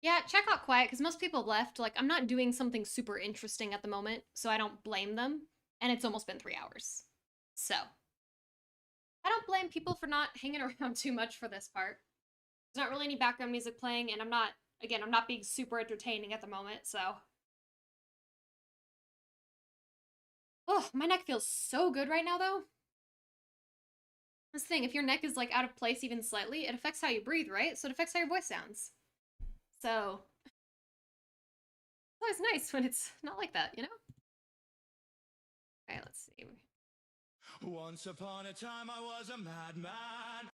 Yeah, check out quiet, because most people left. Like, I'm not doing something super interesting at the moment, so I don't blame them. And it's almost been 3 hours. So, I don't blame people for not hanging around too much for this part. There's not really any background music playing, and I'm not being super entertaining at the moment, so. Oh, my neck feels so good right now, though. This thing, if your neck is, like, out of place even slightly, it affects how you breathe, right? So it affects how your voice sounds. So, it's always nice when it's not like that, you know? Alright, let's see. Once upon a time I was a madman.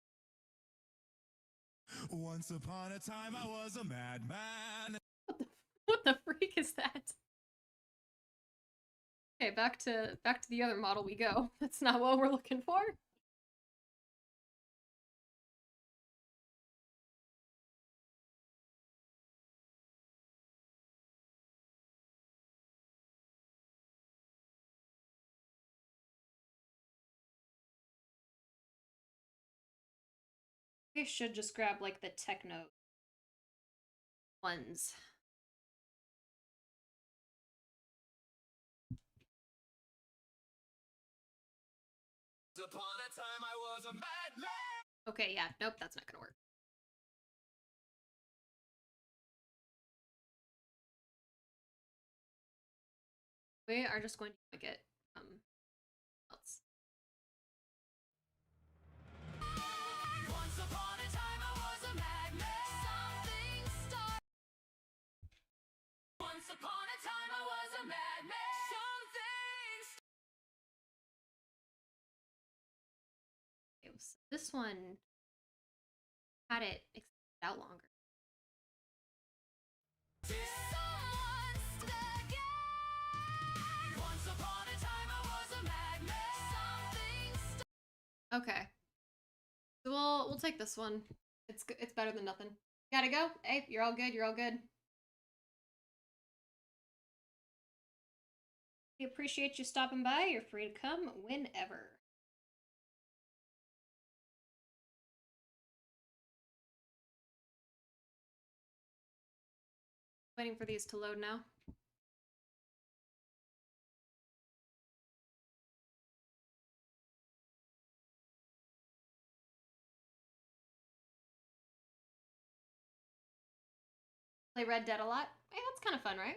Once upon a time I was a madman. What the freak is that? Okay, back to the other model we go. That's not what we're looking for. I should just grab like the techno ones. Once upon a time I was a madman. Okay, yeah, nope, that's not gonna work. We are just going to get else. Once upon a time I was a madman. Something started. Once upon a time I was a madman. Something Okay, so this one had it extended out longer. started. Okay. So we'll take this one. It's better than nothing. Gotta go? Hey, you're all good, you're all good. We appreciate you stopping by. You're free to come whenever. Waiting for these to load now. Play Red Dead a lot. Hey, that's kind of fun, right?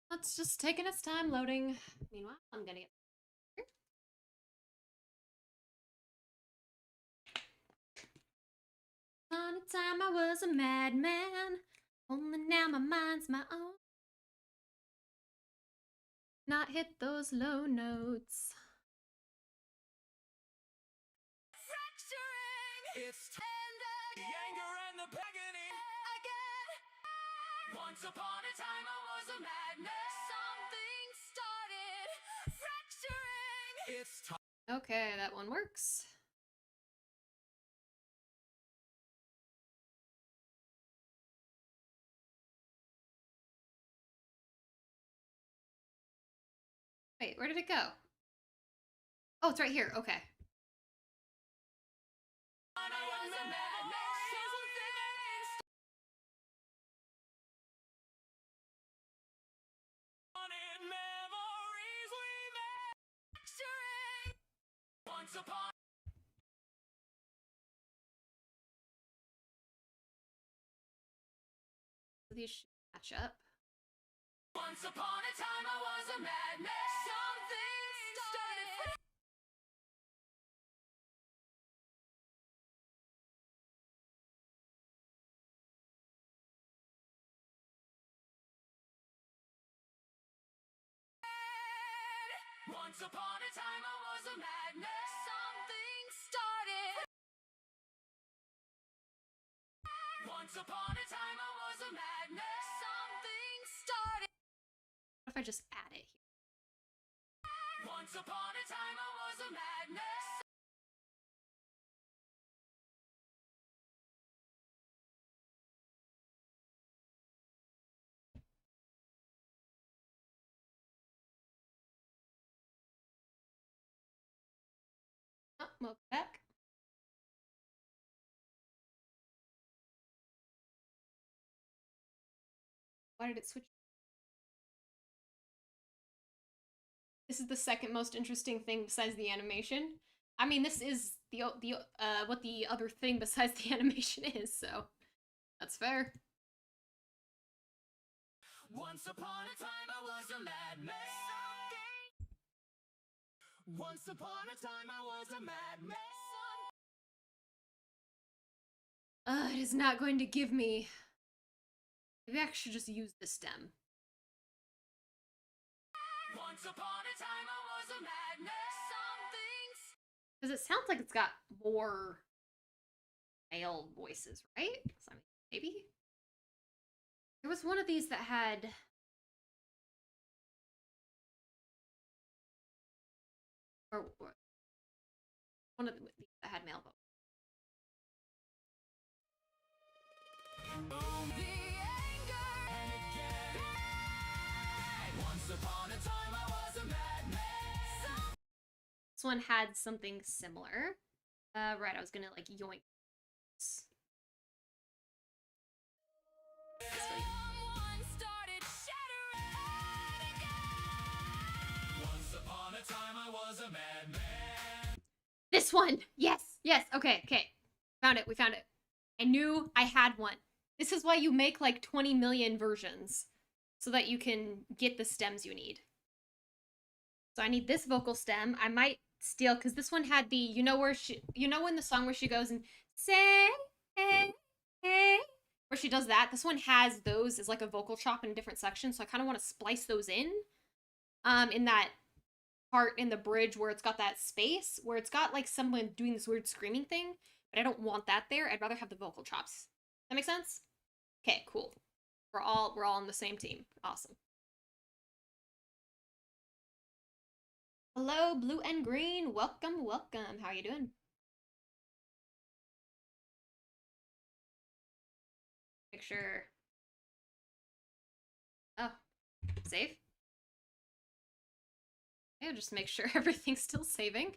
It's just taking its time loading. Meanwhile, I'm gonna get... On a time I was a madman, only now my mind's my own. Not hit those low notes. Fracturing. It's the anger and the agony again. Once upon a time I was a madman. Something started fracturing. It's time. Okay, that one works. Wait, where did it go? Oh, it's right here. Okay. These should match up. Once upon a time I was a madman. Something started. Once upon a time I was a madman. Something started. Once upon a time I was a madman. Something started. What if I just add it here? Once upon a time I was a madman. Oh, welcome back. Why did it switch? This is the second most interesting thing besides the animation. I mean, this is the what the other thing besides the animation is, so that's fair. Once upon a time I was a madman. Once upon a time I was a madman. It is not going to give me... Maybe I should just use the stem. Once upon a time I was a madman. Because it sounds like it's got more male voices, right? So, I mean, maybe? There was one of these that had... Or one of these that had male vocals. Once upon a time I was a madman. This one had something similar. Right, I was gonna like yoink. Once upon a time I was a madman. This one! Yes! Yes! Okay, okay. Found it, we found it. I knew I had one. This is why you make like 20 million versions. So that you can get the stems you need. So I need this vocal stem. I might steal because this one had the when the song where she goes and say hey hey where she does that. This one has those as like a vocal chop in a different section, so I kind of want to splice those in that part in the bridge where it's got that space where it's got like someone doing this weird screaming thing, but I don't want that there. I'd rather have the vocal chops. That make sense? Okay, cool. We're all on the same team. Awesome. Hello, blue and green. Welcome, welcome. How are you doing? Make sure. Oh, save? Yeah, just make sure everything's still saving.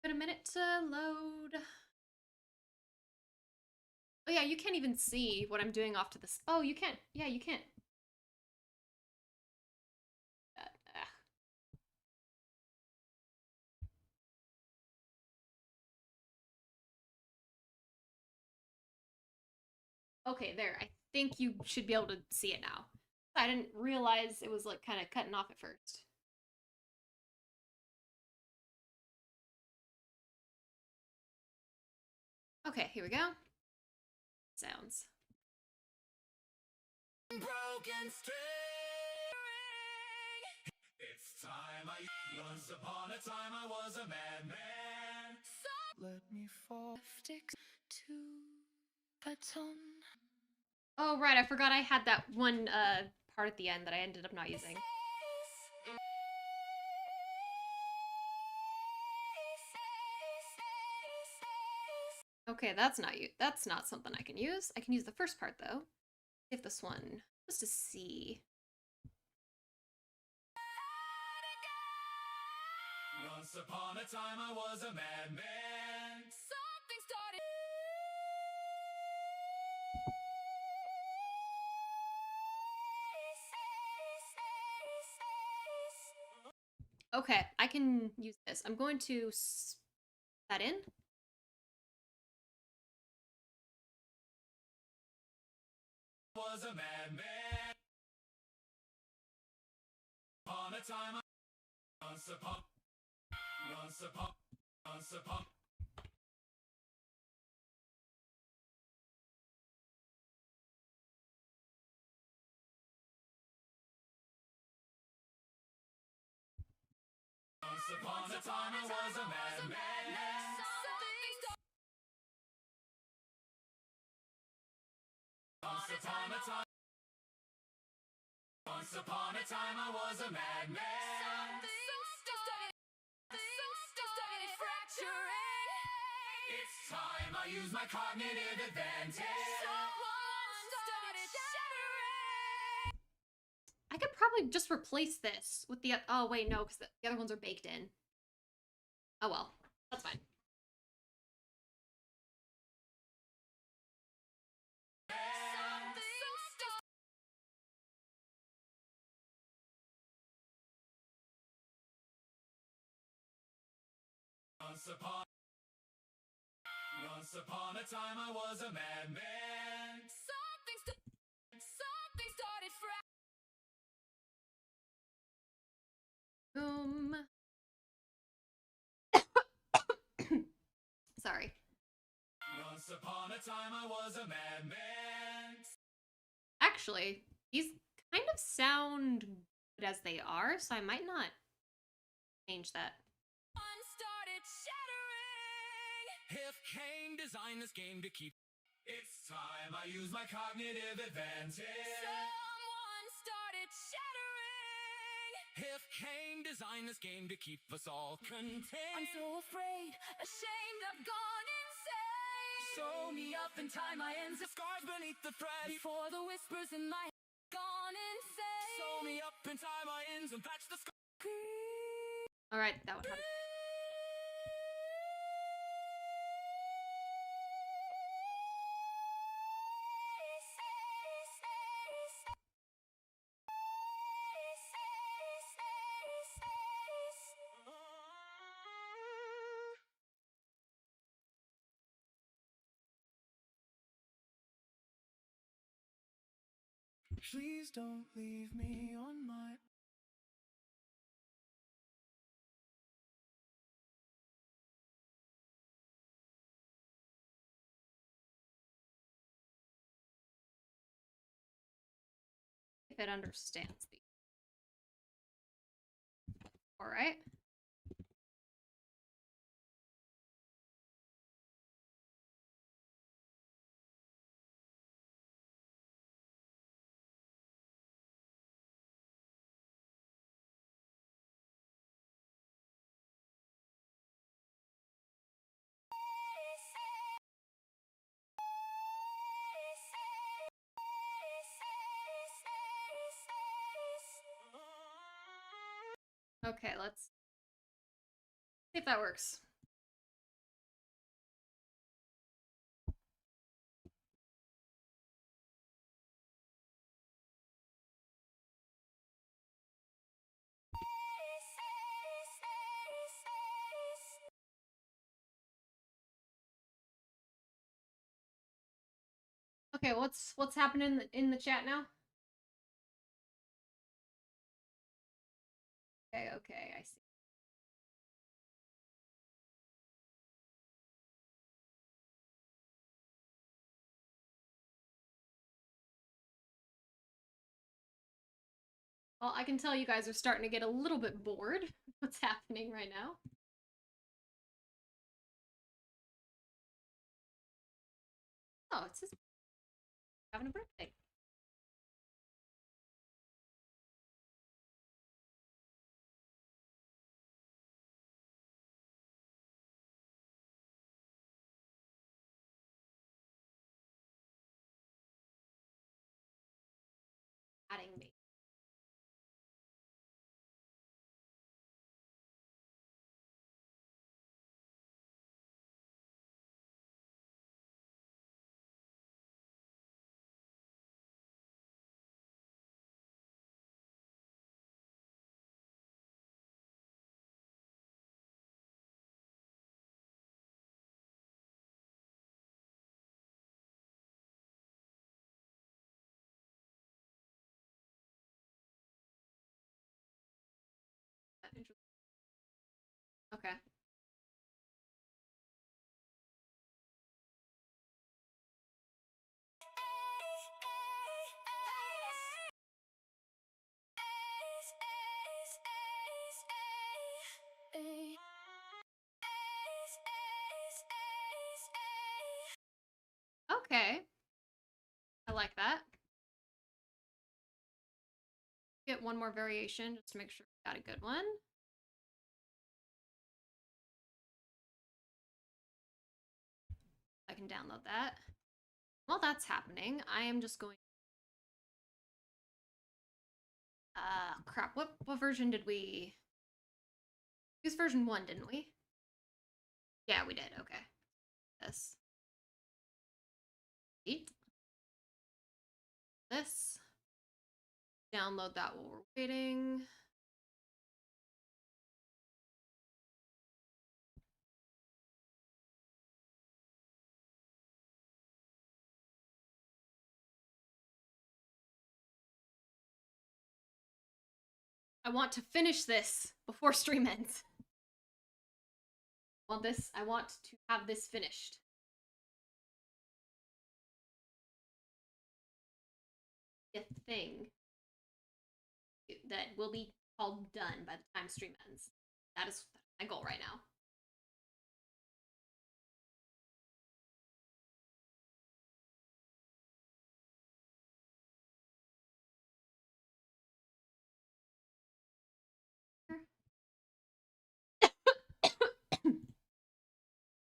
But a minute to load. Oh yeah, you can't even see what I'm doing off to this. Oh, you can't. Yeah, you can't. Okay, there. I think you should be able to see it now. I didn't realize it was like kind of cutting off at first. Okay, here we go. Sounds. Broken string. It's time once upon a time I was a madman. Let me fall. Sticks to baton. Oh, right, I forgot I had that one part at the end that I ended up not using. Okay, that's not something I can use. I can use the first part though. If this one, just to see. Once upon a time I was a madman. Something started. Okay, I can use this. I'm going to that in. Was a madman. Upon a time once upon once upon once upon once upon a time I was a madman. Once upon a time. Once upon a time I was a madman. It's time I use my cognitive advantage. I could probably just replace this with the. Oh wait, no, because the other ones are baked in. Oh well, that's fine. Once upon a time I was a madman. Something started Boom. Sorry. Once upon a time I was a madman. Actually, these kind of sound good as they are, so I might not change that. started shattering. If Kane designed this game to keep, it's time I use my cognitive advantage. Someone started shattering. If Kane designed this game to keep us all contained, I'm so afraid, ashamed, I've gone insane. sew me up and tie my ends of scars beneath the thread. Before the whispers in my head gone insane. Sew me up and tie my ends and patch the scars. Alright, that one. Please don't leave me on my If it understands the. All right. Okay, let's see if that works. Okay, what's happening in the chat now? Okay, I see. Well, I can tell you guys are starting to get a little bit bored with what's happening right now. Oh, it's his having a birthday. Adding me. Okay. Okay. I like that. Get one more variation just to make sure we got a good one. I can download that. While that's happening, I am just going. Crap. What version did we use? Version 1, didn't we? Yeah, we did. Okay. This. Eat. This. Download that while we're waiting. I want to finish this before stream ends. I want to have this finished. A thing that will be called done by the time stream ends. That is my goal right now.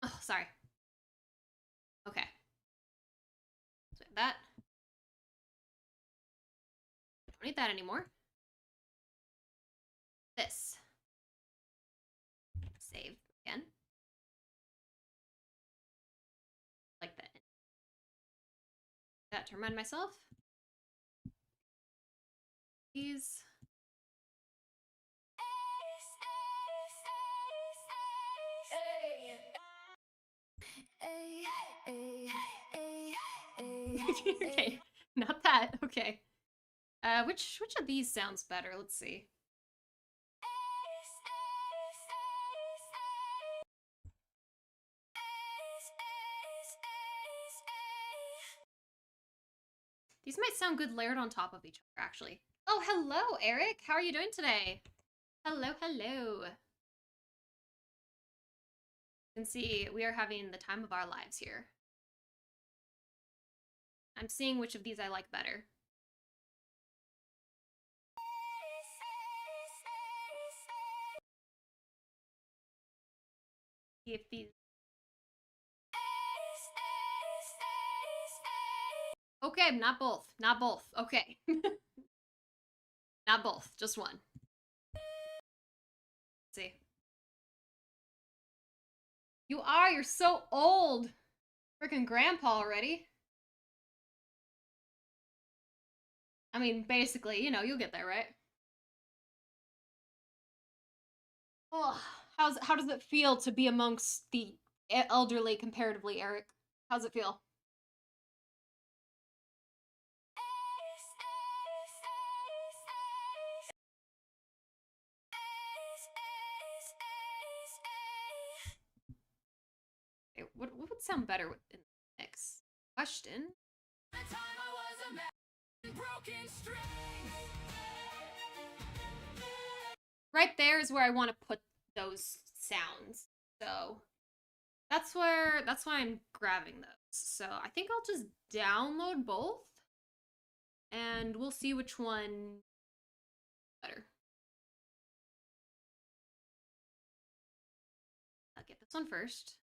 Oh, sorry. Okay. So that. Don't need that anymore. This. Save again. Like that. That to remind myself. These. Okay, not that. Okay. Which of these sounds better? Let's see. These might sound good layered on top of each other, actually. Oh, hello, Eric. How are you doing today? Hello, hello. You can see we are having the time of our lives here. I'm seeing which of these I like better. See if these... Okay, not both. Not both. Okay. Not both. Just one. Let's see. You are. You're so old. Freaking grandpa already. I mean, basically, you know, you'll get there, right? Oh, how does it feel to be amongst the elderly comparatively, Eric? How's it feel? Okay, what would sound better in the mix? Question. Right there is where I want to put those sounds. So that's why I'm grabbing those. So I think I'll just download both and we'll see which one better. I'll get this one first.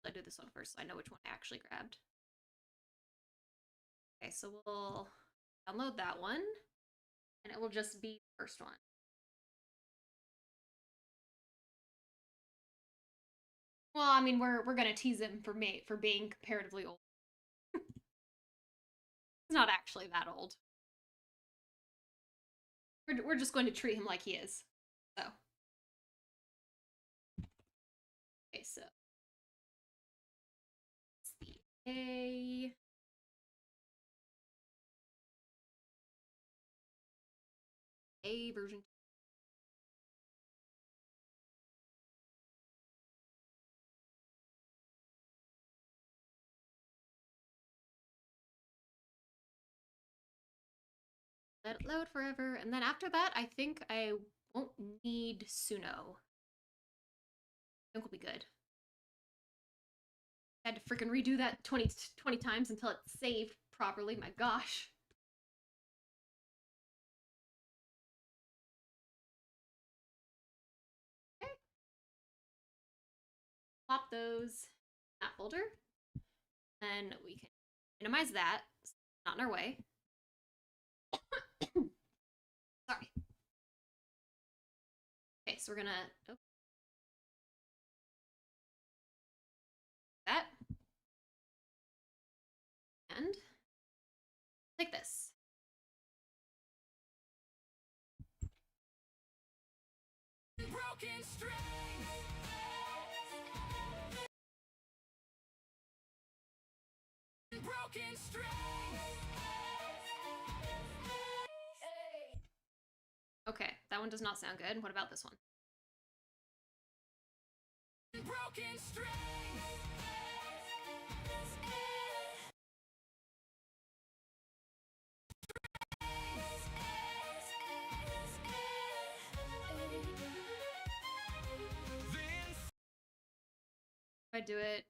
I'll do this one first so I know which one I actually grabbed. Okay, so we'll download that one and it will just be the first one. Well, I mean, we're gonna tease him for being comparatively old. He's not actually that old. We're just going to treat him like he is. So. Okay, so. It's the A version. Let it load forever, and then after that, I think I won't need Suno. I think we'll be good. I had to freaking redo that 20 times until it saved properly. My gosh. Okay. Plop those in that folder. Then we can minimize that. So it's not in our way. Sorry. Okay, so we're gonna that and like this. Broken strings. Broken strings. Okay, that one does not sound good. What about this one? Broken strings. If I do it.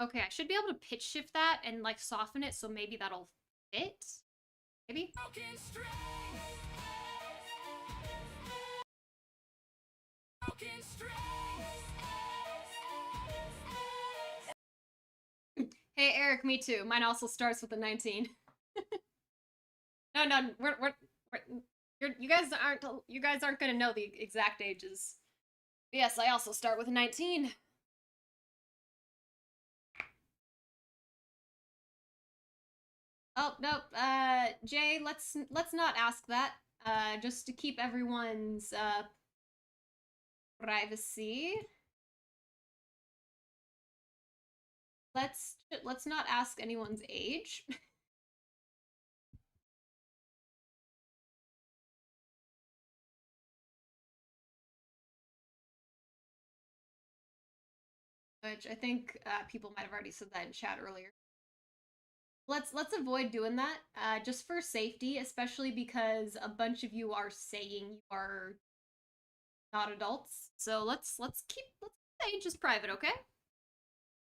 Okay, I should be able to pitch shift that and like soften it so maybe that'll fit. Maybe? Hey Eric, me too. Mine also starts with a 19. No, you guys aren't gonna know the exact ages. Yes, I also start with 19. Oh, nope. Jay, let's not ask that. Just to keep everyone's privacy. Let's not ask anyone's age. Which I think people might have already said that in chat earlier. Let's avoid doing that, just for safety, especially because a bunch of you are saying you are not adults. So let's keep the ages private, okay?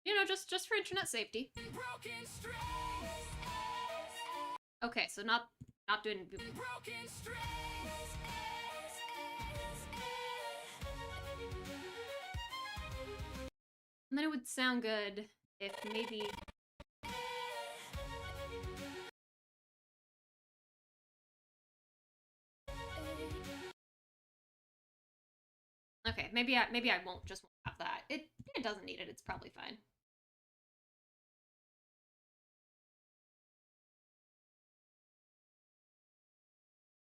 You know, just for internet safety. Okay, so not doing. And then it would sound good if maybe. Okay, maybe I won't have that. It doesn't need it. It's probably fine.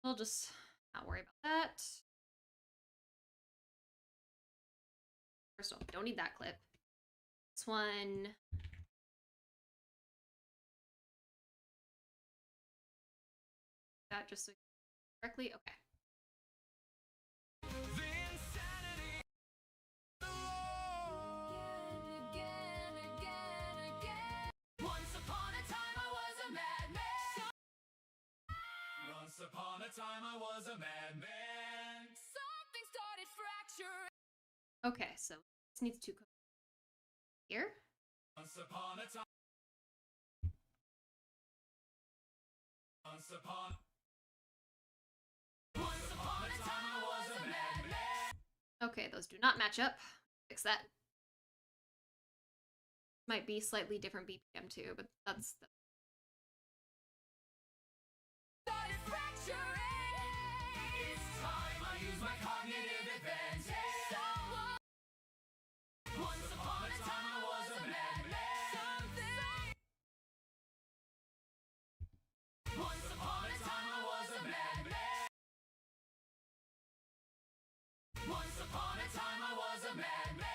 We'll just not worry about that. First off, don't need that clip. This one. That just so correctly. Okay. Once upon a time I was a madman. Something started fracturing. Okay, so this needs to come here. Once upon a time. Once upon a time I was a madman. Okay, those do not match up. Fix that. Might be slightly different BPM too, but that's Started fracturing. It's time I use my cognitive advantage. Once upon a time I was a madman. Once upon a time I was a madman. Once upon a time I was a madman.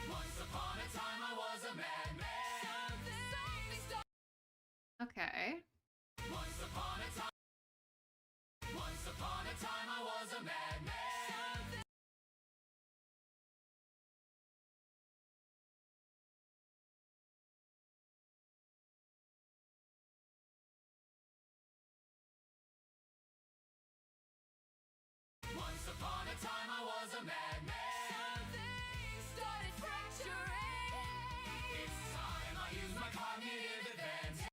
Once upon a time I was a madman. okay. Once upon a time. Once upon a time I was a madman. Once upon a time I was a madman. Started fracturing. It's time I use my cognitive advantage.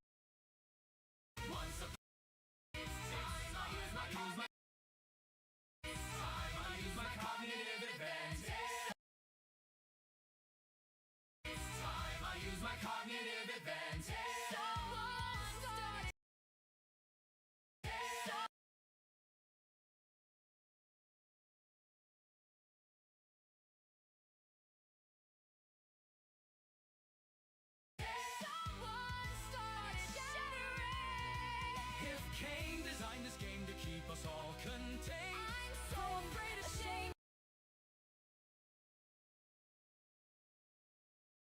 Once upon it's time I use my it's time I use my cognitive advantage. It's time I use my cognitive advantage. Someone started. Someone started shattering. If Cain designed this game to keep us all contained, I'm so afraid of shame.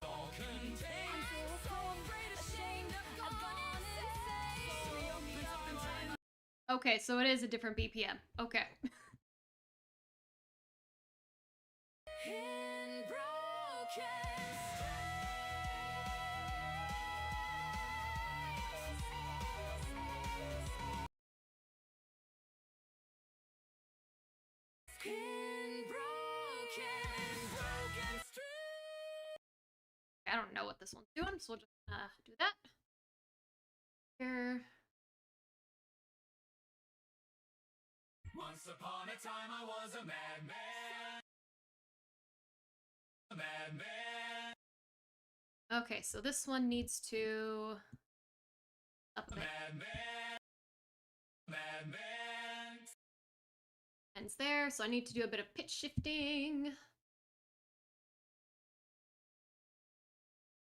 all contained. I'm so afraid of shame. I've gone insane. Okay, so it is a different BPM. Okay. In broken streets. I don't know what this one's doing, so we'll just do that. Here. Once upon a time I was a madman. A madman. Okay, so this one needs to up a bit. Madman. Madman. ends there, so I need to do a bit of pitch shifting.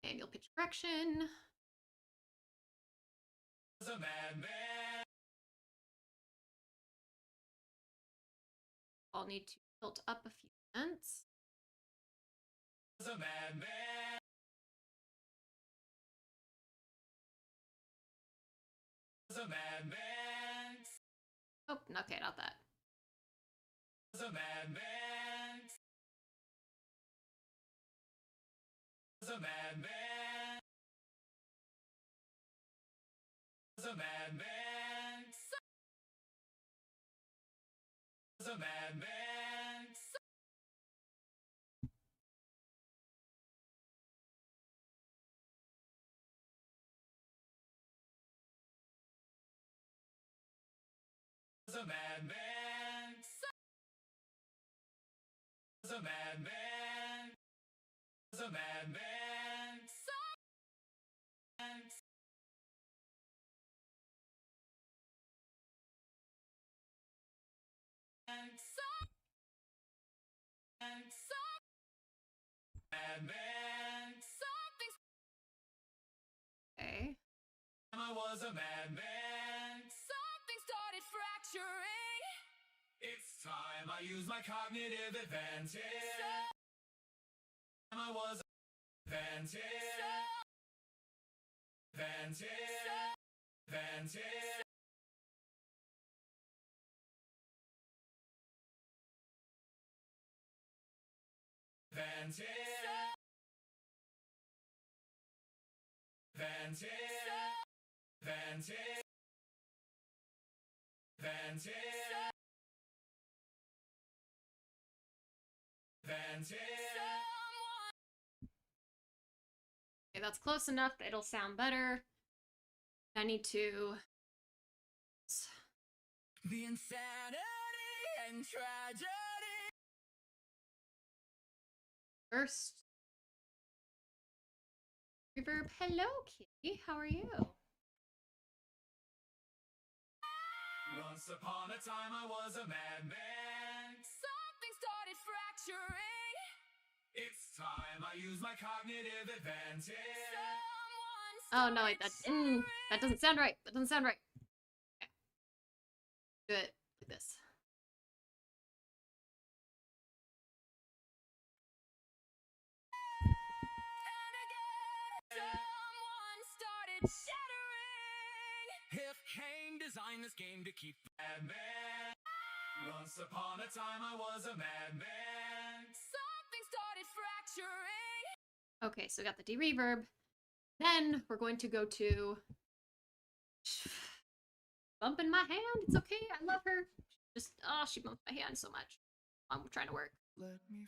Manual pitch correction. A madman. I'll need to tilt up a few cents. A madman. A madman. Oh, okay, not that. A madman. A madman. A madman. A madman. A madman. A madman. A madman. Madman. Okay. I was a madman. Something started fracturing. It's time I use my cognitive advantage. I was advantage. Advantage. Advantage. Advantage. Advantage. Advantage. Advantage. Advantage. Okay, that's close enough. It'll sound better. I need to... The insanity and tragedy. First... Reverb. Hello, Kitty. How are you? Once upon a time I was a madman. Something started fracturing. It's time I use my cognitive advantage. Oh no, wait, that doesn't sound right. That doesn't sound right. Okay. Do it like this. Someone started shattering. If Kane designed this game to keep madman. Once upon a time I was a madman. Something started fracturing. Okay, so we got the de-reverb. Then we're going to go to bumping my hand. It's okay. I love her. Just she bumped my hand so much. I'm trying to work. Let me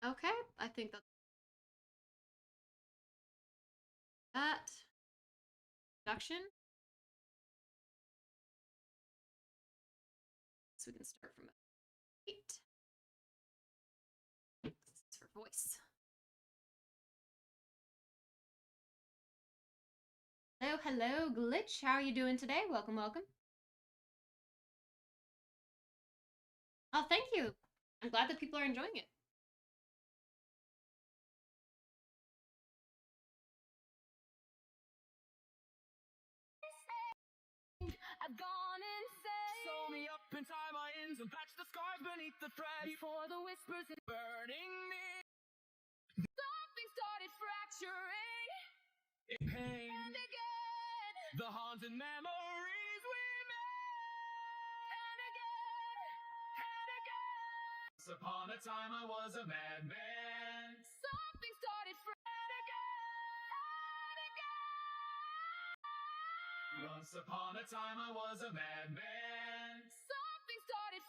Okay, I think that's that. Production. So we can start from 8. This is for voice. Hello, hello, Glitch. How are you doing today? Welcome, welcome. Oh, thank you. I'm glad that people are enjoying it. I've gone insane. sew me up and tie my ends and patch the scars beneath the thread. Before the whispers and Burning me something started fracturing. in pain. And again. The haunted memories we made. And again. And again. Once upon a time I was a madman. Something started Once upon a time I was a madman. Something started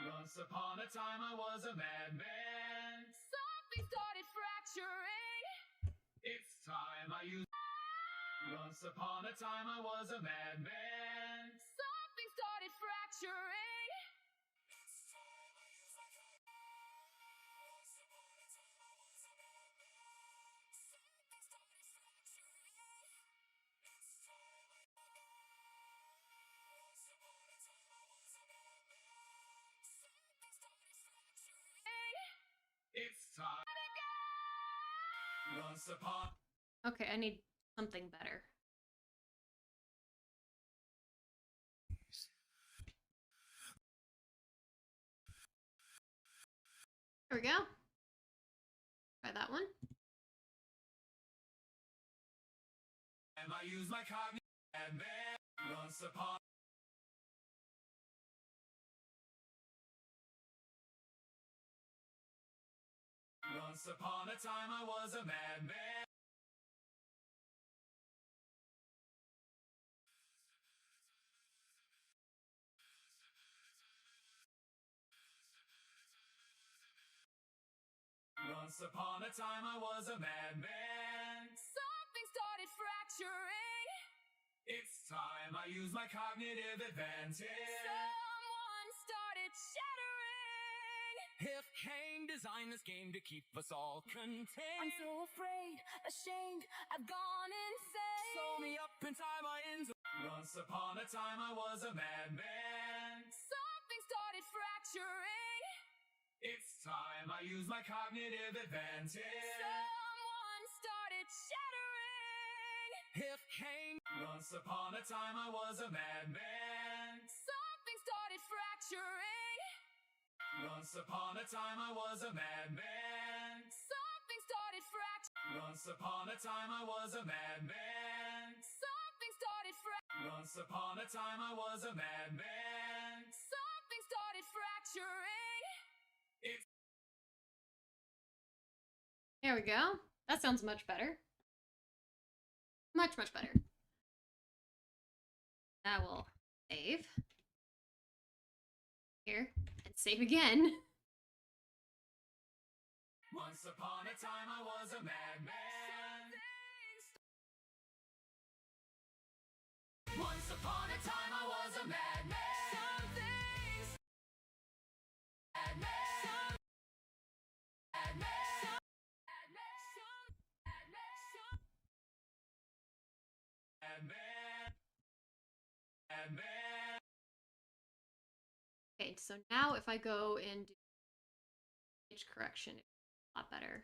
Once upon a time I was a madman. Something started fracturing. It's time I use. Once upon a time I was a madman. Something started fracturing. It's time. Once upon. Okay, I need something better. There we go. Try that one. And I use my cognitive madman. Once upon. Once upon a time I was a madman. Once upon a time I was a madman. Something started fracturing. It's time I use my cognitive advantage. Someone started shattering. If Kane designed this game to keep us all contained, I'm so afraid, ashamed, I've gone insane. sew me up and tie my ends. Once upon a time I was a madman. Something started fracturing. It's time I use my cognitive advantage. Someone started shattering. If Kane. Once upon a time I was a madman. Something started fracturing. Once upon a time I was a madman. Something started fracturing. Once upon a time I was a madman. Something started fracturing. Once upon a time I was a madman. Something started fracturing. It's There we go. That sounds much better. Much, much better. That will save. Here. And save again. once upon a time I was a madman. Once upon a time I was a madman. Okay, so now if I go and do page correction, it's a lot better.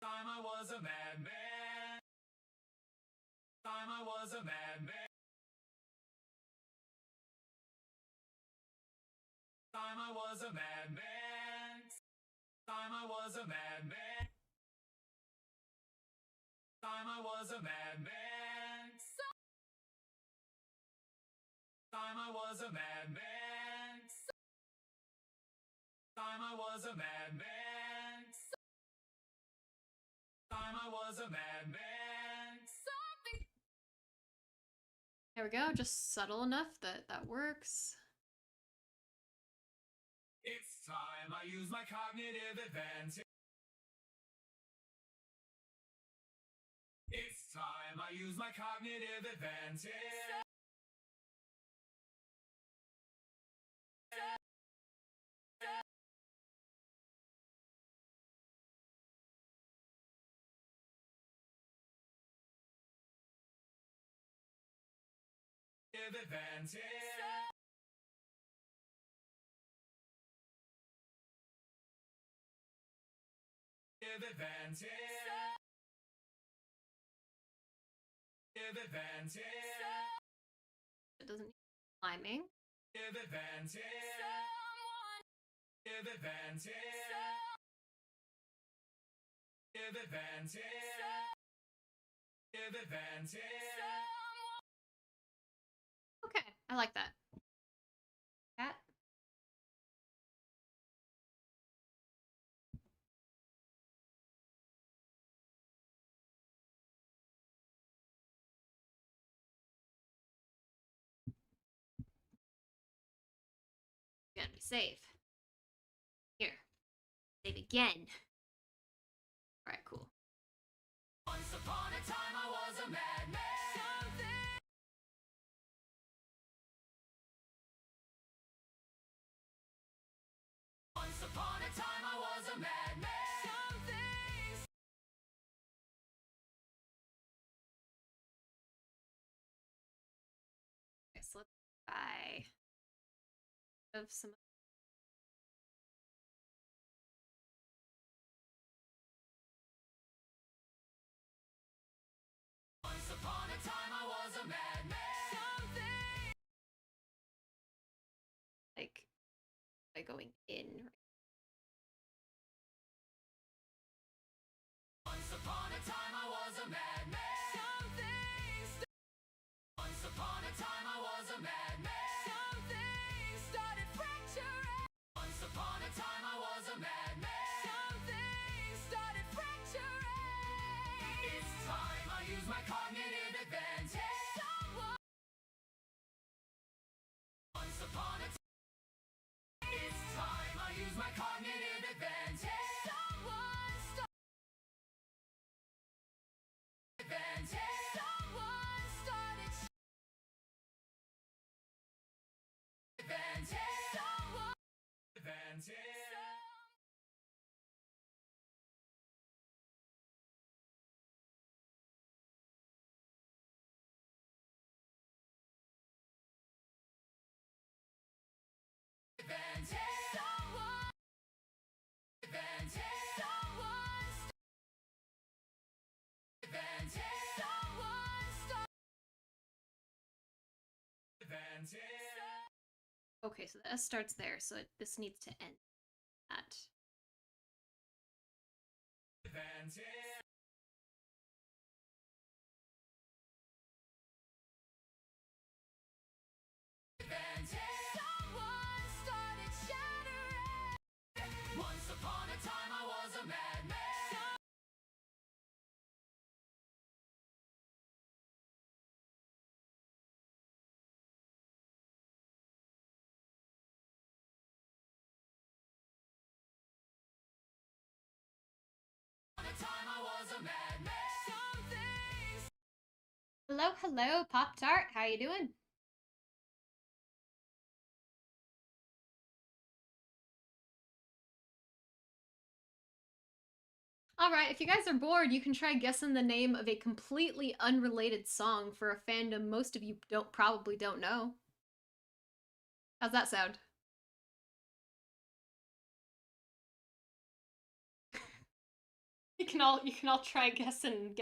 Time I was a madman. Time I was a madman. Time I was a madman. Time I was a madman. Time I was a madman. Time I was a madman. Time I was a madman. Time I was a madman. Something. There we go, just subtle enough that that works. It's time I use my cognitive advantage. It's time I use my cognitive advantage. Advantage. Advantage. Advantage. It doesn't need climbing. Advantage. Someone. Advantage. Advantage. Advantage. Okay, I like that. That. And we save. Here. Save again. Alright, cool. Once upon a time I was a madman. Once upon a time I was a madman. Okay, so let's buy of some. Once upon a time I was a madman. Like by going in. Once upon a time I was a madman. Once upon a time I was a madman. Something started fracturing. Once upon a time I was a madman. Something started fracturing. It's time I use my cognitive advantage. Someone. Once upon a time. It's time I use my cognitive advantage. Someone started. Advantage. Someone started. Advantage. Someone. Advantage. Advantage. Someone. Advantage. Someone. Advantage. Someone. Advantage. Okay, so the S starts there, so this needs to end at. Advantage. Advantage. Someone started shattering. Once upon a time I was a madman. Once upon a time I was a madman. Something. Hello, hello, Pop Tart. How you doing? Alright, if you guys are bored, you can try guessing the name of a completely unrelated song for a fandom most of you probably don't know. How's that sound? You can all try guessing.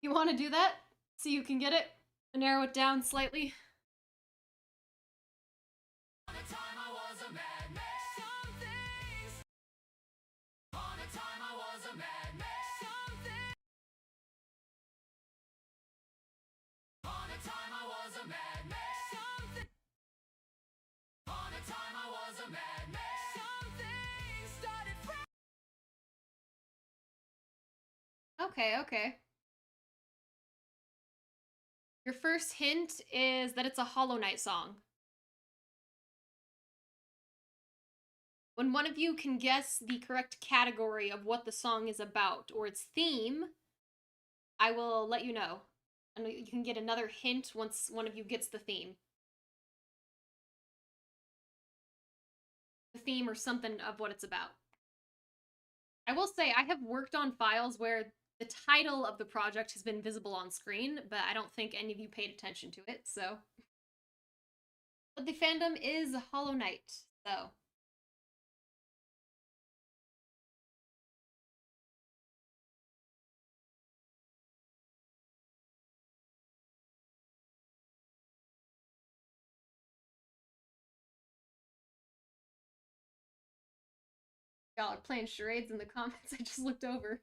You want to do that? So you can get it? Narrow it down slightly? On a time I was a madman. Something. On a time I was a madman. Something. On a time I was a madman. Something. On a time I was a madman. Something started. Okay. Your first hint is that it's a Hollow Knight song. When one of you can guess the correct category of what the song is about, or its theme, I will let you know. And you can get another hint once one of you gets the theme. The theme or something of what it's about. I will say, I have worked on files where the title of the project has been visible on screen, but I don't think any of you paid attention to it, so. But the fandom is Hollow Knight, so. Y'all are playing charades in the comments. I just looked over.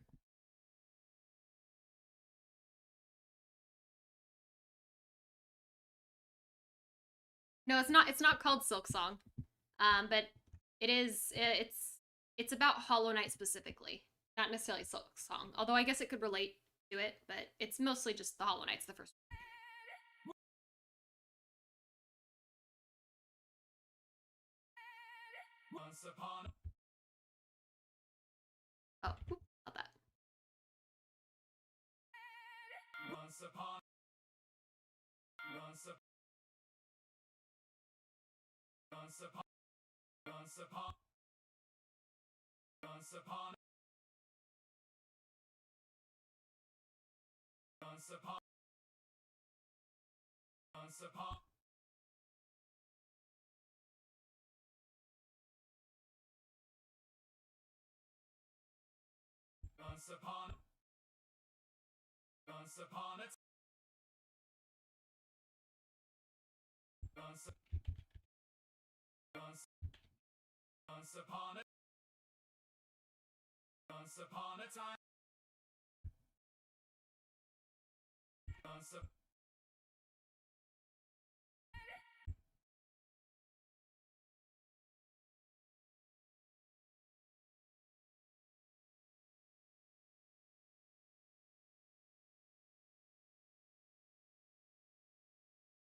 No, it's not called Silk Song. But it's about Hollow Knight specifically. Not necessarily Silk Song. Although I guess it could relate to it, but it's mostly just the Hollow Knight's the first one. Once upon Oh, not that. once upon once upon once upon once upon once upon once upon once upon once upon once upon a once once once upon a once upon a time once upon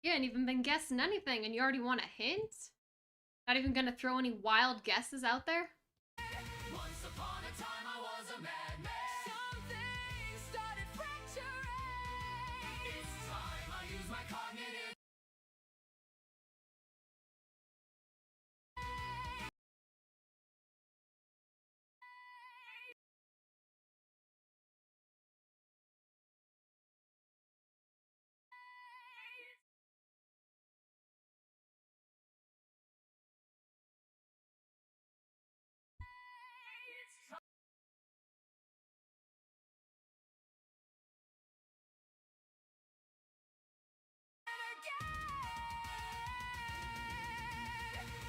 You hadn't even been guessing anything and you already want a hint? Not even gonna throw any wild guesses out there? once upon a time I was a madman. Something started fracturing. It's time I use my cognitive.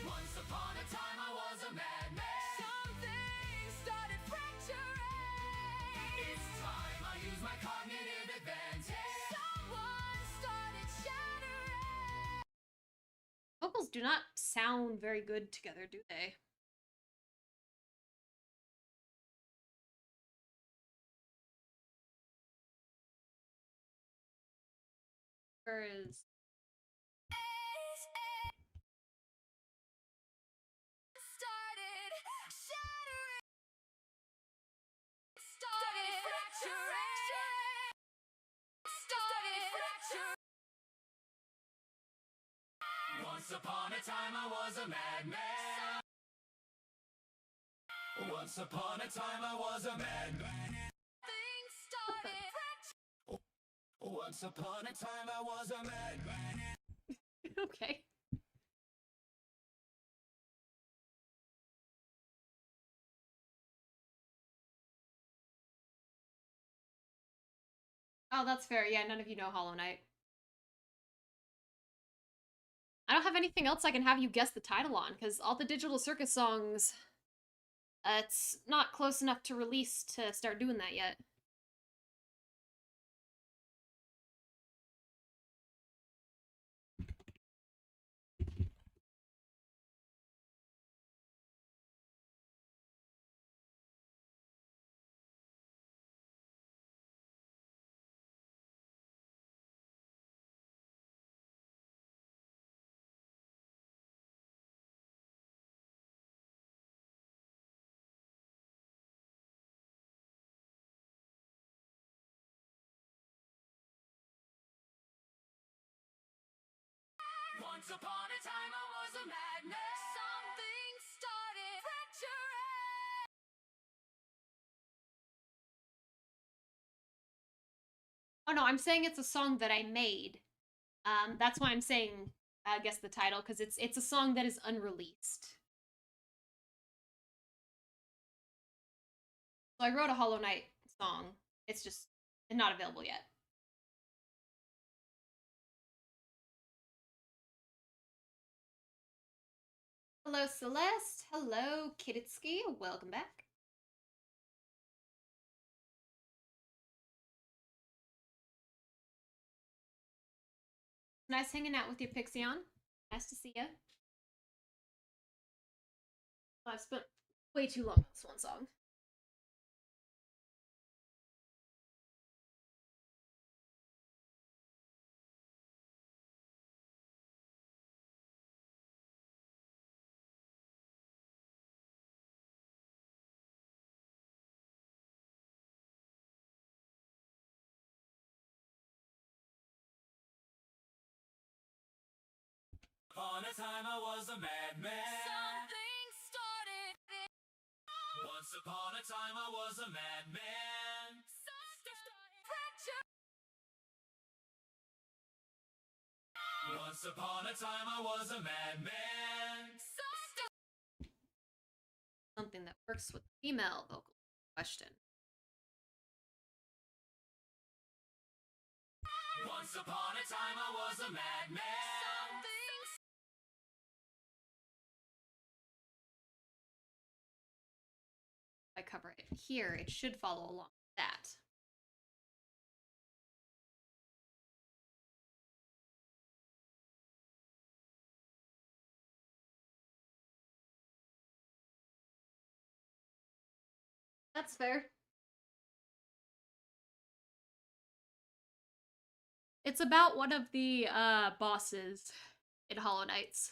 Once upon a time I was a madman. Something started fracturing. It's time I use my cognitive advantage. Someone started shattering. Vocals do not sound very good together, do they? Where is... Started shattering. Started fracturing. Started fracturing. Once upon a time I was a madman. Once upon a time I was a madman. Things started fracturing. Once upon a time I was a madman. Okay. Oh, that's fair. Yeah, none of you know Hollow Knight. I don't have anything else I can have you guess the title on, because all the Digital Circus songs, it's not close enough to release to start doing that yet. Once upon a time I was a madman. Something started fracturing. Oh no, I'm saying it's a song that I made. That's why I'm saying, guess the title, because it's a song that is unreleased. So I wrote a Hollow Knight song. It's just not available yet. Hello, Celeste. Hello, Kiditsky. Welcome back. Nice hanging out with you, Pixion. Nice to see you. I've spent way too long on this one song. upon a time I was a madman. Something started. Once upon a time I was a madman. Fracture. Once upon a time I was a madman. Something that works with female vocal question. Once upon a time I was a madman. If I cover it here, it should follow along with that. That's fair. It's about one of the bosses in Hollow Knights.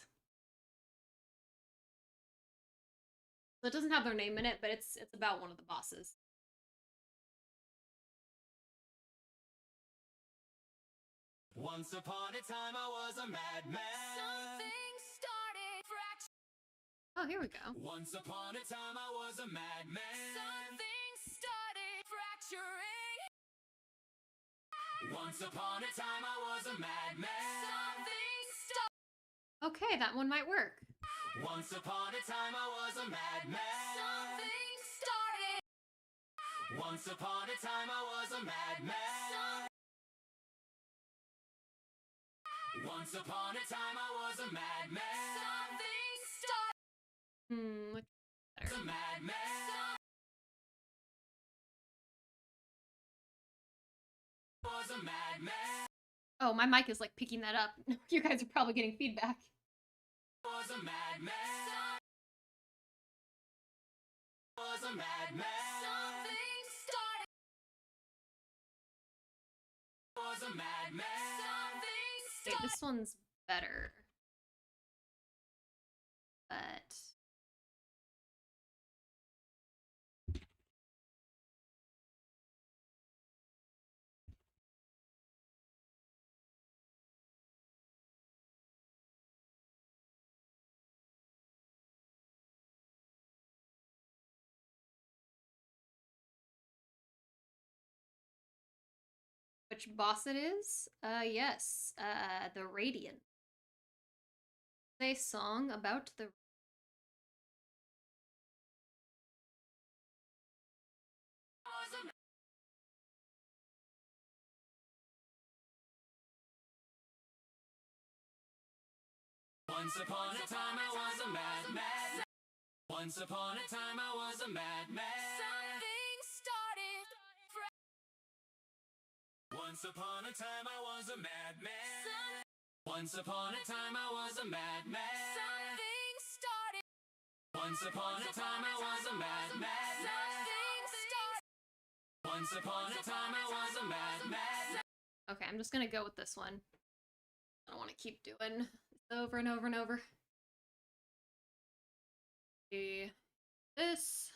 So it doesn't have their name in it, but it's about one of the bosses. Once upon a time I was a madman. Something started. Fracture. Oh, here we go. Once upon a time I was a madman. Something started. Fracturing. Once upon a time I was a madman. Something started. Okay, that one might work. Once upon a time I was a madman. Something started. Once upon a time I was a madman. Once upon a time I was a madman. Something started. Which Was a madman. Was a madman. Oh, my mic is like picking that up. You guys are probably getting feedback. Was a madman. Was a madman. Something started. Was a madman. Something Wait, started. this one's better. But which boss it is? Yes, the Radiant. A song about the Once upon a time I was a madman. Once upon a time I was a madman. Something started. Once upon a time I was a madman. Once upon a time I was a madman. Something started. Once upon a time I was a madman. Something started. Once upon a time I was a madman. Okay, I'm just gonna go with this one. I don't want to keep doing this over and over and over. Do this.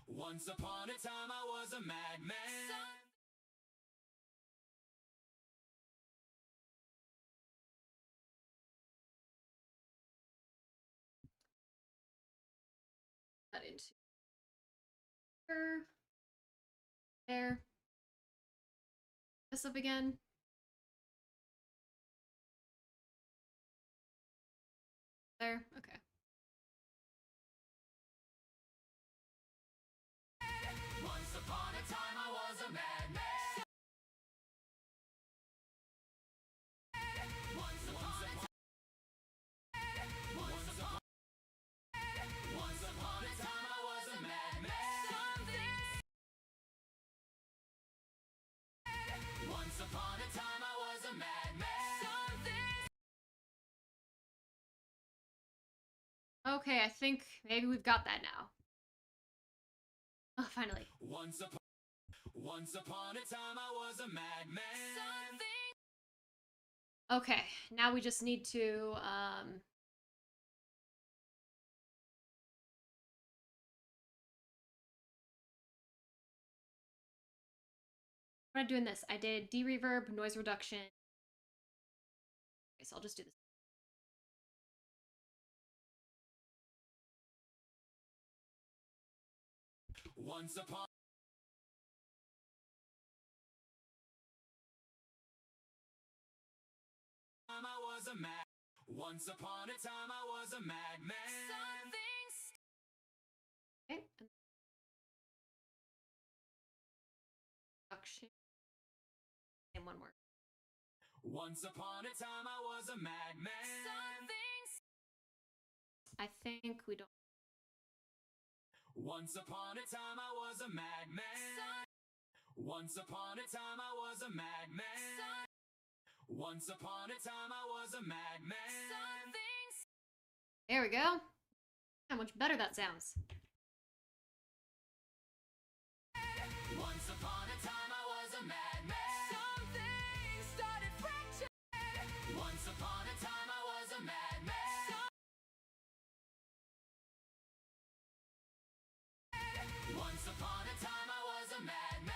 Once upon a time I was a madman. That into here. There. This up again. There. Okay. Once upon a time I was a madman. Once upon a time. Once upon a time I was a madman. Once upon a time I was a madman. Okay, I think maybe we've got that now. Oh, finally. Once upon a time I was a madman. Okay, now we just need to What am I doing this? I did de-reverb, noise reduction. Okay, so I'll just do this. Once upon I was a mad. Once upon a time I was a madman. Okay. Reduction. And one more. Once upon a time I was a madman. I think we don't. Once upon a time I was a madman. Once upon a time I was a madman. Once upon a time I was a madman. There we go. How much better that sounds. Once upon a time I was a madman. Something started fracturing. Once upon a time I was a madman. Once upon a time I was a madman.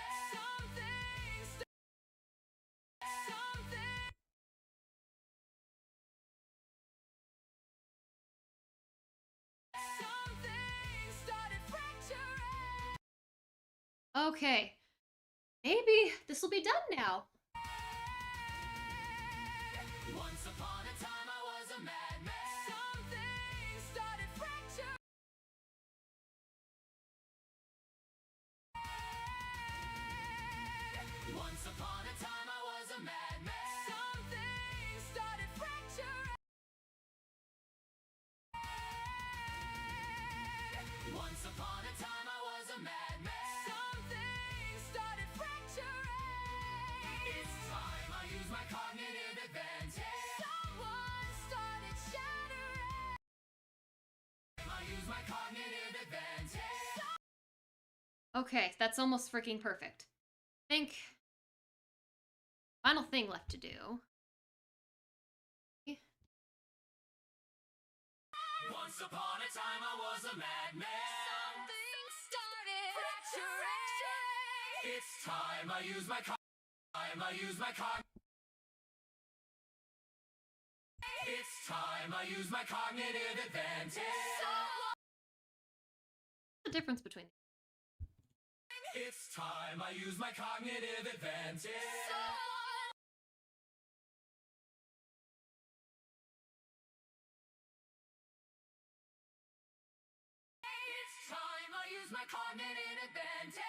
Something started fracturing. Okay. Maybe this will be done now. Once upon a time I was a madman. Something started fracturing. Once upon a time I was a madman. Something started fracturing. Once upon a time I was a madman. Something started fracturing. It's time I use my cognitive advantage. Someone started shattering. I use my cognitive advantage. Okay, that's almost freaking perfect. I think final thing left to do. Once upon a time I was a madman. Something started fracturing. It's time I use my It's time I use my cognitive advantage. What's the difference between these? It's time I use my cognitive advantage. It's time I use my cognitive advantage.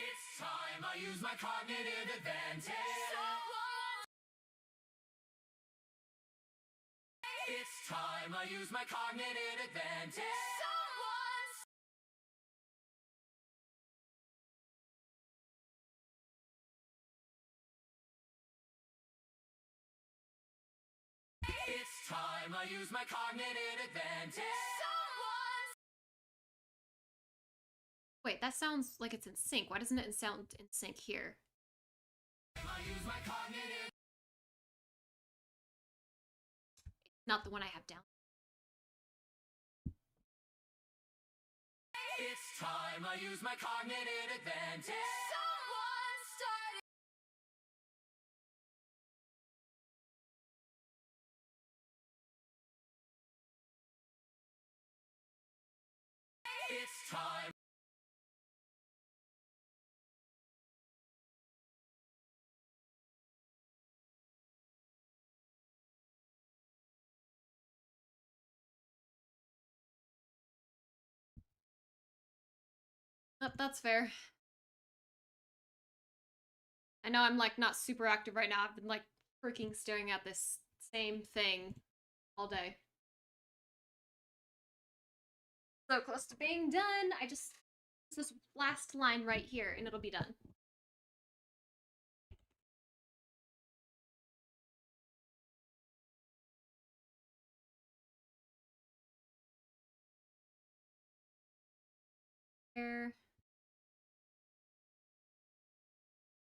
It's time I use my cognitive advantage. It's time I use my cognitive advantage. It's time I use my cognitive advantage. Wait, that sounds like it's in sync. Why doesn't it sound in sync here? I use my cognitive. Not the one I have down. It's time I use my cognitive advantage. Someone started. It's time. Oh, that's fair. I know I'm like not super active right now. I've been like freaking staring at this same thing all day. So close to being done. I just this last line right here and it'll be done. Here.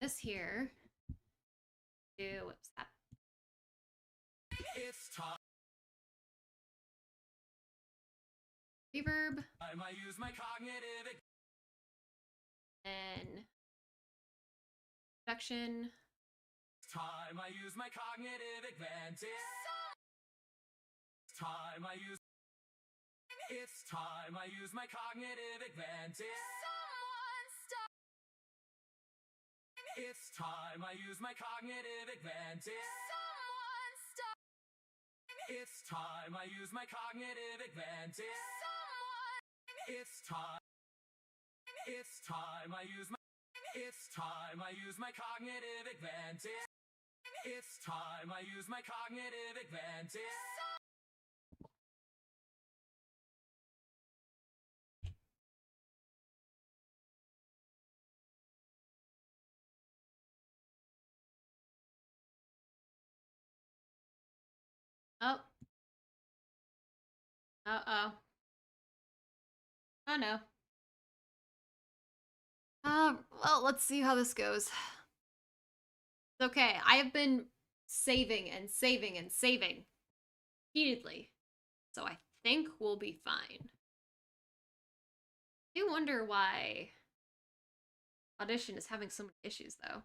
This here. Do what's that? It's time. Reverb. I use my cognitive. And production. Time I use my cognitive advantage. Time I use. It's time I use my cognitive advantage. Someone stop. It's time I use my cognitive advantage. Someone stop. It's time I use my cognitive advantage. Someone. It's time. It's time I use my. It's time I use my cognitive advantage. It's time I use my cognitive advantage. Oh. Uh-oh. Oh no. Well, let's see how this goes. Okay, I have been saving and saving and saving repeatedly, so I think we'll be fine. I do wonder why Audition is having so many issues, though.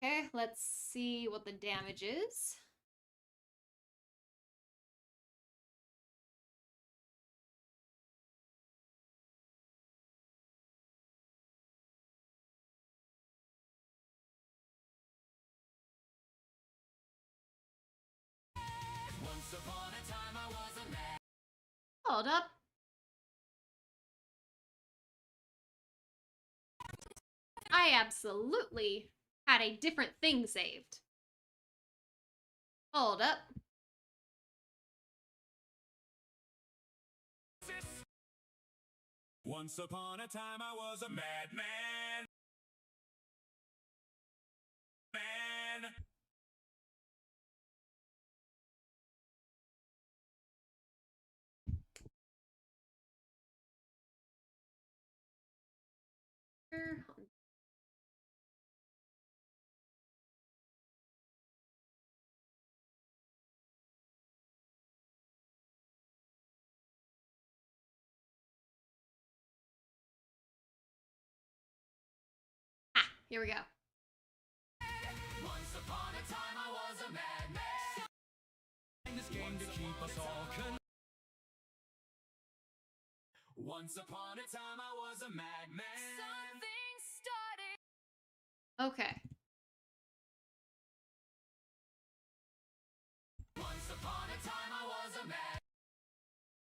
Okay, let's see what the damage is. Once upon a time I was a man. Hold up. I absolutely had a different thing saved. Hold up. Once upon a time I was a madman. Man. Ah, here we go. Once upon a time I was a madman. This game to keep us all Once upon a time I was a madman. Something started. Okay. Once upon a time I was a madman.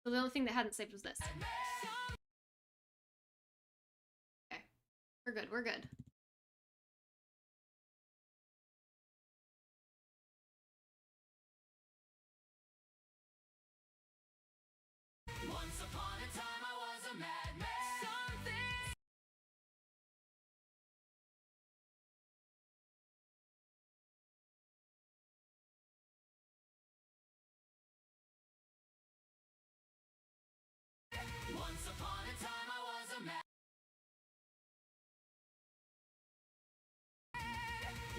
So the only thing that hadn't saved was this. Okay. We're good, we're good. Once upon a time I was a madman. Something. Once upon a time I was a madman.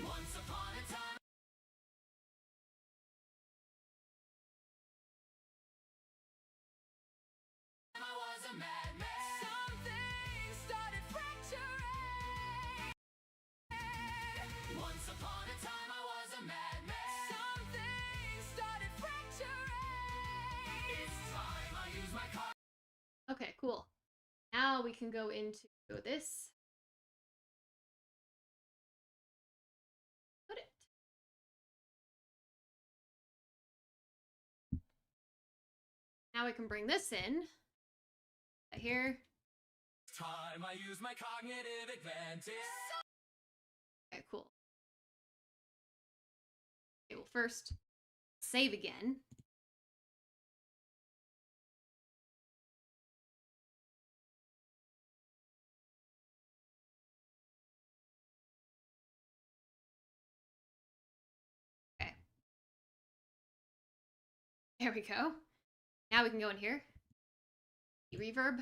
Once upon a time I was a madman. Something started fracturing. Once upon a time I was a madman. Something started fracturing. It's time I use my car. Okay, cool. Now we can go into this. Put it. Now we can bring this in. Right here. Time I use my cognitive advantage. Okay, cool. Okay, well first, save again. Okay. There we go. Now we can go in here. Reverb.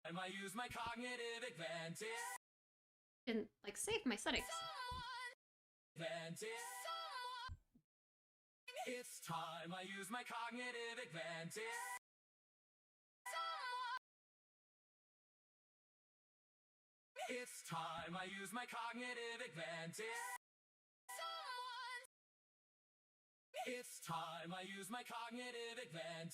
Time I use my cognitive advantage. Didn't like save my settings. It's time I use my cognitive advantage. It's time I use my cognitive advantage. It's time I use my cognitive advantage.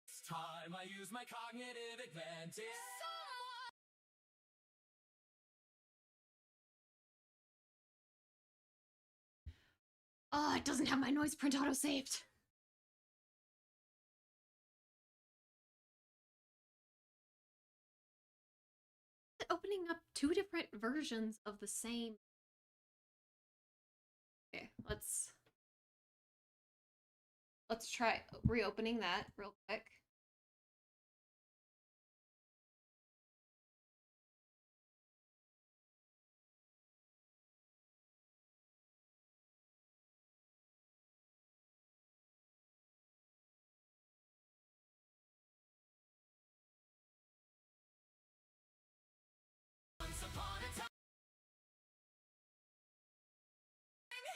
It's time I use my cognitive advantage. Oh, it doesn't have my noise print auto saved. Opening up two different versions of the same. Okay, let's try reopening that real quick.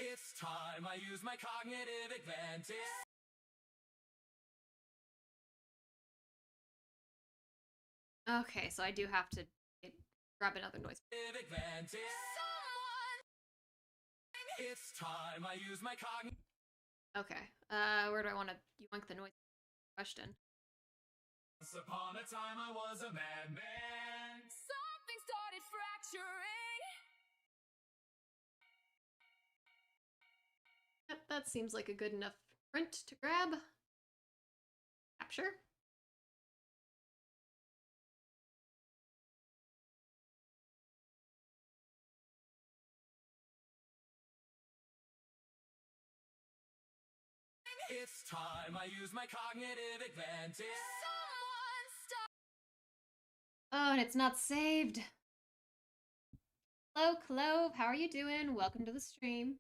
It's time I use my cognitive advantage. Okay, so I do have to grab another noise. Advantage. It's time I use my cognitive. Okay, where do I want to yoink the noise question? Once upon a time I was a madman. Something started fracturing. Yep, that seems like a good enough print to grab. Capture. It's time I use my cognitive advantage. Oh, and it's not saved. Hello, Clove. How are you doing? Welcome to the stream.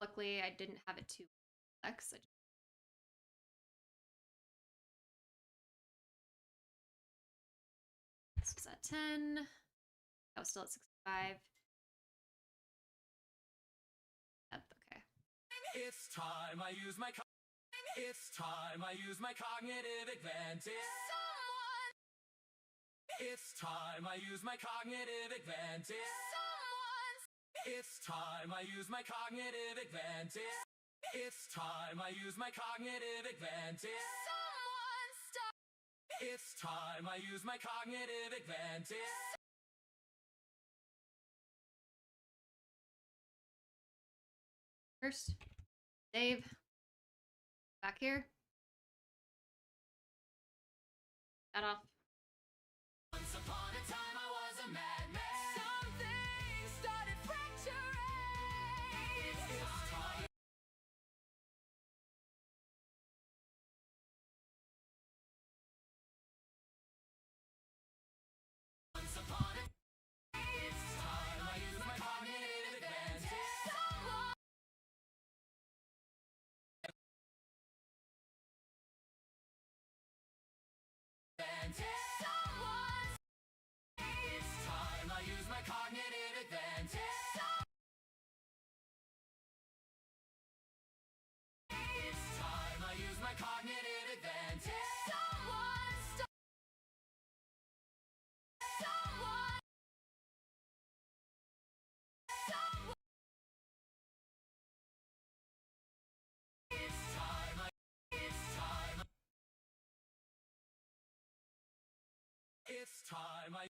Luckily, I didn't have it too complex. This was at 10. That was still at 65. Yep, okay. It's time I use my It's time I use my cognitive advantage. It's time I use my cognitive advantage. It's time I use my cognitive advantage. It's time I use my cognitive advantage. It's time I use my cognitive advantage. First, Dave. Back here. That off. Once upon a time I was a madman. Something started fracturing. It's time. Once upon a It's time I use my cognitive advantage. It's time I use my cognitive advantage. It's time I use my cognitive advantage. It's time I It's time It's time I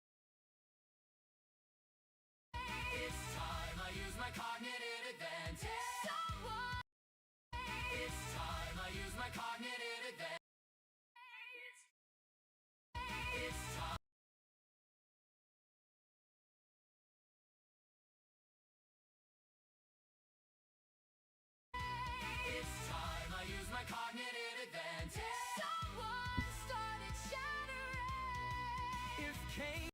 It's time I use my cognitive advantage. It's time I use my cognitive advantage. It's time It's time I use my cognitive advantage. Someone started shattering. If Kate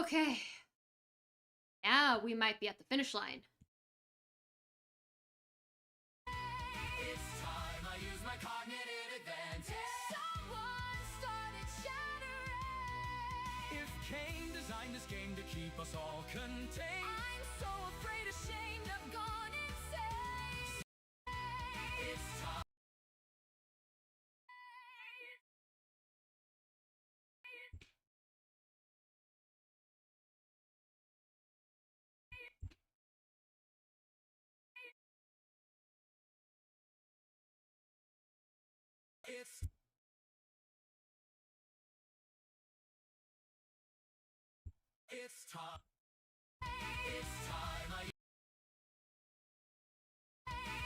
Okay. Now we might be at the finish line. It's time I use my cognitive advantage. Someone started shattering. If Cain designed this game to keep us all contained, I'm so afraid, ashamed, I've gone insane. It's time. It's time.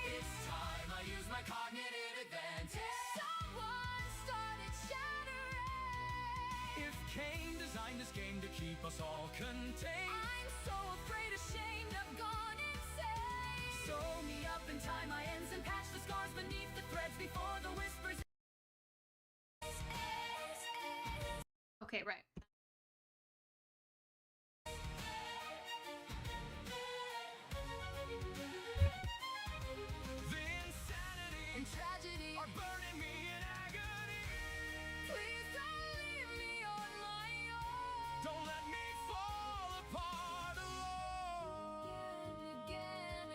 It's time I use my cognitive advantage. Someone started shattering. If Cain designed this game to keep us all contained, I'm so afraid, ashamed, I've gone insane. Sew me up and tie my ends and patch the scars beneath the threads before the whispers. Okay, right. The insanity and tragedy are burning me in agony. Please don't leave me on my own. Don't let me fall apart alone. Again.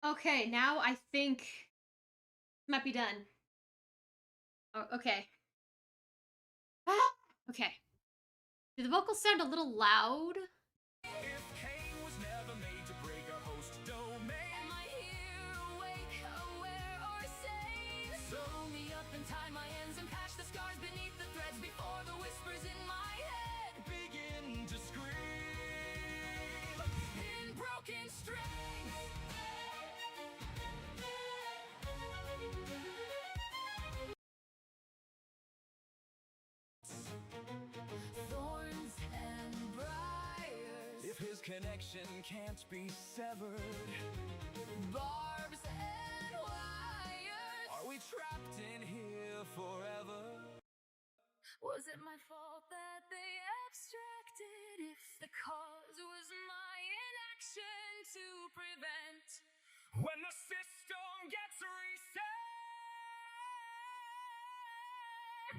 Okay, now I think might be done. Oh, okay. Okay. Do the vocals sound a little loud? If Cain was never made to break a host domain, am I here, awake, aware, or sane? Sew me up and tie my ends and patch the scars beneath the threads before the whispers in my head begin to scream in broken strings. Thorns and briars. If his connection can't be severed, barbs and wires. Are we trapped in here forever? Was it my fault that they abstracted? If the cause was my inaction to prevent when the system gets reset.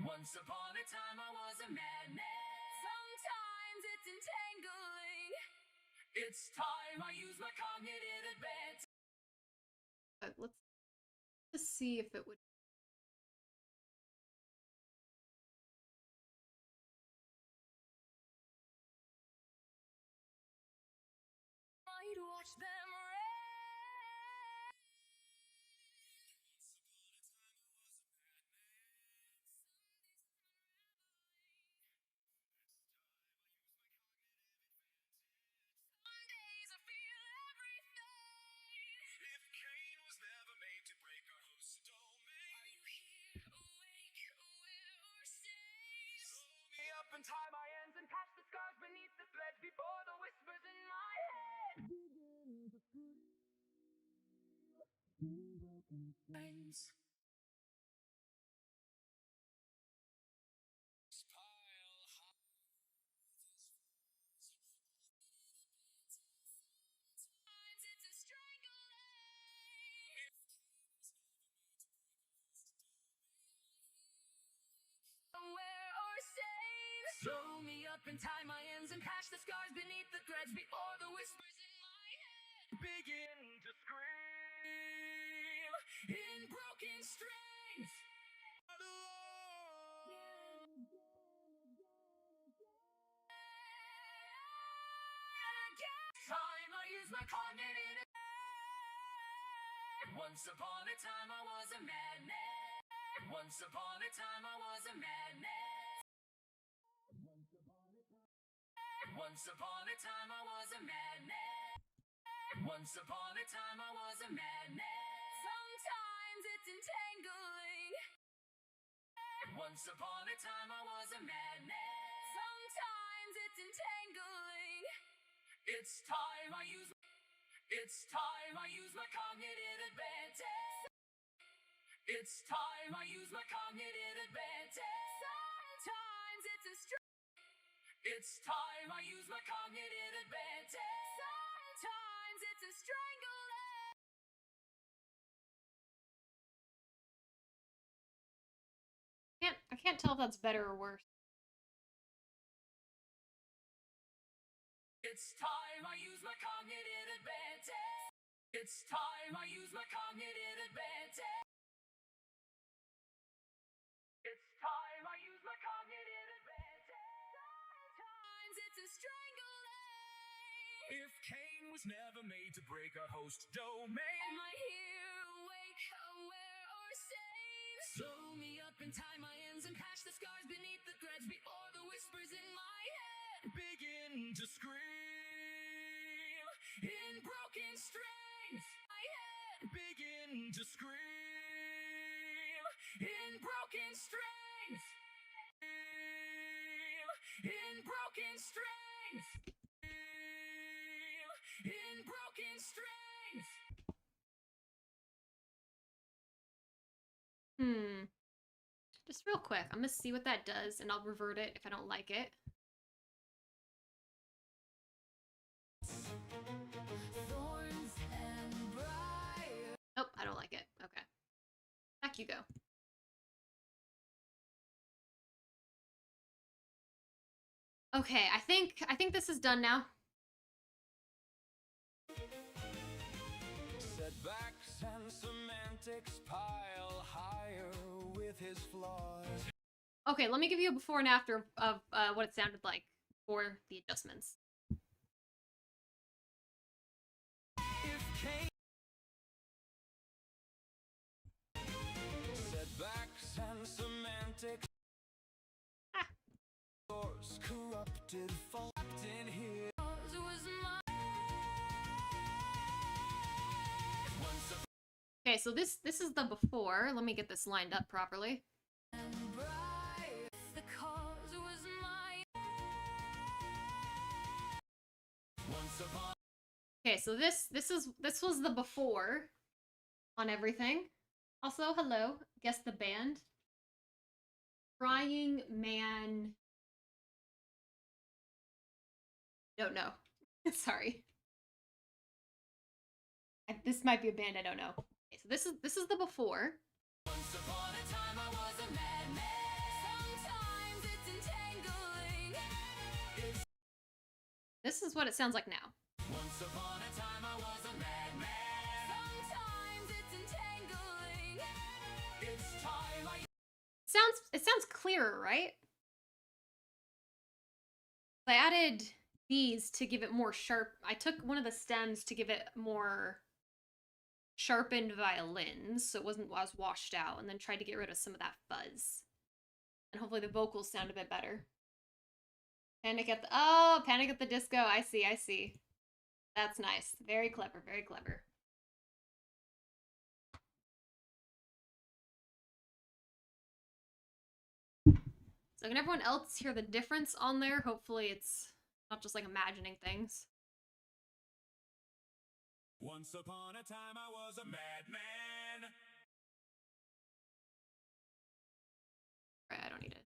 Once upon a time I was a madman. Sometimes it's entangling. It's time I use my cognitive advantage. Let's see if it would. I'd watch them rain. Some days I feel everything. If Cain was never made to break our host domain, are you here, awake, aware, or sane? Sew me up and tie my ends and patch the scars beneath the threads before the whispers in my head begin to scream in broken strings. Pile high. Sometimes it's a strangling. Aware or sane. Sew me up and tie my ends and patch the scars beneath the threads before the whispers in my head begin to scream in broken strings. Time I use my cognitive. Once upon a time I was a madman. Once upon a time I was a madman. Once upon a time I was a madman. Once upon a time I was a madman. Sometimes it's entangling. Once upon a time I was a madman. Sometimes it's entangling. It's time I use my cognitive advantage. It's time I use my cognitive advantage. Sometimes it's a It's time I use my cognitive advantage. Sometimes it's a stranglehold. I can't tell if that's better or worse. It's time I use my cognitive advantage. It's time I use my cognitive advantage. It's time I use my cognitive advantage. Sometimes it's a stranglehold. If Cain was never made to break a host domain, am I here, awake, aware, or sane? Slow me up and tie my ends and patch the scars beneath the threads before the whispers in my head begin to scream in broken strings. My head begin to scream in broken strings. In broken strings. In broken strings. Just real quick, I'm gonna see what that does, and I'll revert it if I don't like it. Thorns and briars. Nope, I don't like it. Okay. Back you go. Okay, I think this is done now. Setbacks and semantics pile higher with his flaws. Okay, let me give you a before and after of what it sounded like for the adjustments. If Cain setbacks and semantics yours corrupted fault in here. Okay, so this is the before. Let me get this lined up properly. Okay, so this was the before on everything. Also, hello, guess the band. Crying Man. Don't know. Sorry. This might be a band I don't know. Okay, so this is the before. Once upon a time I was a madman. Sometimes it's entangling. This is what it sounds like now. Once upon a time I was a madman. Sometimes it's entangling. It's time I... It sounds clearer, right? I added these to give it more sharp. I took one of the stems to give it more sharpened violins, so it wasn't as washed out, and then tried to get rid of some of that fuzz. And hopefully the vocals sound a bit better. Panic at the Disco. I see. That's nice. Very clever, very clever. So can everyone else hear the difference on there? Hopefully it's not just like imagining things. Once upon a time I was a madman. Right, I don't need it.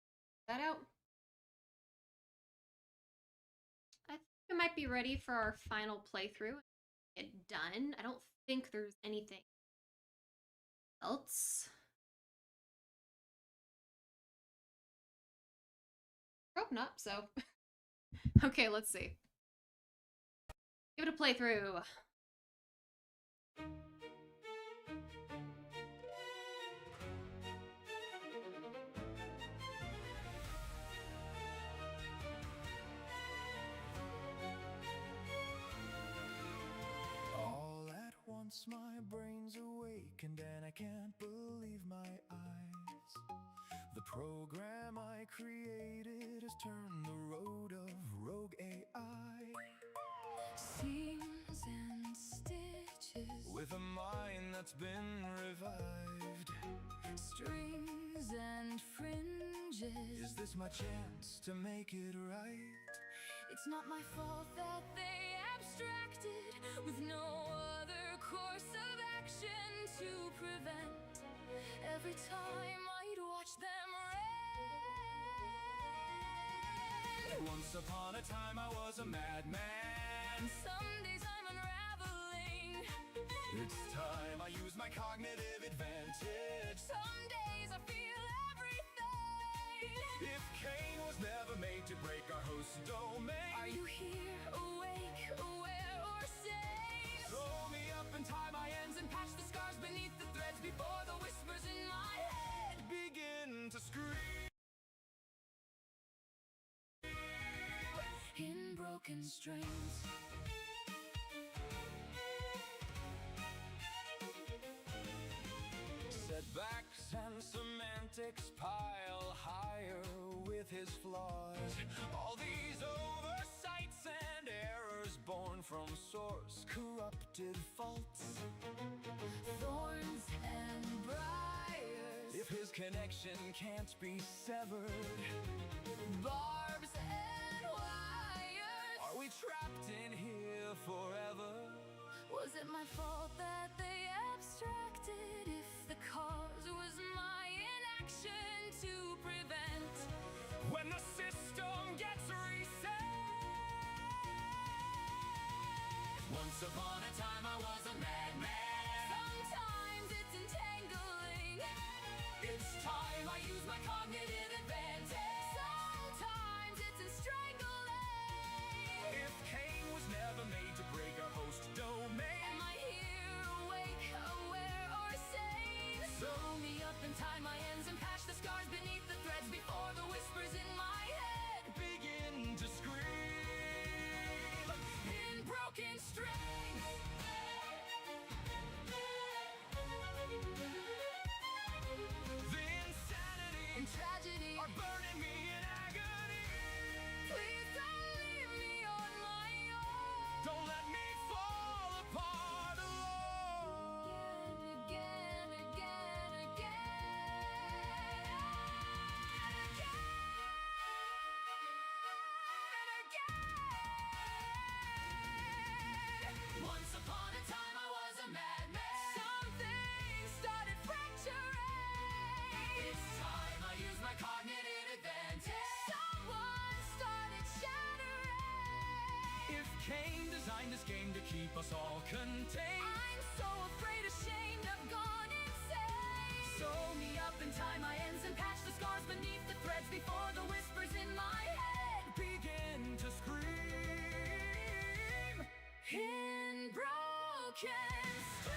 That out. I think we might be ready for our final playthrough. Get done. I don't think there's anything else. Hope not, so. Okay, let's see. Give it a playthrough. All at once my brain's awakened and I can't believe my eyes. The program I created has turned the road of rogue AI. Seams and stitches With a mind that's been revived. strings and fringes. Is this my chance to make it right? It's not my fault that they abstracted with no other course of action to prevent. Every time I'd watch them rend Once upon a time I was a madman. Some days I'm unraveling. It's time I use my cognitive advantage. Some days I feel everything. If Cain was never made to break our host domain, Are you here, awake, aware, or sane? throw me up and tie my ends and patch the scars beneath the threads before the whispers in my head begin to scream. In broken strings. Setbacks and semantics pile higher with his flaws. All these oversights and errors born from source corrupted faults. Thorns and briars. If his connection can't be severed, Barbs and wires. are we trapped in here forever? Was it my fault that they abstracted? If the cause was my inaction to prevent. When the system gets reset. Once upon a time I was a madman. Sometimes it's entangling. It's time I use my cognitive advantage. Sometimes it's strangling. If Cain was never made to break our host domain, Am I here, awake, aware, or sane? So- Sew me up and tie my ends and patch the scars beneath the threads before the whispers in my head begin to scream. in broken strings. The insanity In tragedy, are burning me in agony. please don't leave me on my own. Don't let me fall apart alone. Again, again, again, again. Once upon a time I was a madman. Something started fracturing. It's time I use my cognitive advantage. Someone started shattering. If Cain designed this game to keep us all contained, I'm so afraid, ashamed, I've gone insane. Sew me up and tie my ends and patch the scars beneath the threads before the whispers in my head begin to scream. in broken strings.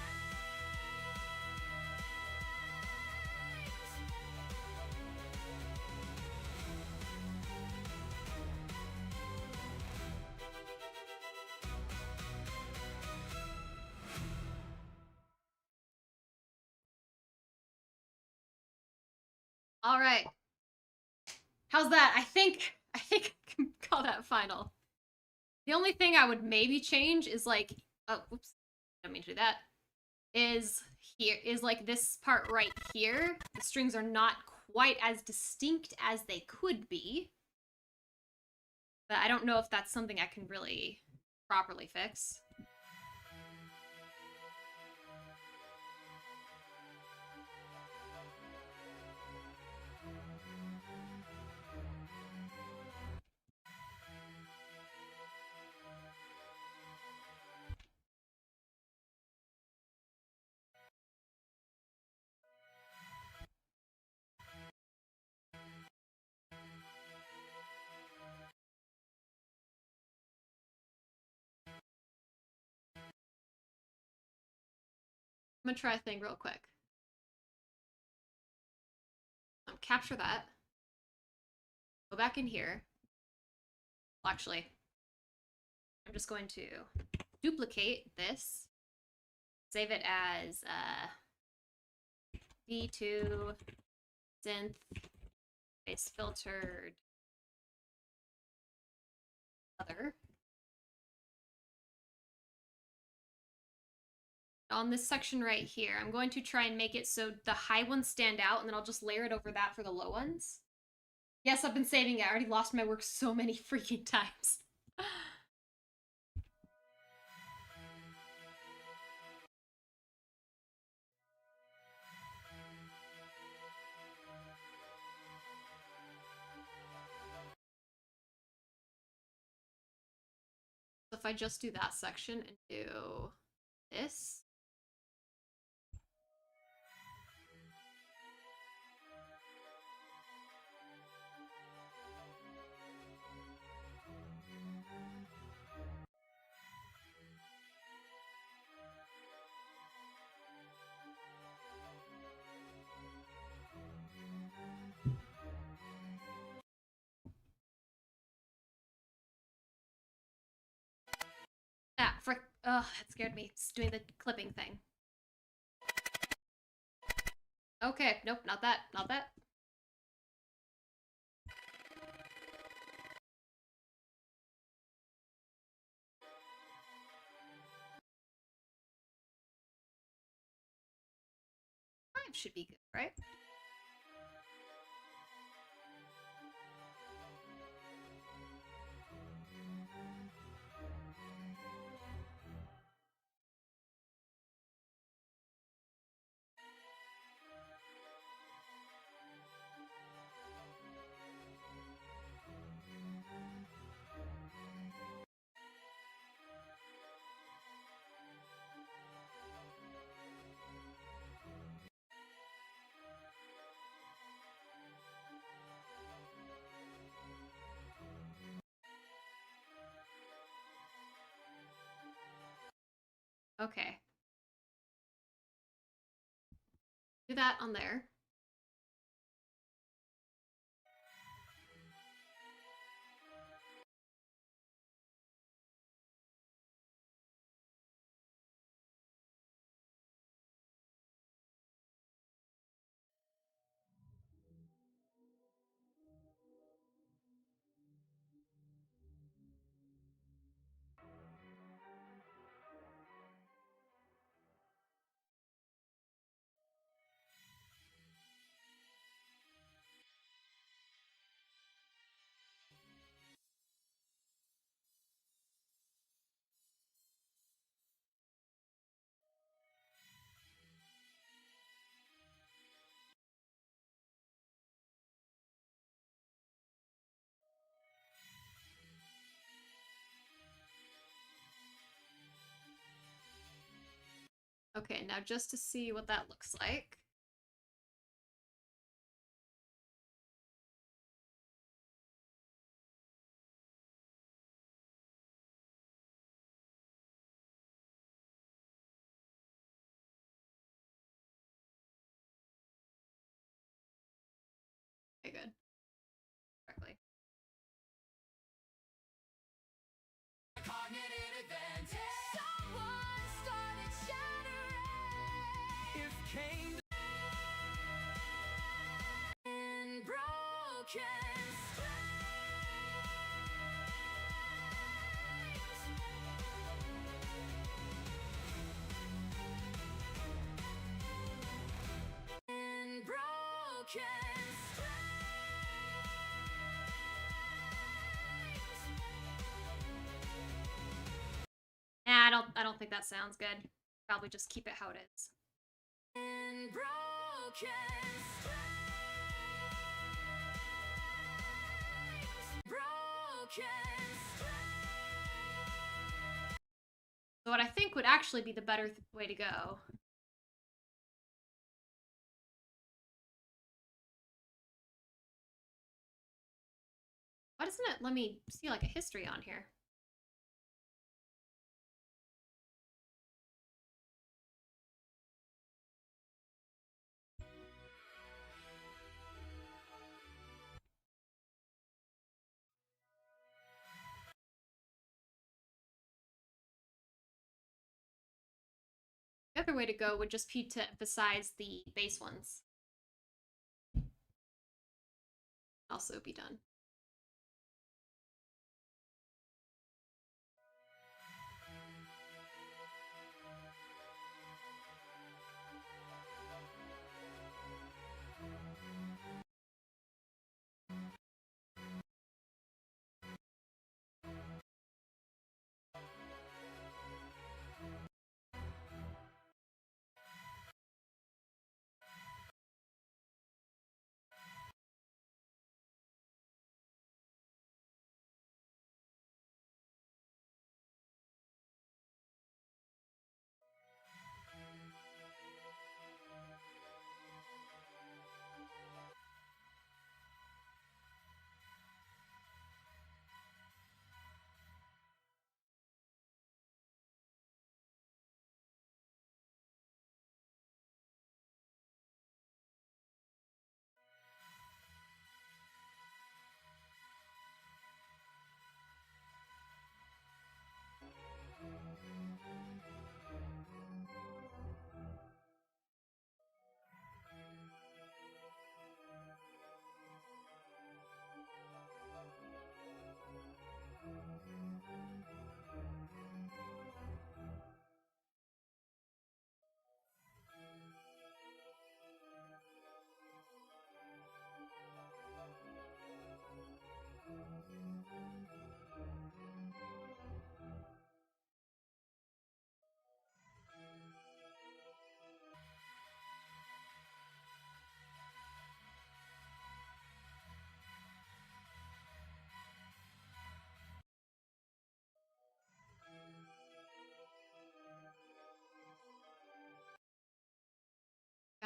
All right. How's that? I think I can call that final. The only thing I would maybe change is like, oh, whoops, don't mean to do that. Is like this part right here. The strings are not quite as distinct as they could be. But I don't know if that's something I can really properly fix. I'm gonna try a thing real quick. Capture that. Go back in here. Well, actually, I'm just going to duplicate this. Save it as V2 synth face filtered other. On this section right here, I'm going to try and make it so the high ones stand out, and then I'll just layer it over that for the low ones. Yes, I've been saving it. I already lost my work so many freaking times. I just do that section and do this. Ah, frick. Ugh, it scared me. It's doing the clipping thing. Okay, nope, not that, not that. Five should be good, right? Okay. Do that on there. Okay, now just to see what that looks like. Okay, good. Correctly. Cognitive advantage. Someone started shattering. If Cain and broken and broken. Nah, I don't think that sounds good. Probably just keep it how it is. And broken. Broken. So what I think would actually be the better way to go. Why doesn't it let me see like a history on here? The other way to go would just be to emphasize the bass ones. Also be done.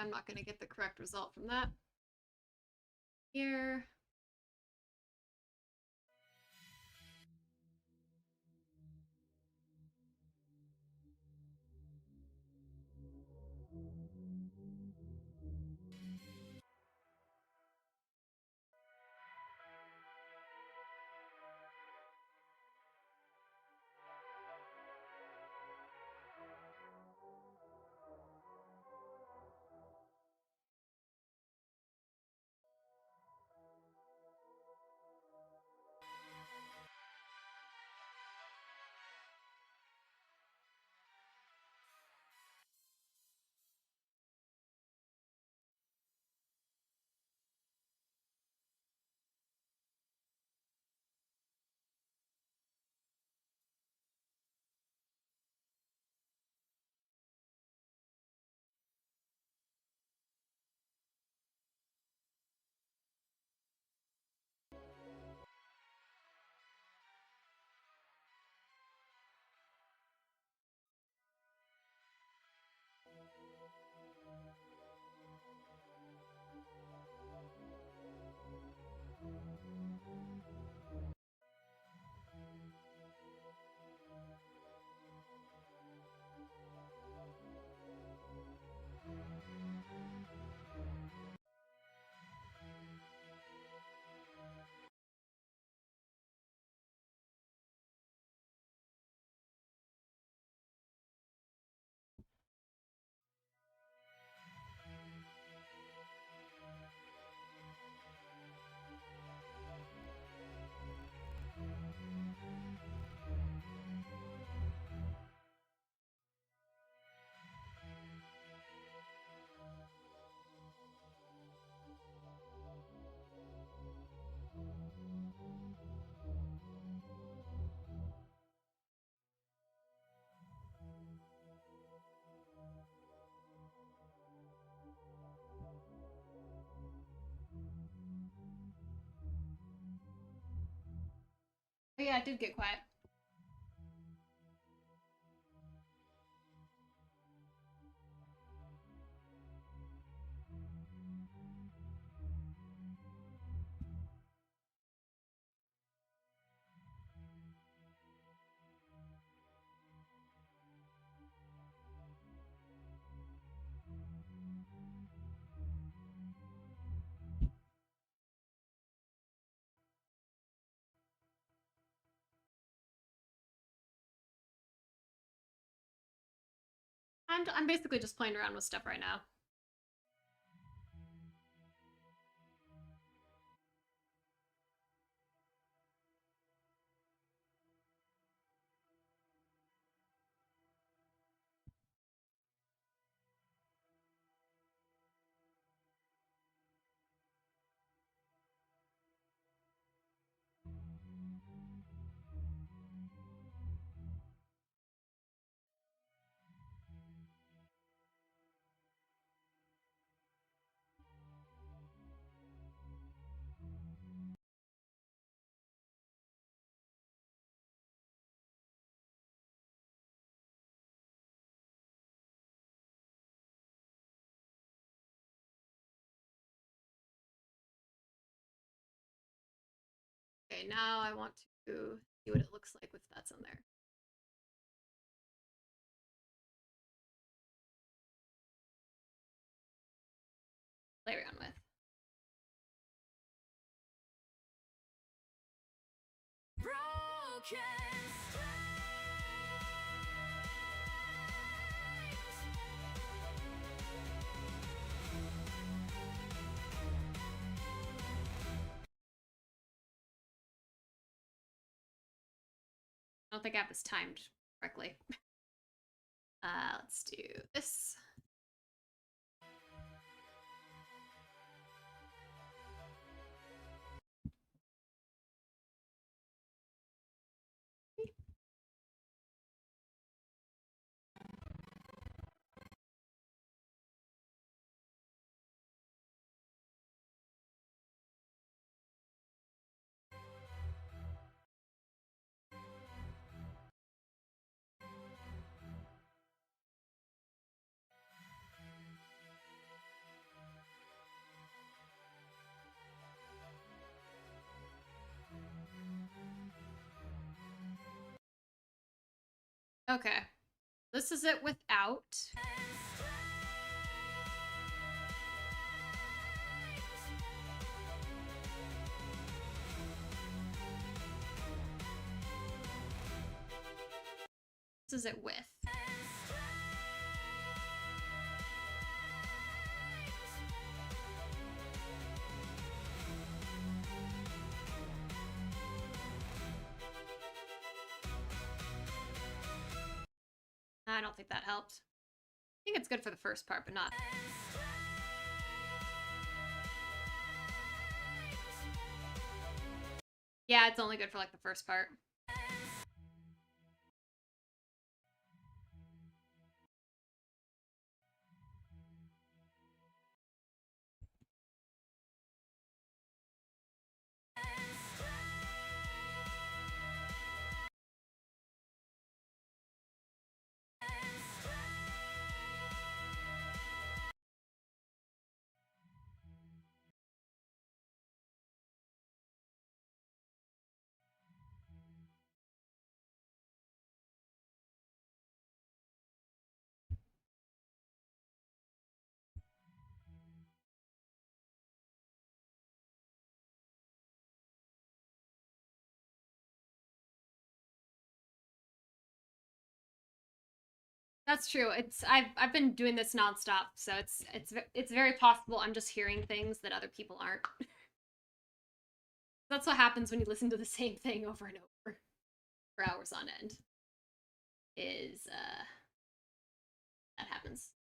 I'm not going to get the correct result from that. Here. Oh yeah, it did get quiet. I'm basically just playing around with stuff right now. Okay, now I want to see what it looks like with that's on there. Play around with. Broken I don't think I have this timed correctly. Let's do this. Okay. This is it without. This is it with. I don't think that helped. I think it's good for the first part, but not. Yeah, it's only good for like the first part. That's true. I've been doing this nonstop, so it's very possible I'm just hearing things that other people aren't. That's what happens when you listen to the same thing over and over for hours on end. That happens.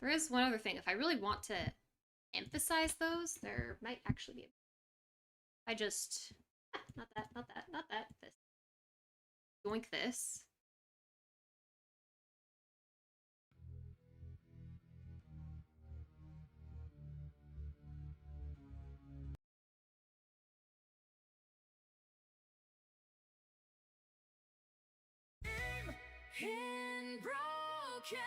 There is one other thing. If I really want to emphasize those, there might actually be. I just not that, not that, not that. This. Doink this. In broken.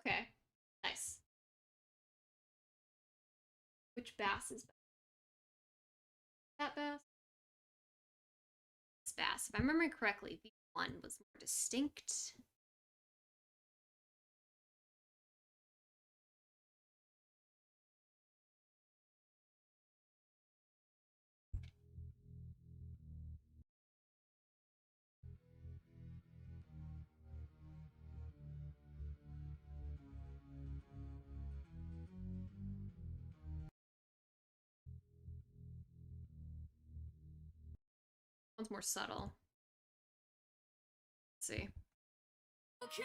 Okay, nice. Which bass is that bass? This bass. If I'm remembering correctly, V1 was more distinct. One's more subtle. Let's see. Okay.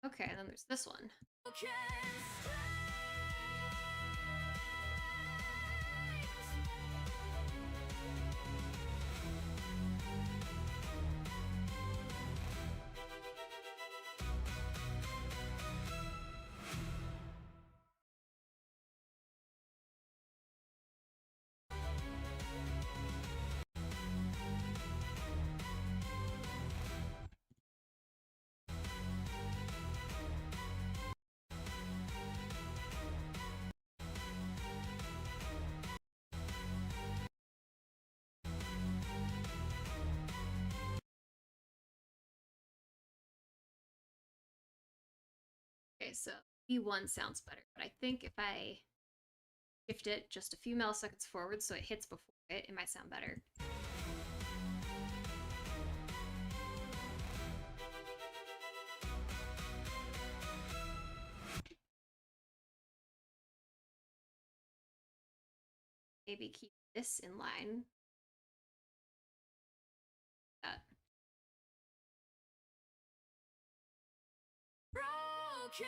Okay, and then there's this one. Okay. Okay, so V1 sounds better, but I think if I shift it just a few milliseconds forward so it hits before it might sound better. Maybe keep this in line. That. Broken.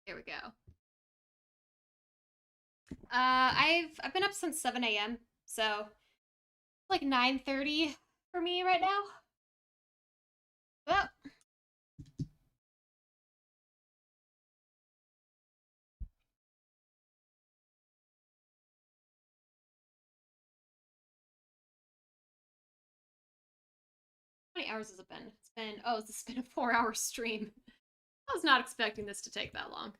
There we go. I've been up since 7 a.m. So like 9:30 for me right now. Well, how many hours has it been? It's been a 4-hour stream. I was not expecting this to take that long.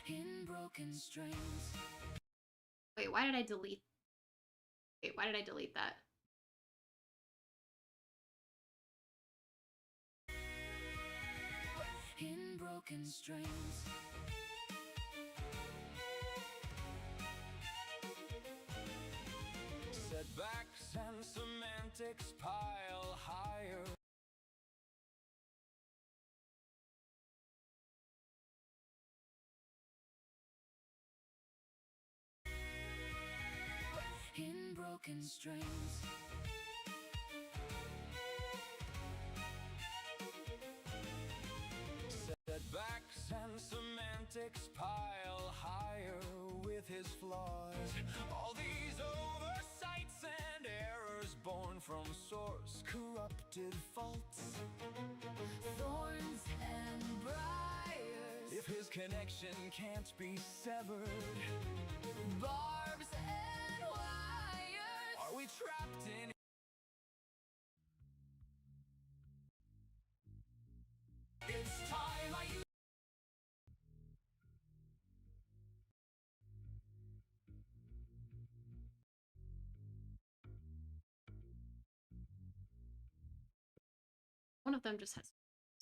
In broken strings. Wait, why did I delete? Wait, why did I delete that? In broken strings. Setbacks and semantics pile higher. In broken strings. Setbacks and semantics pile higher with his flaws. All these oversights and errors born from source corrupted faults. Thorns and briars. If his connection can't be severed, Barbs and wires. are we trapped in? It's time I use. One of them just has,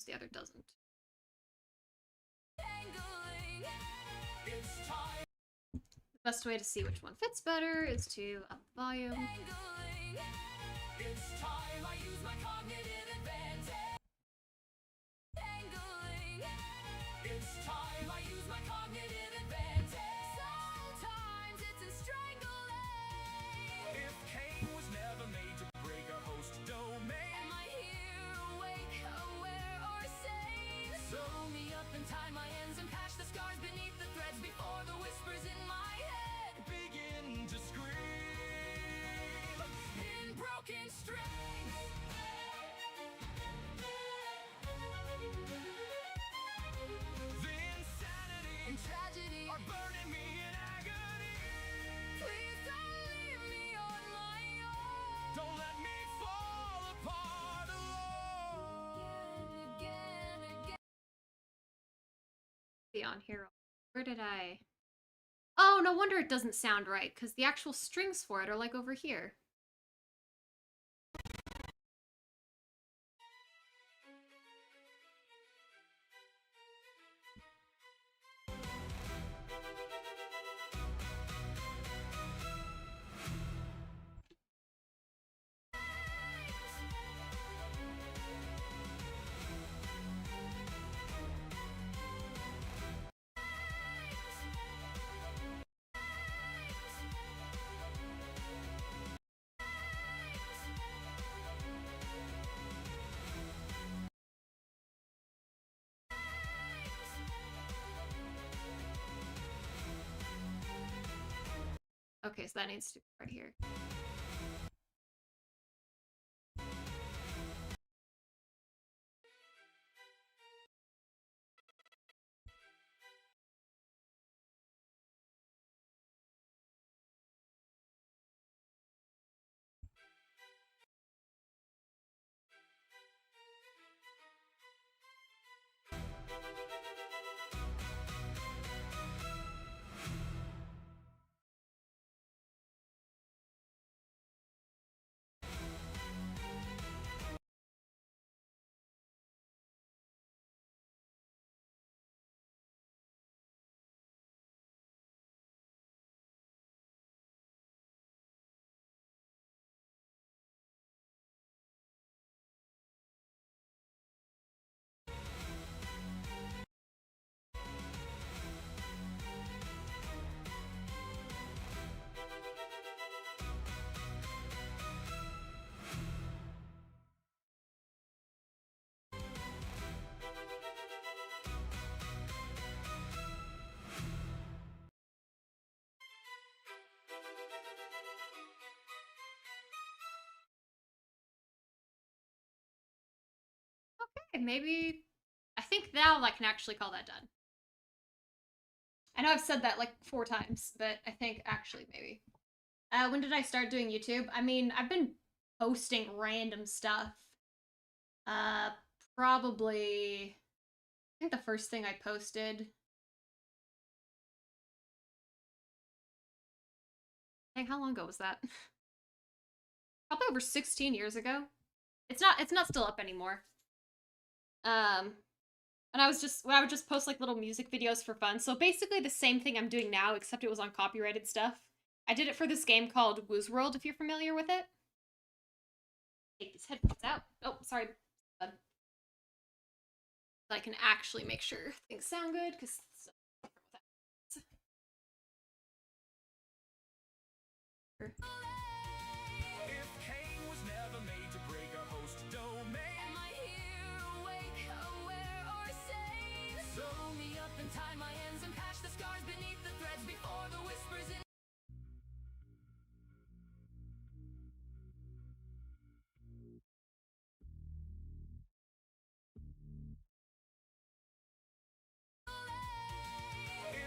the other doesn't. Tangling. It's time. The best way to see which one fits better is to up the volume. Tangling. It's time I use my Cognitive advantage. Tangling. It's time I use my Cognitive advantage. Sometimes it's in strangling. If Cain was never made to break a host domain, Am I here, awake, aware, or sane? Sew me up and tie my ends and patch the scars beneath the threads before the whispers in my head begin to scream. in broken strings. The insanity In tragedy, are burning me in agony. please don't leave me on my own. Don't let me fall apart alone. Again. Be on here. Where did I? Oh, no wonder it doesn't sound right, because the actual strings for it are like over here. Okay, so that needs to be right here. Okay, maybe... I think now I can actually call that done. I know I've said that like 4 times, but I think actually maybe. When did I start doing YouTube? I mean, I've been posting random stuff. Probably... I think the first thing I posted... Dang, how long ago was that? Probably over 16 years ago. It's not still up anymore. And I would just post like little music videos for fun. So basically the same thing I'm doing now, except it was on copyrighted stuff. I did it for this game called Woo's World, if you're familiar with it. Take these headphones out. Oh, sorry. So I can actually make sure things sound good, because If Cain was never made to break a host domain, Am I here, awake, aware, or sane? Sew me up and tie my ends and patch the scars beneath the threads before the whispers in.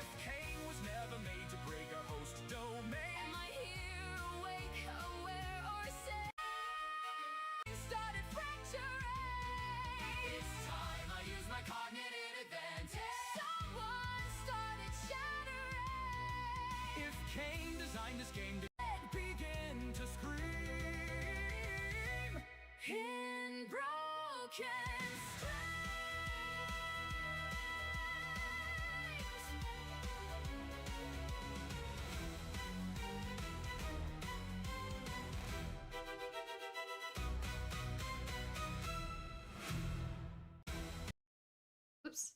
if Cain was never made to break a host domain, Am I here, awake, aware, or sane? Started fracturing. it's time I use my cognitive advantage. Someone started shattering. If Cain designed this game to begin to scream, In broken oops.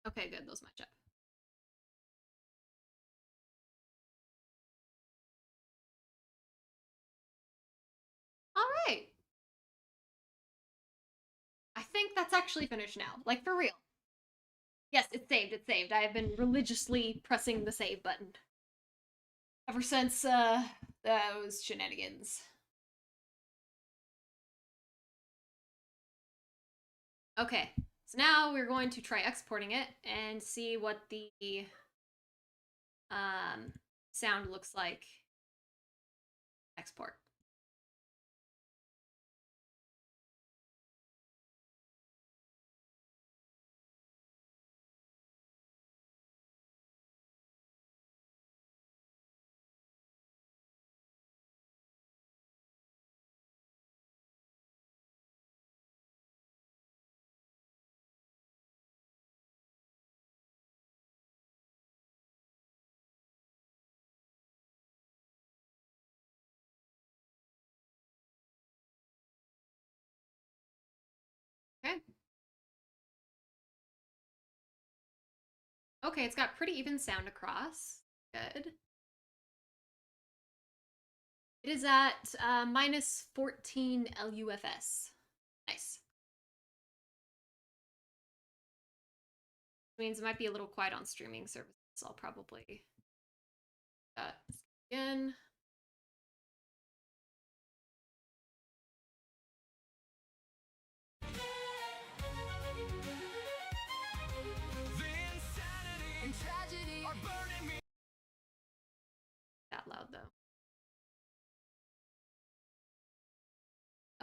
Okay, good. Those match up. All right. I think that's actually finished now. Like, for real. Yes, it's saved. It's saved. I have been religiously pressing the save button ever since those shenanigans. Okay, so now we're going to try exporting it and see what the sound looks like. Export. Okay. Okay, it's got pretty even sound across. Good. It is at minus 14 LUFS. Nice. Which means it might be a little quiet on streaming services. I'll probably again. the insanity and tragedy. are burning me. That loud though.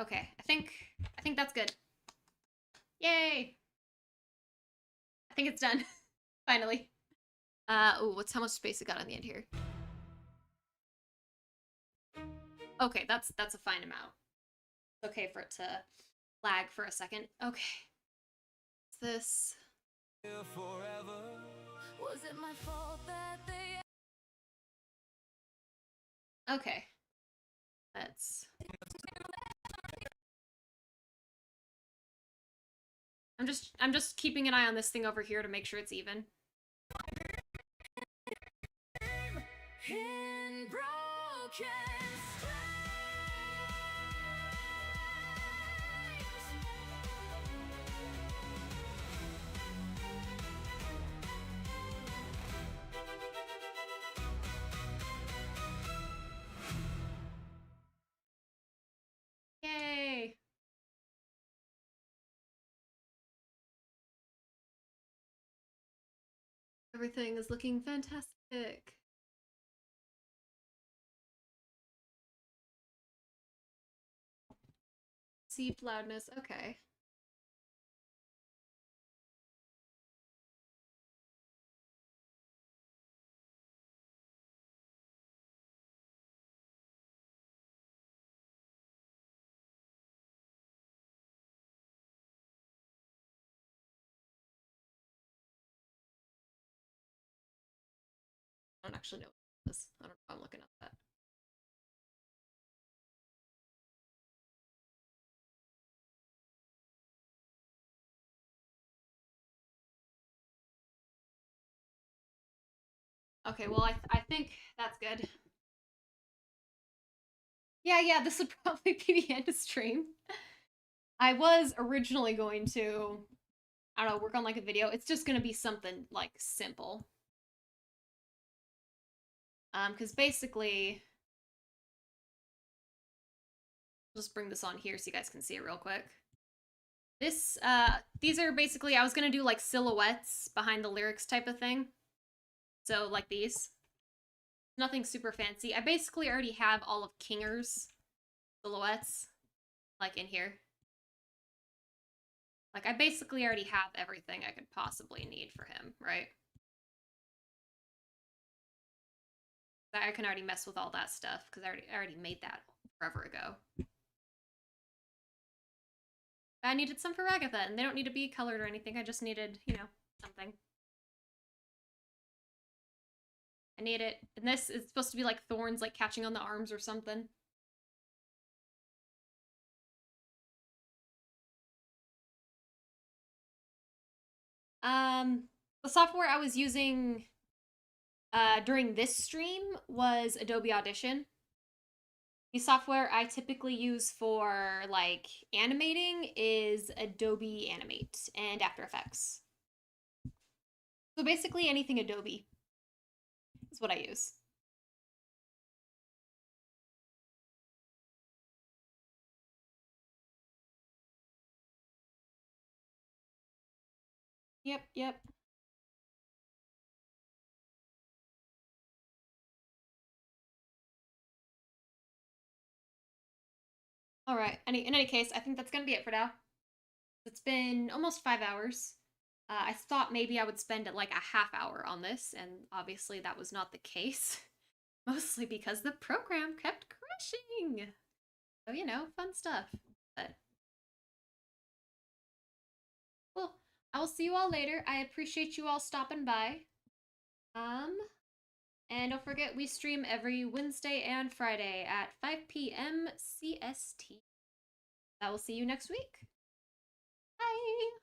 Okay, I think that's good. Yay! I think it's done. Finally. Oh, what's how much space it got on the end here? Okay, that's a fine amount. It's okay for it to lag for a second. Okay. What's this? Here forever. Was it my fault that they Okay. Let's I'm just keeping an eye on this thing over here to make sure it's even. in broken Everything is looking fantastic. Perceived loudness, okay. I don't actually know what this is. I don't know if I'm looking up that. Okay, well, I think that's good. Yeah, this would probably be the end of stream. I was originally going to, I don't know, work on like a video. It's just gonna be something like simple. Because basically, I'll just bring this on here so you guys can see it real quick. These are basically, I was gonna do like silhouettes behind the lyrics type of thing. So like these. Nothing super fancy. I basically already have all of Kinger's silhouettes, like in here. Like I basically already have everything I could possibly need for him, right? I can already mess with all that stuff because I already made that forever ago. I needed some for Ragatha, and they don't need to be colored or anything. I just needed, you know, something. I need it, and this is supposed to be like thorns, like catching on the arms or something. The software I was using during this stream was Adobe Audition. The software I typically use for like animating is Adobe Animate and After Effects. So basically anything Adobe is what I use. Yep. All right. In any case, I think that's gonna be it for now. It's been almost 5 hours. I thought maybe I would spend like a half hour on this, and obviously that was not the case. Mostly because the program kept crashing. So, you know, fun stuff. But, well, I will see you all later. I appreciate you all stopping by. And don't forget, we stream every Wednesday and Friday at 5 p.m. CST. I will see you next week. Bye!